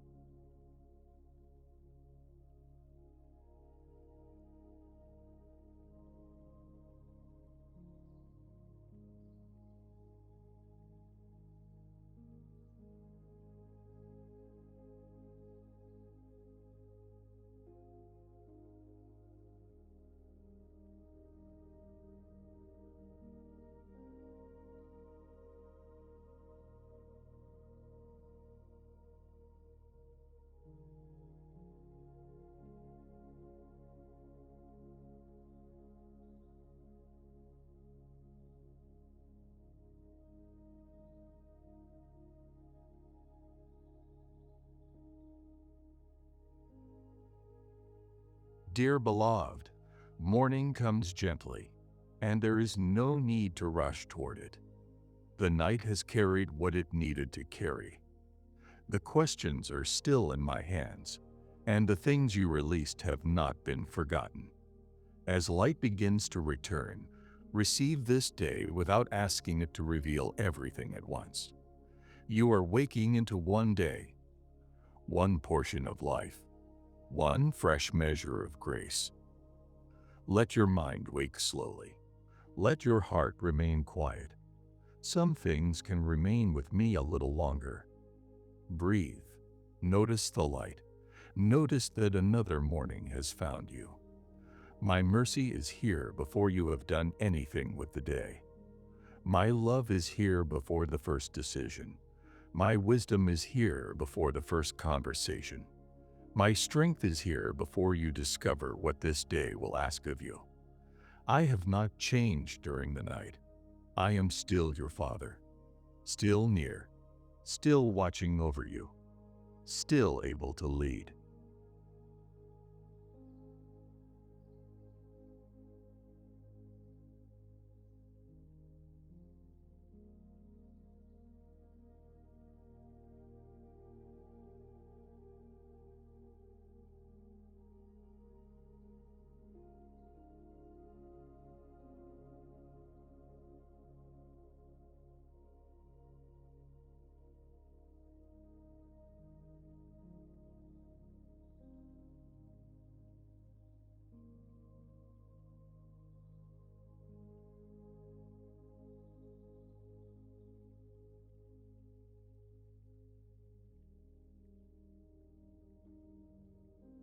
Dear beloved, morning comes gently, and there is no need to rush toward it. The night has carried what it needed to carry. The questions are still in my hands, and the things you released have not been forgotten. As light begins to return, receive this day without asking it to reveal everything at once. You are waking into one day, one portion of life, one fresh measure of grace. Let your mind wake slowly. Let your heart remain quiet. Some things can remain with me a little longer. Breathe. Notice the light. Notice that another morning has found you. My mercy is here before you have done anything with the day. My love is here before the first decision. My wisdom is here before the first conversation. My strength is here before you discover what this day will ask of you. I have not changed during the night. I am still your Father, still near, still watching over you, still able to lead.